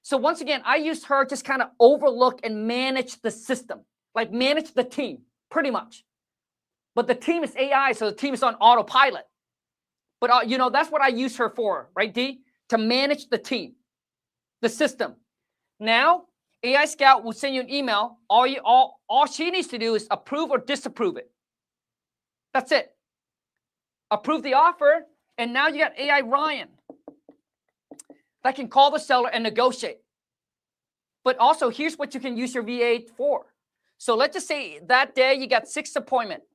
A: So once again, I used her just kind of overlook and manage the system, like manage the team, pretty much. But the team is AI, so the team is on autopilot. But that's what I use her for, right, D? To manage the team, the system. Now, AI Scout will send you an email. All she needs to do is approve or disapprove it. That's it. Approve the offer, and now you got AI Ryan that can call the seller and negotiate. But also, here's what you can use your VA for. So let's just say that day you got 6 appointments,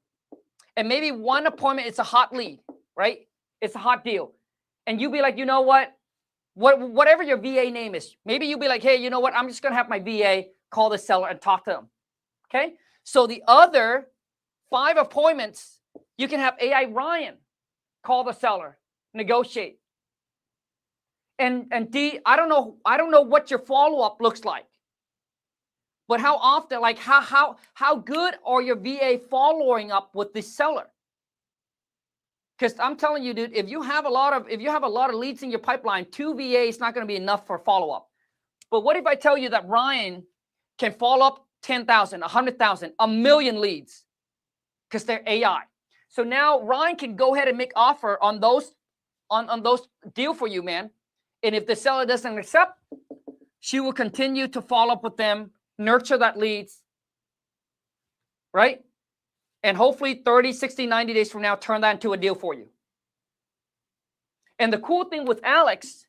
A: and maybe one appointment is a hot lead, right? It's a hot deal. And you be like, you know what? Whatever your VA name is, maybe you'll be like, hey, you know what? I'm just going to have my VA call the seller and talk to them. Okay? So the other 5 appointments, you can have AI Ryan call the seller, negotiate. And D, I don't know what your follow-up looks like. But how often, like how good are your VA following up with the seller? Because I'm telling you, dude, if you have a lot of leads in your pipeline, 2 VA is not going to be enough for follow-up. But what if I tell you that Ryan can follow up 10,000, 100,000, 1,000,000 leads? Because they're AI. So now Ryan can go ahead and make offer on those deal for you, man. And if the seller doesn't accept, she will continue to follow up with them, nurture that leads, right? And hopefully 30, 60, 90 days from now, turn that into a deal for you. And the cool thing with Alex,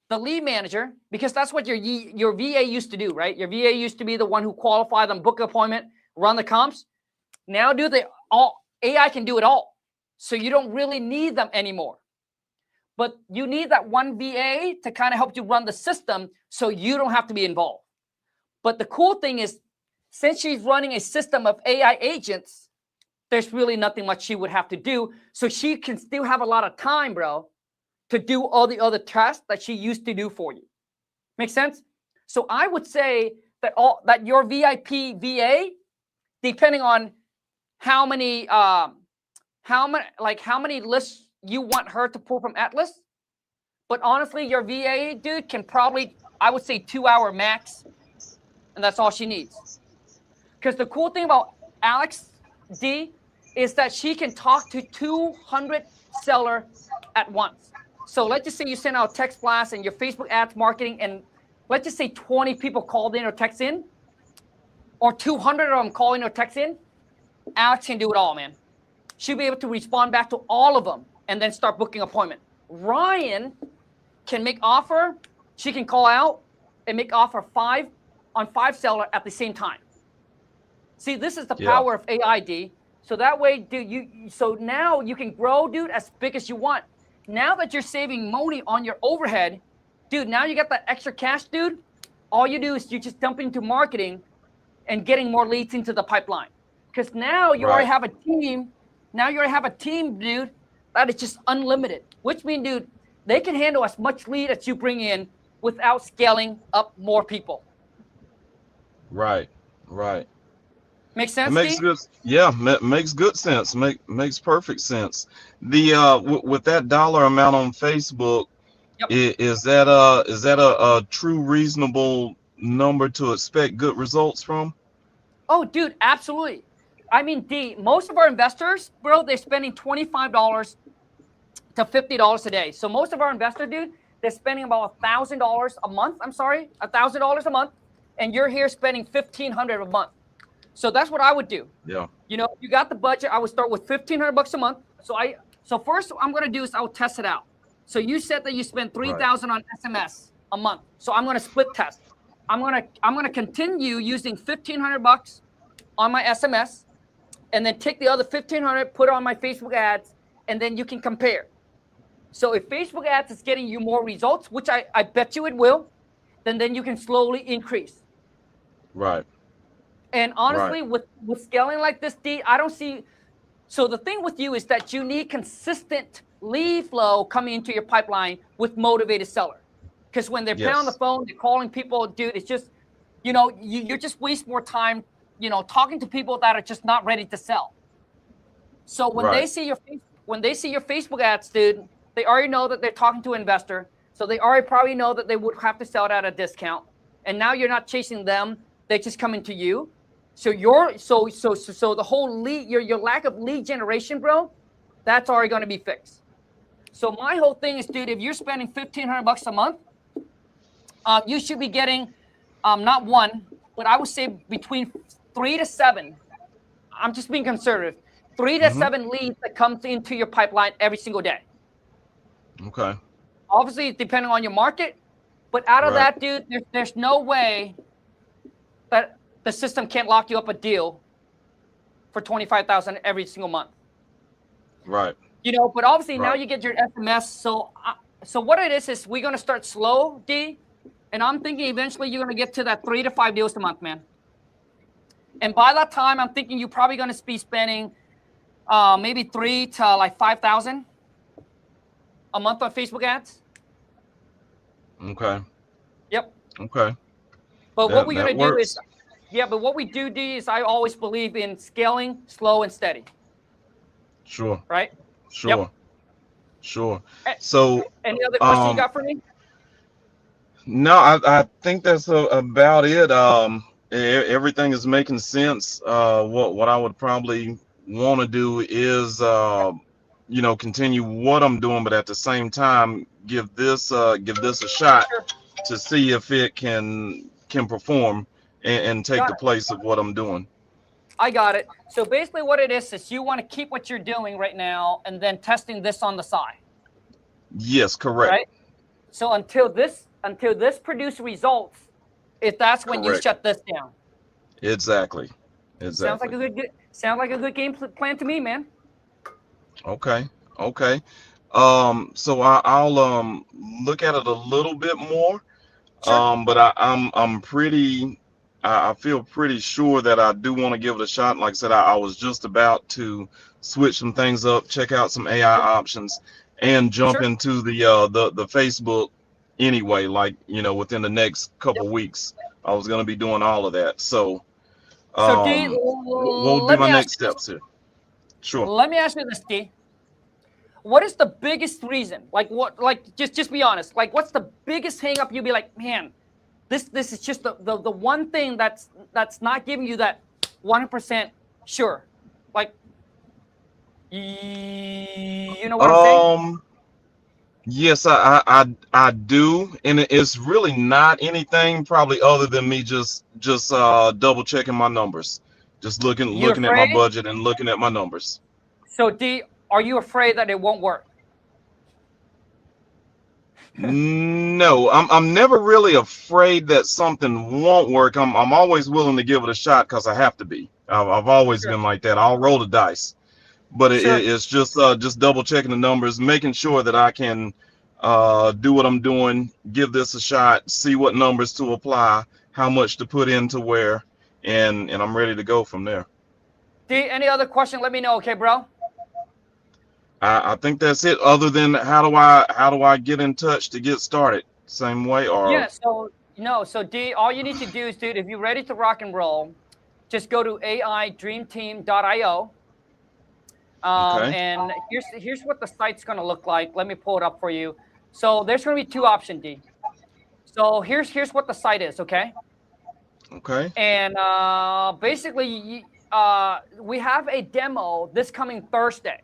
A: the lead manager, because that's what your VA used to do, right? Your VA used to be the one who qualified them, book an appointment, run the comps. Now AI can do it all. So you don't really need them anymore. but you need that one VA to kind of help you run the system so you don't have to be involved. But the cool thing is, since she's running a system of AI agents, there's really nothing much she would have to do. So she can still have a lot of time, bro, to do all the other tasks that she used to do for you. Make sense? So I would say that your VIP VA, depending on how many lists you want her to pull from Atlas, but honestly, your VA dude can probably, I would say, 2 hour max, and that's all she needs. Because the cool thing about Alex D is that she can talk to 200 sellers at once. So let's just say you send out a text blast and your Facebook ads marketing, and let's just say 20 people called in or text in, or 200 of them call in or text in. Alex can do it all, man. She'll be able to respond back to all of them and then start booking appointment. Ryan can make offer. She can call out and make offer 5 on 5 seller at the same time. See, this is the power of AID. So that way, dude, so now you can grow, dude, as big as you want. Now that you're saving money on your overhead, dude, now you got that extra cash, dude. All you do is you just dump into marketing and getting more leads into the pipeline. Because now you already have a team. Now you already have a team, dude, that is just unlimited. Which means, dude, they can handle as much lead as you bring in without scaling up more people.
F: Right.
A: Makes sense?
F: It makes good. Yeah, makes good sense. Makes perfect sense. The with that dollar amount on Facebook, is that a true reasonable number to expect good results from?
A: Oh, dude, absolutely. I mean, D, most of our investors, bro, they're spending $25 to $50 a day. So most of our investors, dude, they're spending about $1,000 a month. I'm sorry, $1,000 a month, and you're here spending $1,500 a month. So that's what I would do.
F: Yeah.
A: You know, if you got the budget, I would start with $1,500 a month. So first I'm going to do is I'll test it out. So you said that you spend $3,000 on SMS a month. So I'm going to split test. I'm going to continue using $1,500 on my SMS, and then take the other $1,500, put it on my Facebook ads, and then you can compare. So if Facebook ads is getting you more results, which I bet you it will, then you can slowly increase.
F: Right.
A: And honestly, with scaling like this, D, I don't see. So the thing with you is that you need consistent lead flow coming into your pipeline with motivated seller. Because when they're playing on the phone, they're calling people, dude, it's just, you know, you just waste more time, you know, talking to people that are just not ready to sell. So when they see your Facebook ads, dude, they already know that they're talking to an investor. So they already probably know that they would have to sell it at a discount. And now you're not chasing them; they just coming to you. So so the whole lead, your lack of lead generation, bro, that's already going to be fixed. So my whole thing is, dude, if you're spending $1,500 a month, you should be getting not one, but I would say between 3 to 7. I'm just being conservative. 3 to 7 leads that comes into your pipeline every single day.
F: Okay.
A: Obviously, depending on your market, but out of that, dude, there's no way that the system can't lock you up a deal for $25,000 every single month. Right. You know, but obviously now you get your SMS. So what it is we're gonna start slow, D, and I'm thinking eventually you're gonna get to that 3 to 5 deals a month, man. And by that time, I'm thinking you're probably gonna be spending maybe 3 to like 5,000 a month on Facebook ads.
F: Okay.
A: Yep.
F: Okay.
A: But what we're gonna do is, but what we do, D, is I always believe in scaling slow and steady.
F: Sure.
A: Right?
F: Sure.
A: Yep.
F: Sure. So
A: any other question you got for me?
F: No, I think that's about it. Everything is making sense. What I would probably want to do is you know, continue what I'm doing, but at the same time give this a shot to see if it can perform and take the place of what I'm doing.
A: I got it. So basically what it is you want to keep what you're doing right now and then testing this on the side.
F: Yes, correct. Right?
A: So until this produces results, that's when you shut this down. Exactly. Sounds like a good game plan to me, man.
F: Okay. So I'll look at it a little bit more.
A: Sure.
F: But I'm pretty. I feel pretty sure that I do want to give it a shot. Like I said, I was just about to switch some things up, check out some AI options, and jump
A: Sure.
F: into the Facebook anyway. Like within the next couple weeks, I was going to be doing all of that. So,
A: So D,
F: what would be
A: let
F: my
A: me ask
F: next
A: you this.
F: steps here? Sure.
A: Let me ask you this, D. What is the biggest reason? Like what? Like just be honest. Like what's the biggest hang up? You'd be like, man, this is just the one thing that's not giving you that 100% sure. Like you know what I'm saying?
F: Yes, I do, and it's really not anything probably other than me just double checking my numbers, just
A: You
F: looking at my
A: afraid?
F: budget and looking at my numbers.
A: So D, are you afraid that it won't work?
F: No, I'm never really afraid that something won't work. I'm always willing to give it a shot because I have to be. I've always
A: Sure.
F: been like that. I'll roll the dice, but
A: Sure.
F: it's just double checking the numbers, making sure that I can do what I'm doing, give this a shot, see what numbers to apply, how much to put into where, and I'm ready to go from there.
A: D, any other question? Let me know, okay, bro?
F: I think that's it. Other than how do I get in touch to get started? Same way or
A: Yeah, so no, so D, all you need to do is, dude, if you're ready to rock and roll, just go to aidreamteam.io.
F: okay,
A: And here's what the site's gonna look like. Let me pull it up for you. So there's gonna be two options, D. So here's what the site is, okay?
F: okay,
A: And basically, we have a demo this coming Thursday.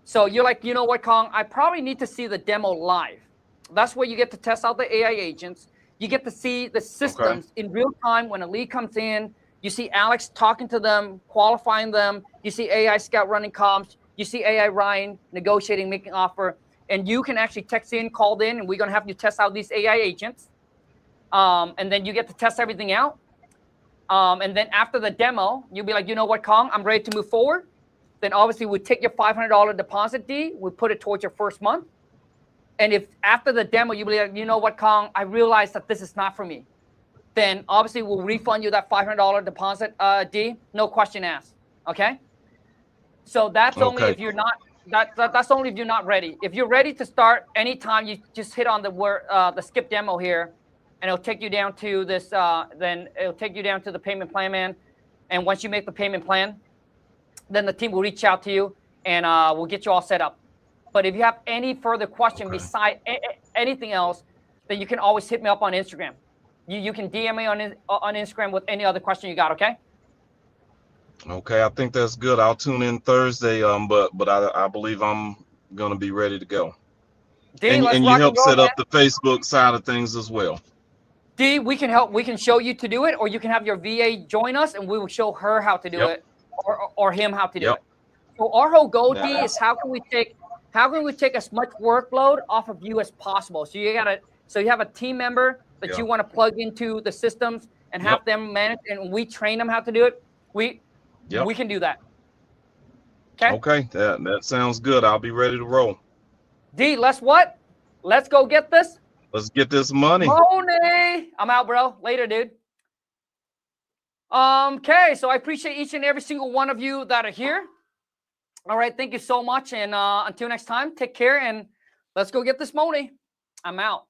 A: So you're like, you know what, Kong? I probably need to see the demo live. That's where you get to test out the AI agents. You get to see the systems in real time when a lead comes in. You see Alex talking to them, qualifying them. You see AI Scout running comms. You see AI Ryan negotiating, making offer. And you can actually text in, call in, and we're going to have you test out these AI agents. And then you get to test everything out. And then after the demo, you'll be like, you know what, Kong? I'm ready to move forward. Then obviously we take your $500 deposit, D. We put it towards your first month. And if after the demo, you be like, you know what, Kong, I realized that this is not for me. Then obviously we'll refund you that $500 deposit, D. No question asked. Okay. So that's only
F: okay,
A: if you're not that's only if you're not ready. If you're ready to start anytime, you just hit on the skip demo here, and it'll take you down to this. Then it'll take you down to the payment plan, man. And once you make the payment plan, then the team will reach out to you and we'll get you all set up. But if you have any further question beside anything else, then you can always hit me up on Instagram. You can DM me on Instagram with any other question you got, okay?
F: okay. I think that's good. I'll tune in Thursday. But I believe I'm gonna be ready to go.
A: D, let's
F: And you
A: rock and
F: help
A: roll,
F: set
A: man.
F: up the Facebook side of things as well.
A: D, we can help. We can show you to do it, or you can have your VA join us, and we will show her how to do
F: Yep.
A: it, or him how to do
F: Yep.
A: it. So our whole goal, D,
F: Yeah.
A: is how can we take as much workload off of you as possible. So you have a team member that
F: Yeah.
A: you want to plug into the systems and have
F: Yep.
A: them manage, and we train them how to do it. We
F: Yep.
A: can do that. Okay.
F: Okay. That sounds good. I'll be ready to roll.
A: D, let's go get this
F: Let's get this money.
A: money. I'm out, bro. Later, dude. Okay, so I appreciate each and every single one of you that are here. All right, thank you so much. And until next time, take care and let's go get this money. I'm out.